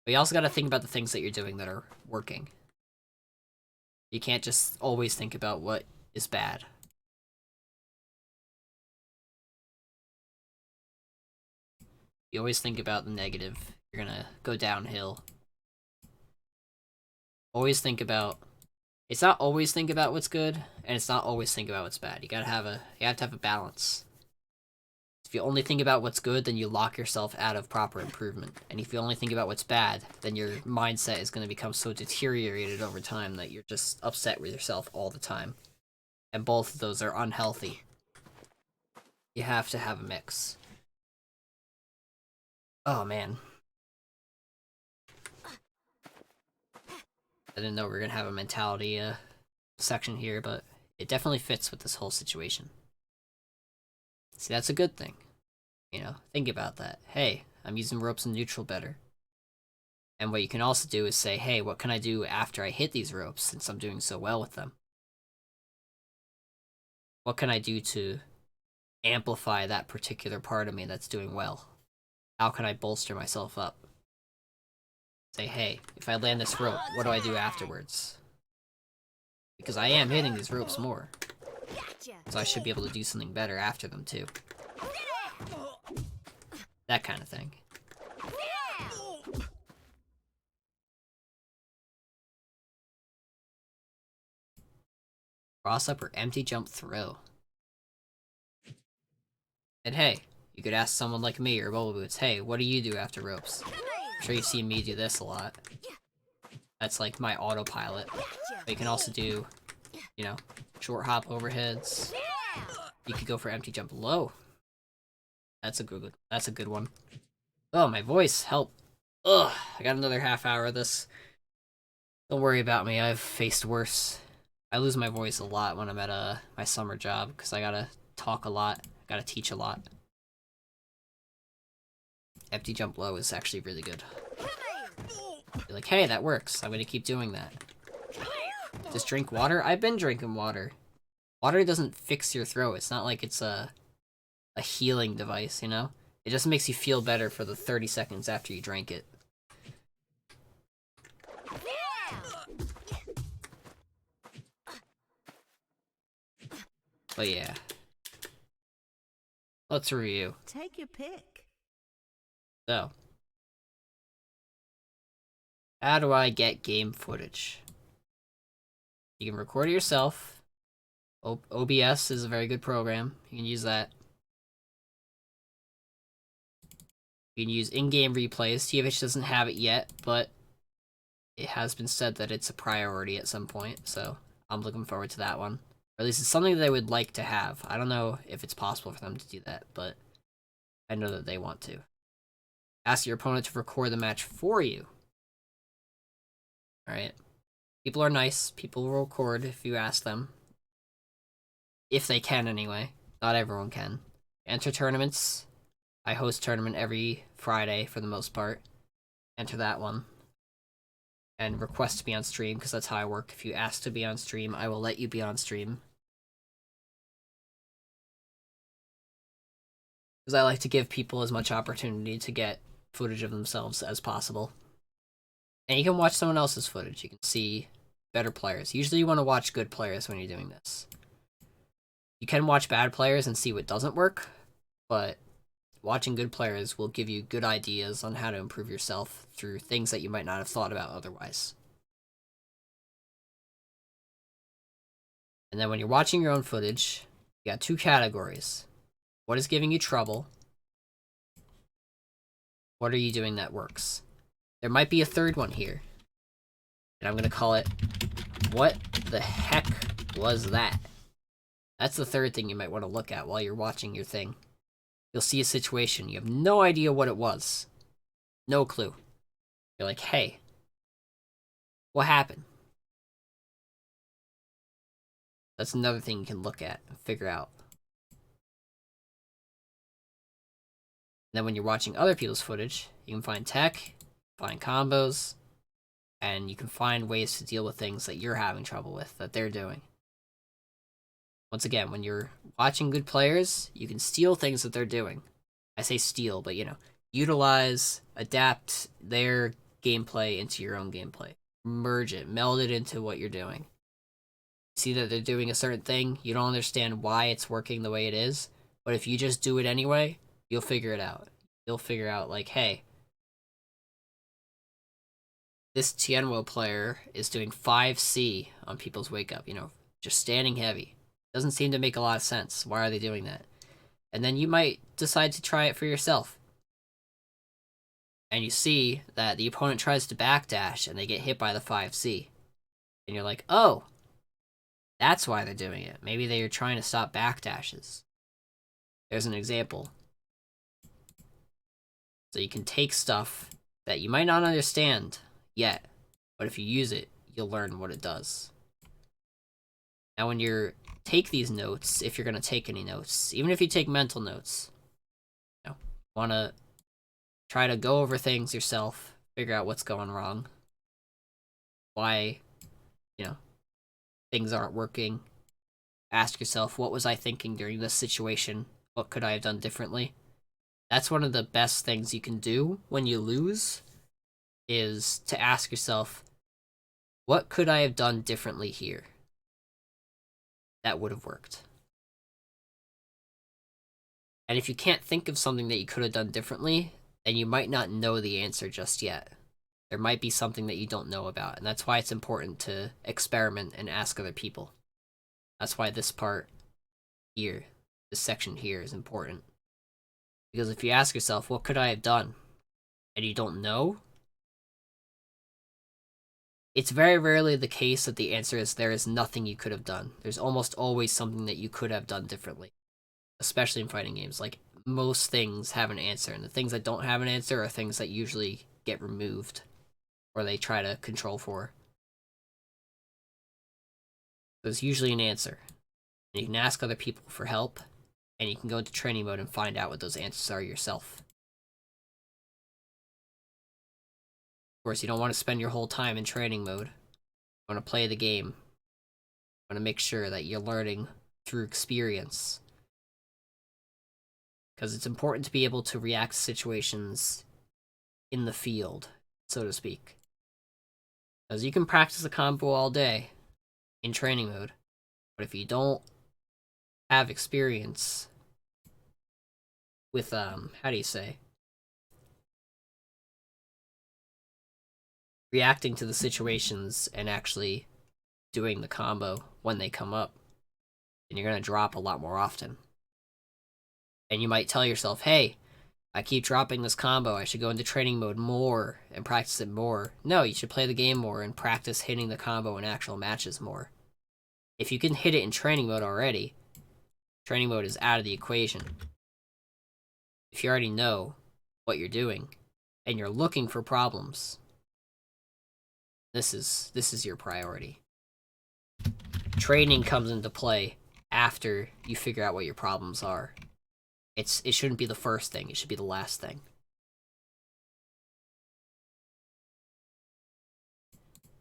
But you also gotta think about the things that you're doing that are working. You can't just always think about what is bad.
You always think about the negative. You're gonna go downhill. Always think about... It's not always think about what's good, and it's not always think about what's bad. You have to have a balance. If you only think about what's good, then you lock yourself out of proper improvement. And if you only think about what's bad, then your mindset is going to become so deteriorated over time that you're just upset with yourself all the time. And both of those are unhealthy. You have to have a mix. Oh, man. I didn't know we were going to have a mentality section here, but it definitely fits with this whole situation. See, that's a good thing. You know, think about that. Hey, I'm using ropes in neutral better. And what you can also do is say, hey, what can I do after I hit these ropes since I'm doing so well with them? What can I do to amplify that particular part of me that's doing well? How can I bolster myself up? Say, hey, if I land this rope, what do I do afterwards? Because I am hitting these ropes more. So I should be able to do something better after them too. That kind of thing. Cross up or empty jump throw. And hey, you could ask someone like me or Bubble Boots, hey, what do you do after ropes? I'm sure you've seen me do this a lot. That's like my autopilot. But you can also do, you know, short hop overheads. You could go for empty jump low. That's a good one. Oh, my voice, help. Ugh, I got another half hour of this. Don't worry about me, I've faced worse. I lose my voice a lot when I'm at my summer job, because I gotta talk a lot, gotta teach a lot. Empty jump low is actually really good. You're like, hey, that works, I'm gonna keep doing that. Just drink water? I've been drinking water. Water doesn't fix your throat, it's not like it's a healing device, you know? It just makes you feel better for the 30 seconds after you drank it. But yeah. Let's review.
Take your pick.
So. How do I get game footage? You can record it yourself. OBS is a very good program. You can use that. You can use in-game replays. TFH doesn't have it yet, but it has been said that it's a priority at some point, so I'm looking forward to that one. Or at least it's something that they would like to have. I don't know if it's possible for them to do that, but I know that they want to. Ask your opponent to record the match for you. Alright. People are nice. People will record if you ask them. If they can, anyway. Not everyone can. Enter tournaments. I host tournament every Friday for the most part. Enter that one. And request to be on stream, because that's how I work. If you ask to be on stream, I will let you be on stream. Because I like to give people as much opportunity to get footage of themselves as possible. And you can watch someone else's footage. You can see better players. Usually you want to watch good players when you're doing this. You can watch bad players and see what doesn't work, but watching good players will give you good ideas on how to improve yourself through things that you might not have thought about otherwise. And then when you're watching your own footage, you got two categories. What is giving you trouble? What are you doing that works? There might be a third one here. And I'm going to call it, what the heck was that? That's the third thing you might want to look at while you're watching your thing. You'll see a situation. You have no idea what it was. No clue. You're like, hey, what happened? That's another thing you can look at and figure out. And then when you're watching other people's footage, you can find tech, find combos, and you can find ways to deal with things that you're having trouble with, that they're doing. Once again, when you're watching good players, you can steal things that they're doing. I say steal, but you know, utilize, adapt their gameplay into your own gameplay. Merge it, meld it into what you're doing. See that they're doing a certain thing, you don't understand why it's working the way it is, but if you just do it anyway, you'll figure it out.
you'll figure out, like, hey, this Tianwo player is doing 5C on people's wake up, just standing heavy. Doesn't seem to make a lot of sense. Why are they doing that? And then you might decide to try it for yourself. And you see that the opponent tries to backdash and they get hit by the 5C. And you're like, oh, that's why they're doing it. Maybe they are trying to stop backdashes. There's an example. So you can take stuff that you might not understand yet, but if you use it, you'll learn what it does. Now when you take these notes, if you're going to take any notes, even if you take mental notes, want to try to go over things yourself, figure out what's going wrong, why, things aren't working. Ask yourself, what was I thinking during this situation? What could I have done differently? That's one of the best things you can do when you lose, is to ask yourself, what could I have done differently here that would have worked? And if you can't think of something that you could have done differently, then you might not know the answer just yet. There might be something that you don't know about, and that's why it's important to experiment and ask other people. That's why this part here, this section here, is important. Because if you ask yourself, what could I have done? And you don't know, it's very rarely the case that the answer is there is nothing you could have done. There's almost always something that you could have done differently. Especially in fighting games. Like, most things have an answer, and the things that don't have an answer are things that usually get removed, or they try to control for. There's usually an answer. And you can ask other people for help, and you can go into training mode and find out what those answers are yourself. Of course, you don't want to spend your whole time in training mode. You want to play the game. You want to make sure that you're learning through experience. Because it's important to be able to react to situations in the field, so to speak. Because you can practice a combo all day in training mode, but if you don't have experience with, reacting to the situations and actually doing the combo when they come up, then you're going to drop a lot more often. And you might tell yourself, hey, I keep dropping this combo, I should go into training mode more and practice it more. No, you should play the game more and practice hitting the combo in actual matches more. If you can hit it in training mode already, training mode is out of the equation. If you already know what you're doing and you're looking for problems, this is your priority. Training comes into play after you figure out what your problems are. It shouldn't be the first thing, it should be the last thing.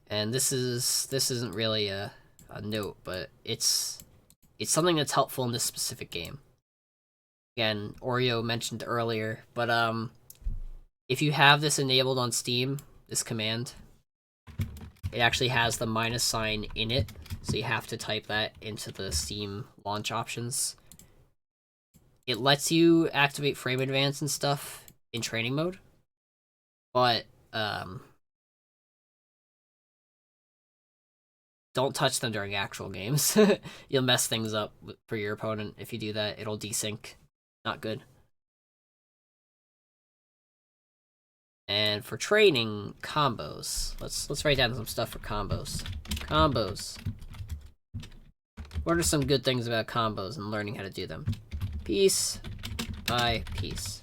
And this isn't really a note, but it's something that's helpful in this specific game. Again, Oreo mentioned earlier, but if you have this enabled on Steam, this command, it actually has the minus sign in it, so you have to type that into the Steam launch options. It lets you activate frame advance and stuff in training mode, but don't touch them during actual games. You'll mess things up for your opponent if you do that. It'll desync. Not good. And for training combos, let's write down some stuff for combos. Combos. What are some good things about combos and learning how to do them? Piece by piece.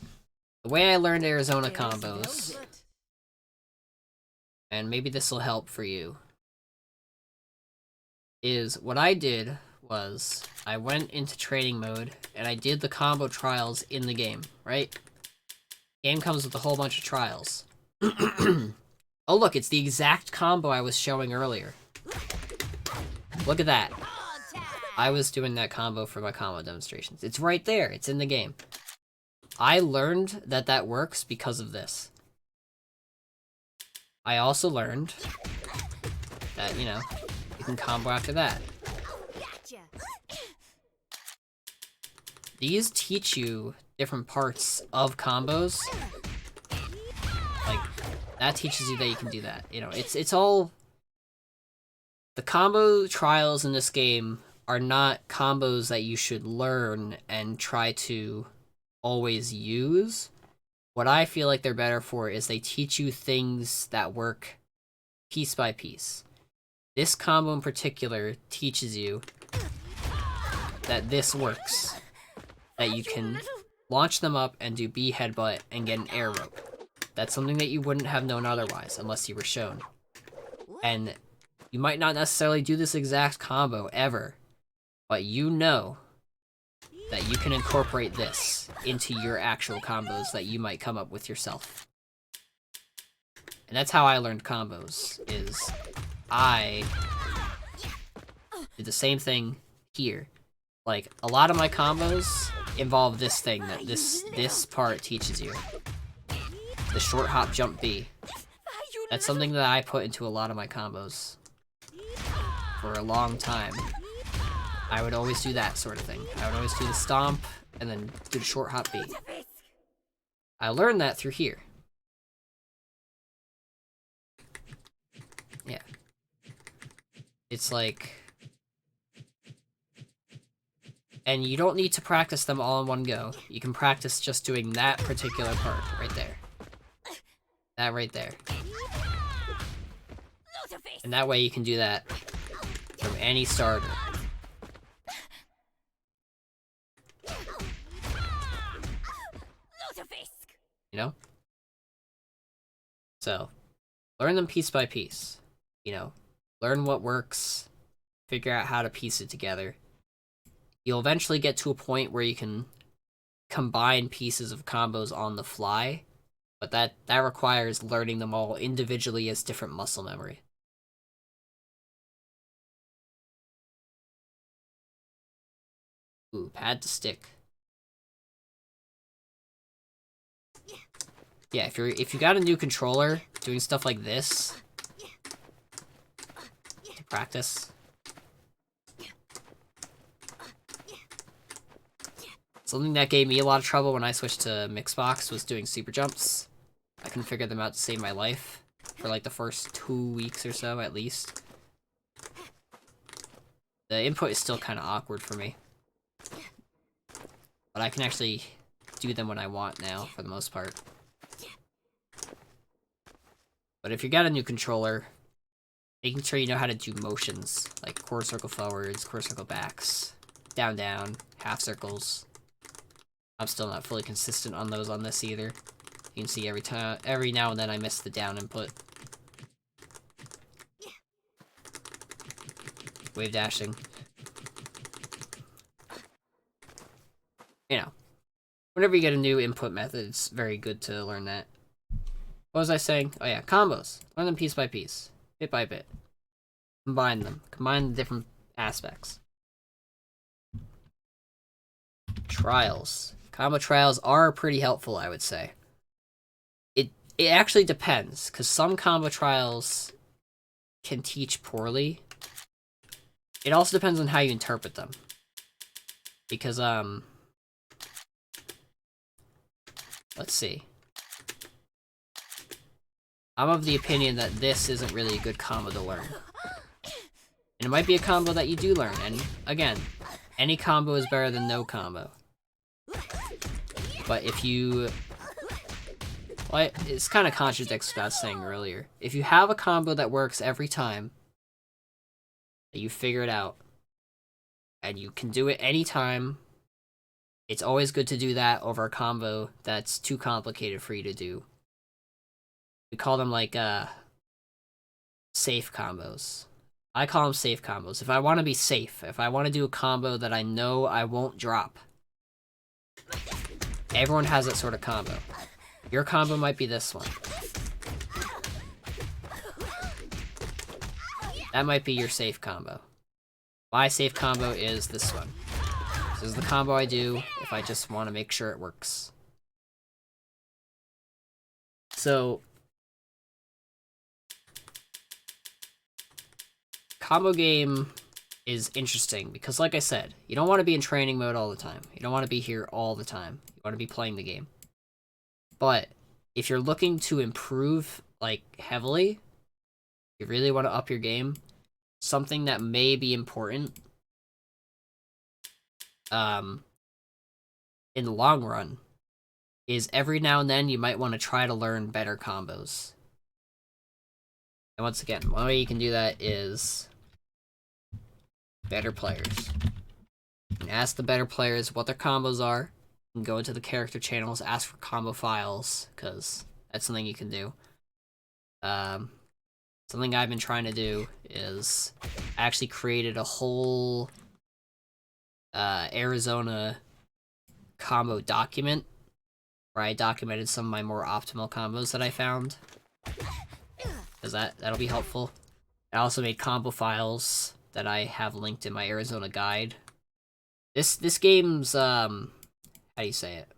The way I learned Arizona combos, and maybe this will help for you, is what I did was I went into training mode and I did the combo trials in the game, right? Game comes with a whole bunch of trials. Oh look, it's the exact combo I was showing earlier. Look at that. I was doing that combo for my combo demonstrations. It's right there. It's in the game. I learned that that works because of this. I also learned that, you can combo after that. These teach you different parts of combos, like, that teaches you that you can do that. You know, it's all... The combo trials in this game are not combos that you should learn and try to always use. What I feel like they're better for is they teach you things that work piece by piece. This combo in particular teaches you that this works. That you can launch them up and do B headbutt and get an air rope. That's something that you wouldn't have known otherwise unless you were shown. And you might not necessarily do this exact combo ever, but you know that you can incorporate this into your actual combos that you might come up with yourself. And that's how I learned combos, is I did the same thing here. Like, a lot of my combos involve this thing that this part teaches you. The short hop jump B. That's something that I put into a lot of my combos for a long time. I would always do that sort of thing. I would always do the stomp and then do the short hop B. I learned that through here. Yeah. It's like... And you don't need to practice them all in one go. You can practice just doing that particular part right there. That right there. And that way you can do that from any starter. You know? So, learn them piece by piece. You know, learn what works, figure out how to piece it together. You'll eventually get to a point where you can combine pieces of combos on the fly, but that requires learning them all individually as different muscle memory. Ooh, pad to stick. Yeah, if you got a new controller, doing stuff like this to practice. Something that gave me a lot of trouble when I switched to Mixbox was doing super jumps. I couldn't figure them out to save my life for like the first 2 weeks or so at least. The input is still kind of awkward for me. But I can actually do them when I want now, for the most part. But if you got a new controller, making sure you know how to do motions, like quarter circle forwards, quarter circle backs, down down, half circles. I'm still not fully consistent on those on this either. You can see every now and then I miss the down input. Wave dashing. You know, whenever you get a new input method, it's very good to learn that. What was I saying? Oh yeah, combos. Learn them piece by piece, bit by bit. Combine them. Combine the different aspects. Trials. Combo trials are pretty helpful, I would say. It actually depends, because some combo trials can teach poorly. It also depends on how you interpret them. Because, let's see. I'm of the opinion that this isn't really a good combo to learn. And it might be a combo that you do learn, and again, any combo is better than no combo. But if you... Well, it's kind of contradicts what I was saying earlier. If you have a combo that works every time, that you figure it out, and you can do it anytime, it's always good to do that over a combo that's too complicated for you to do. We call them like safe combos. I call them safe combos. If I want to be safe, if I want to do a combo that I know I won't drop, everyone has that sort of combo. Your combo might be this one. That might be your safe combo. My safe combo is this one. This is the combo I do if I just want to make sure it works. So, combo game is interesting because, like I said, you don't want to be in training mode all the time. You don't want to be here all the time. You want to be playing the game. But if you're looking to improve, like, heavily, you really want to up your game, something that may be important, in the long run, is every now and then you might want to try to learn better combos. And once again, one way you can do that is better players. You can ask the better players what their combos are. You can go into the character channels, ask for combo files, because that's something you can do. Something I've been trying to do is I actually created a whole Arizona combo document where I documented some of my more optimal combos that I found. Because that'll be helpful. I also made combo files that I have linked in my Arizona guide. This game's how do you say it?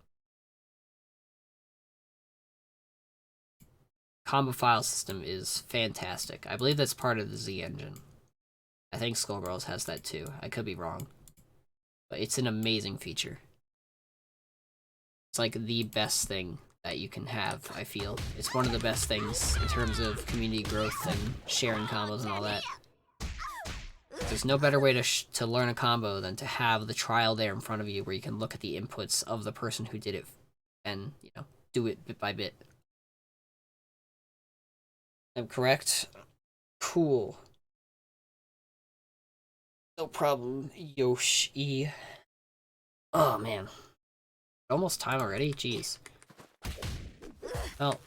Combo file system is fantastic. I believe that's part of the Z engine. I think Skullgirls has that too. I could be wrong. But it's an amazing feature. It's like the best thing that you can have, I feel. It's one of the best things in terms of community growth and sharing combos and all that. There's no better way to learn a combo than to have the trial there in front of you where you can look at the inputs of the person who did it and, you know, do it bit by bit. I'm correct? Cool. No problem, Yoshi. Oh, man. Almost time already? Jeez. Well.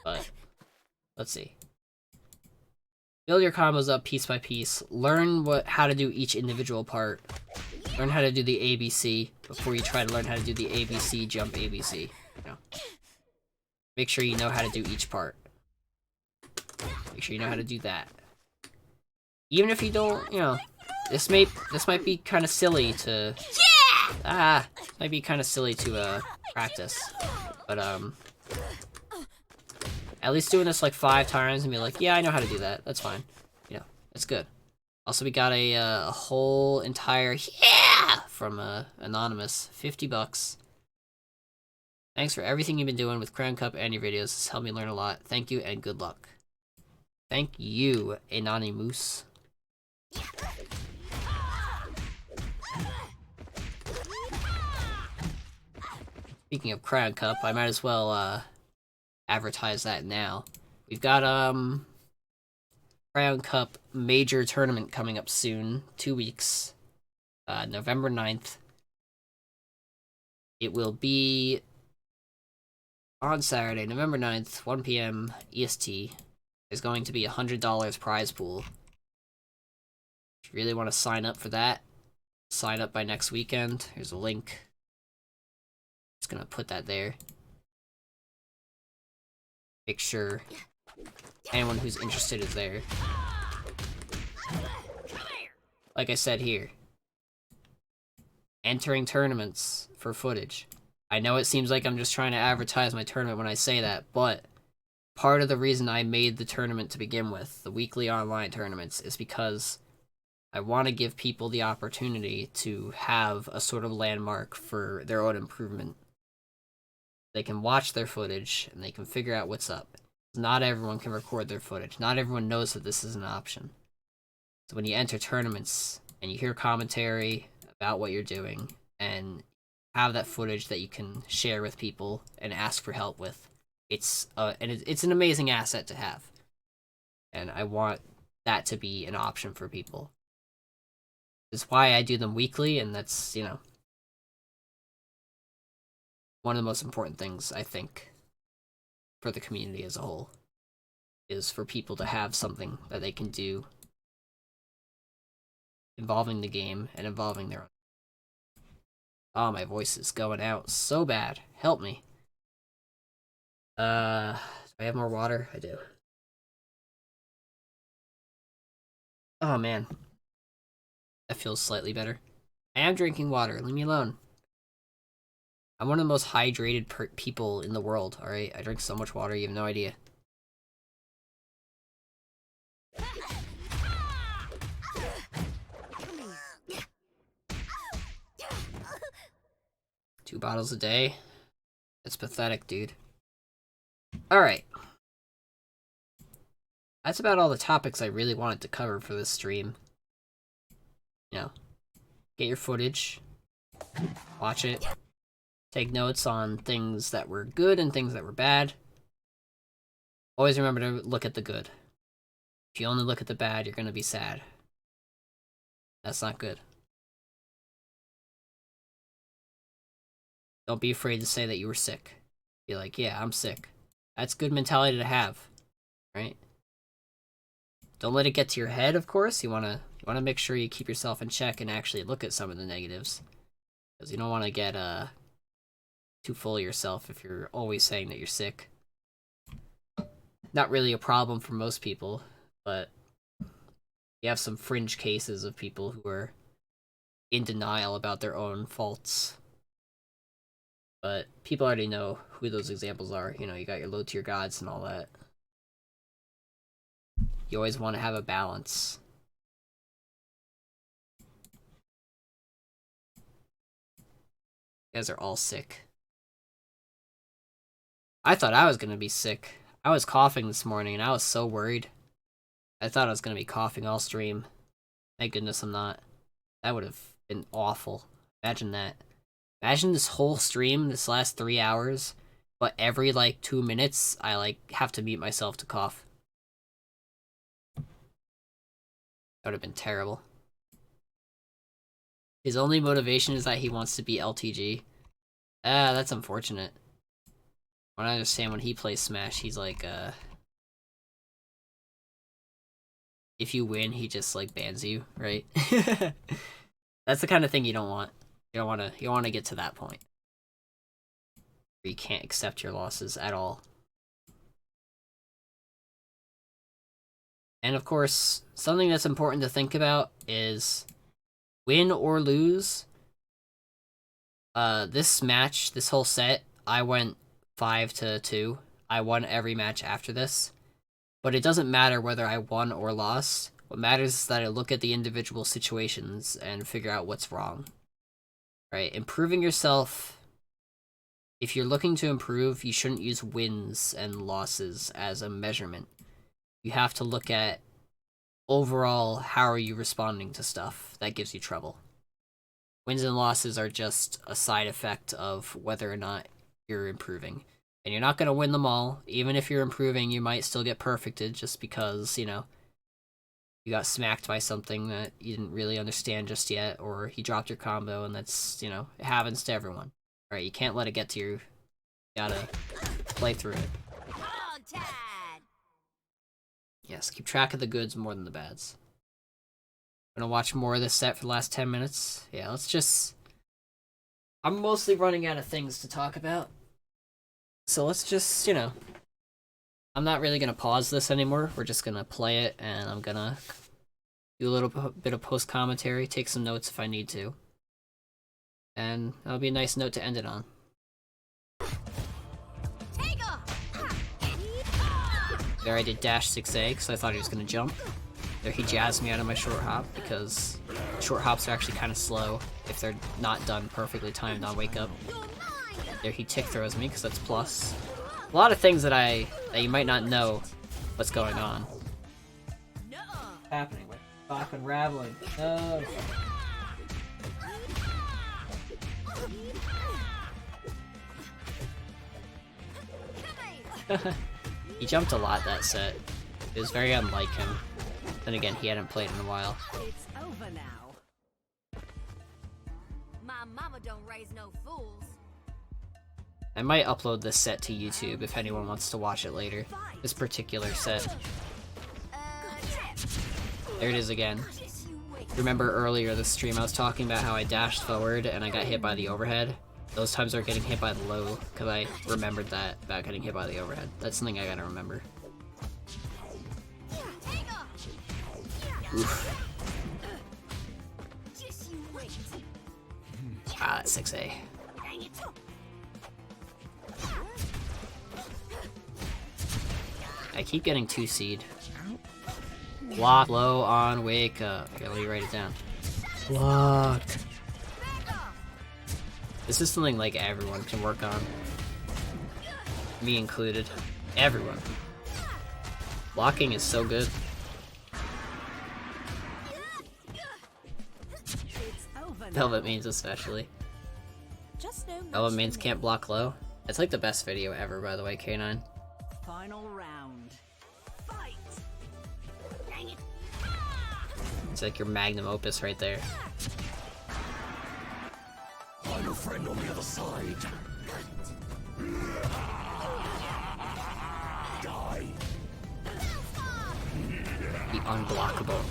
But, let's see. Build your combos up piece by piece. Learn how to do each individual part. Learn how to do the ABC before you try to learn how to do the ABC jump ABC. You know. Make sure you know how to do each part. Make sure you know how to do that. Even if you don't, you know, this might be kind of silly to might be kind of silly to practice, but at least doing this like 5 times and be like, yeah, I know how to do that. That's fine. You know, it's good. Also, we got a whole entire from Anonymous, $50. Thanks for everything you've been doing with Crown Cup and your videos. It's helped me learn a lot. Thank you and good luck. Thank you, Anonymous. Speaking of Crown Cup, I might as well advertise that now. We've got Crown Cup major tournament coming up soon, 2 weeks, November 9th. It will be on Saturday, November 9th, 1 p.m. EST. There's going to be a $100 prize pool. If you really want to sign up for that, sign up by next weekend. Here's a link. Just gonna put that there. Make sure anyone who's interested is there. Like I said here, entering tournaments for footage. I know it seems like I'm just trying to advertise my tournament when I say that, but part of the reason I made the tournament to begin with, the weekly online tournaments, is because I want to give people the opportunity to have a sort of landmark for their own improvement. They can watch their footage and they can figure out what's up. Not everyone can record their footage. Not everyone knows that this is an option. So when you enter tournaments and you hear commentary about what you're doing and have that footage that you can share with people and ask for help with, it's an amazing asset to have. And I want that to be an option for people. That's why I do them weekly, and that's, you know, one of the most important things, I think, for the community as a whole, is for people to have something that they can do involving the game and involving their own. Oh, my voice is going out so bad. Help me. Do I have more water? I do. Oh, man. That feels slightly better. I am drinking water. Leave me alone. I'm one of the most hydrated people in the world, alright? I drink so much water, you have no idea. 2 bottles a day? It's pathetic, dude. Alright. That's about all the topics I really wanted to cover for this stream. You know, get your footage, watch it, take notes on things that were good and things that were bad. Always remember to look at the good. If you only look at the bad, you're gonna be sad. That's not good. Don't be afraid to say that you were sick. Be like, yeah, I'm sick. That's good mentality to have, right? Don't let it get to your head, of course. You wanna make sure you keep yourself in check and actually look at some of the negatives. Because you don't want to get too full of yourself if you're always saying that you're sick. Not really a problem for most people, but you have some fringe cases of people who are in denial about their own faults. But people already know who those examples are. You know, you got your low tier gods and all that. You always want to have a balance. You guys are all sick. I thought I was gonna be sick. I was coughing this morning and I was so worried. I thought I was gonna be coughing all stream. Thank goodness I'm not. That would have been awful. Imagine that. Imagine this whole stream, this last 3 hours, but every like 2 minutes I like have to mute myself to cough. That would have been terrible. His only motivation is that he wants to be LTG. Ah, that's unfortunate. When I understand when he plays Smash, he's like, if you win, he just like bans you, right? That's the kind of thing you don't want. You don't want to get to that point where you can't accept your losses at all. And of course, something that's important to think about is win or lose. This match, this whole set, I went 5-2. I won every match after this. But it doesn't matter whether I won or lost. What matters is that I look at the individual situations and figure out what's wrong. Right? Improving yourself. If you're looking to improve, you shouldn't use wins and losses as a measurement. You have to look at overall, how are you responding to stuff that gives you trouble. Wins and losses are just a side effect of whether or not you're improving. And you're not going to win them all. Even if you're improving, you might still get perfected just because, you know, you got smacked by something that you didn't really understand just yet, or he dropped your combo, and that's, you know, it happens to everyone. Right? You can't let it get to you. You gotta play through it. Yes, keep track of the goods more than the bads. I'm gonna watch more of this set for the last 10 minutes. Yeah, let's just... I'm mostly running out of things to talk about. So let's just, you know... I'm not really gonna pause this anymore. We're just gonna play it, and I'm gonna do a little bit of post-commentary, take some notes if I need to. And that'll be a nice note to end it on. There I did dash 6A because I thought he was going to jump. There he jazzed me out of my short hop because short hops are actually kind of slow if they're not done perfectly timed on wake up. There he tick throws me because that's plus. A lot of things that you might not know what's going on. What's happening? We're off unraveling. No. He jumped a lot that set. It was very unlike him. Then again, he hadn't played in a while.
It's over now.
My mama don't raise no fools.
I might upload this set to YouTube if anyone wants to watch it later. This particular set. There it is again. Remember earlier this stream I was talking about how I dashed forward and I got hit by the overhead? Those times are getting hit by the low, because I remembered that about getting hit by the overhead. That's something I gotta remember. Oof. Ah, that's 6A. I keep getting 2 seed. Block low on wake up. Okay, let me write it down. Block. This is something like everyone can work on. Me included. Everyone. Blocking is so good.
It's over now.
Velvet Mains especially.
Just no
Velvet
match
Mains
for me.
can't block low. It's like the best video ever, by the way, K9.
Final round. Fight. Dang it.
It's like your magnum opus right there.
I'm your friend on the other side. Die.
The unblockable.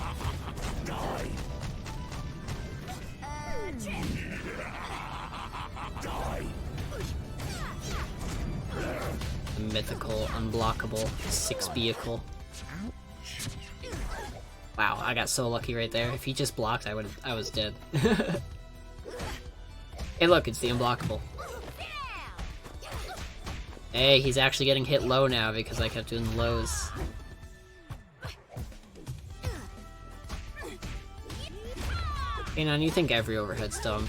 Die. Die.
The mythical, unblockable, 6 vehicle. Wow, I got so lucky right there. If he just blocked, I was dead. Hey look, it's the unblockable. Hey, he's actually getting hit low now because I kept doing the lows. Hey, now you think every overhead's dumb.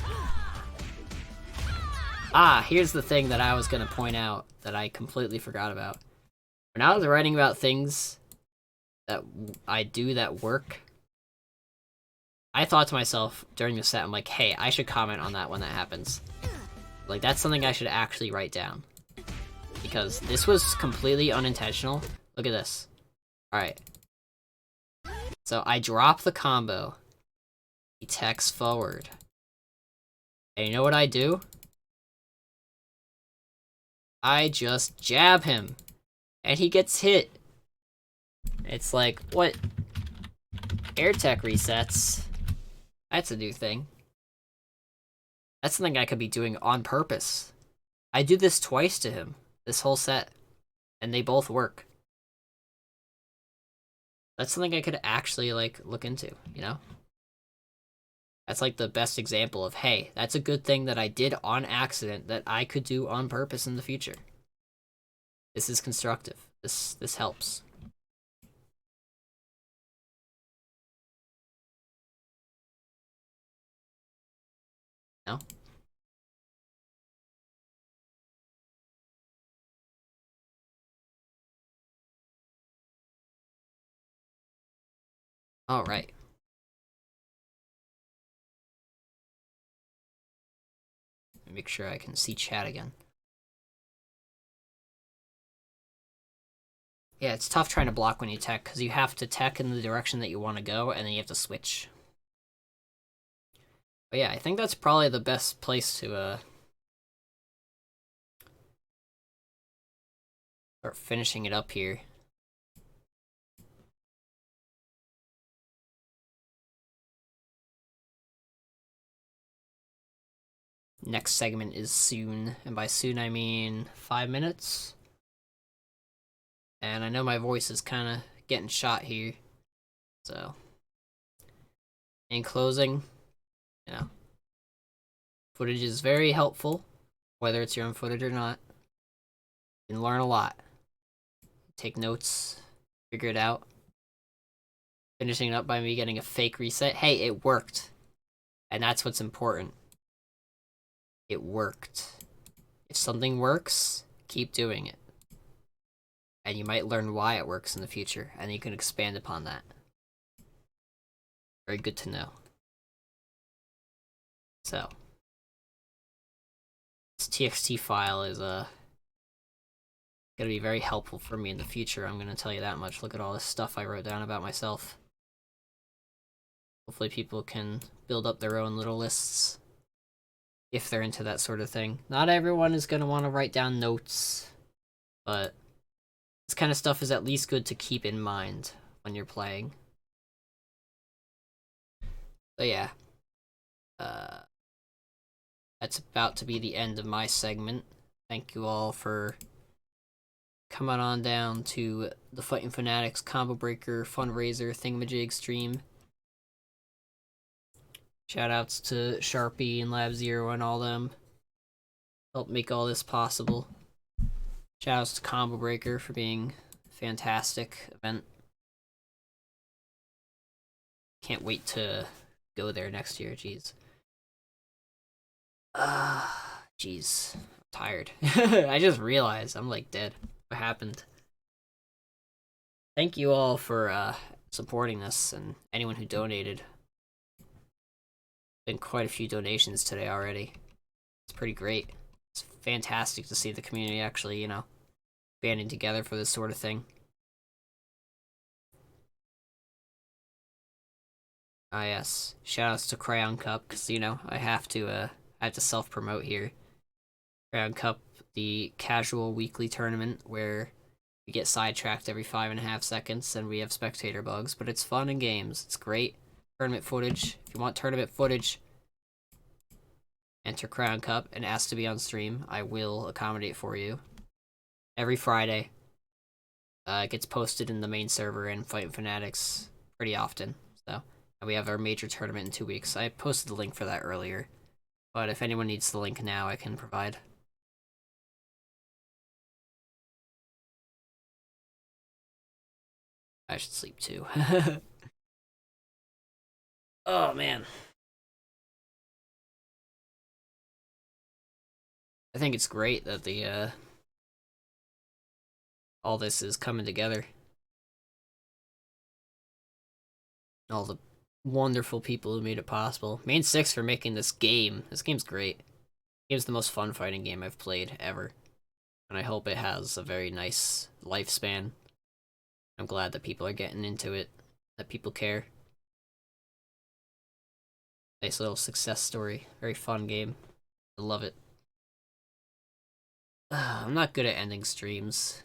Ah, here's the thing that I was gonna point out that I completely forgot about. When I was writing about things that I do that work, I thought to myself during the set, I'm like, hey, I should comment on that when that happens. Like, that's something I should actually write down. Because this was completely unintentional. Look at this. Alright. So I drop the combo. He techs forward. And you know what I do? I just jab him. And he gets hit. It's like, what? Air tech resets. That's a new thing. That's something I could be doing on purpose. I do this twice to him, this whole set, and they both work. That's something I could actually, like, look into, you know? That's, like, the best example of, hey, that's a good thing that I did on accident that I could do on purpose in the future. This is constructive. This helps. No? All right. Make sure I can see chat again. Yeah, it's tough trying to block when you tech, because you have to tech in the direction that you want to go, and then you have to switch. But yeah, I think that's probably the best place to, start finishing it up here. Next segment is soon, and by soon I mean 5 minutes. And I know my voice is kind of getting shot here, so in closing, you know, footage is very helpful, whether it's your own footage or not. You can learn a lot. Take notes, figure it out. Finishing it up by me getting a fake reset. Hey, it worked. And that's what's important. It worked. If something works, keep doing it. And you might learn why it works in the future, and you can expand upon that. Very good to know. So, this TXT file is gonna be very helpful for me in the future, I'm gonna tell you that much. Look at all this stuff I wrote down about myself. Hopefully people can build up their own little lists if they're into that sort of thing. Not everyone is gonna want to write down notes, but this kind of stuff is at least good to keep in mind when you're playing. But yeah, that's about to be the end of my segment. Thank you all for coming on down to the Fightin Fanatics Combo Breaker Fundraiser Thingamajig stream. Shoutouts to Sharpie and Lab Zero and all them. Help make all this possible. Shoutouts to Combo Breaker for being a fantastic event. Can't wait to go there next year, jeez. Jeez, I'm tired. I just realized I'm like dead. What happened? Thank you all for supporting this and anyone who donated. Been quite a few donations today already. It's pretty great. It's fantastic to see the community actually, you know, banding together for this sort of thing. Ah yes, shoutouts to Crayon Cup because you know I have to self promote here. Crayon Cup, the casual weekly tournament where we get sidetracked every 5.5 seconds and we have spectator bugs, but it's fun and games. It's great. Tournament footage. If you want tournament footage, enter Crown Cup and ask to be on stream. I will accommodate for you. Every Friday. It gets posted in the main server and Fightin Fanatics pretty often. So, and we have our major tournament in 2 weeks. I posted the link for that earlier. But if anyone needs the link now, I can provide. I should sleep too. Oh man. I think it's great that the all this is coming together. All the wonderful people who made it possible. Main 6 for making this game. This game's great. This game's the most fun fighting game I've played ever. And I hope it has a very nice lifespan. I'm glad that people are getting into it, that people care. Nice little success story. Very fun game. I love it. I'm not good at ending streams.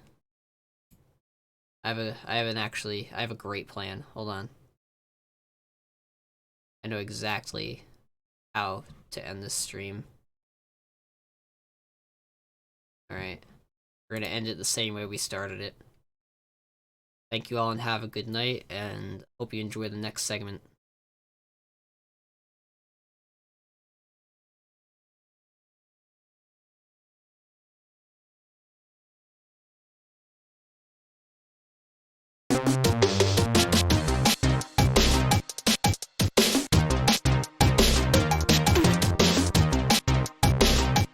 I have a great plan. Hold on. I know exactly how to end this stream. Alright. We're gonna end it the same way we started it. Thank you all and have a good night, and hope you enjoy the next segment.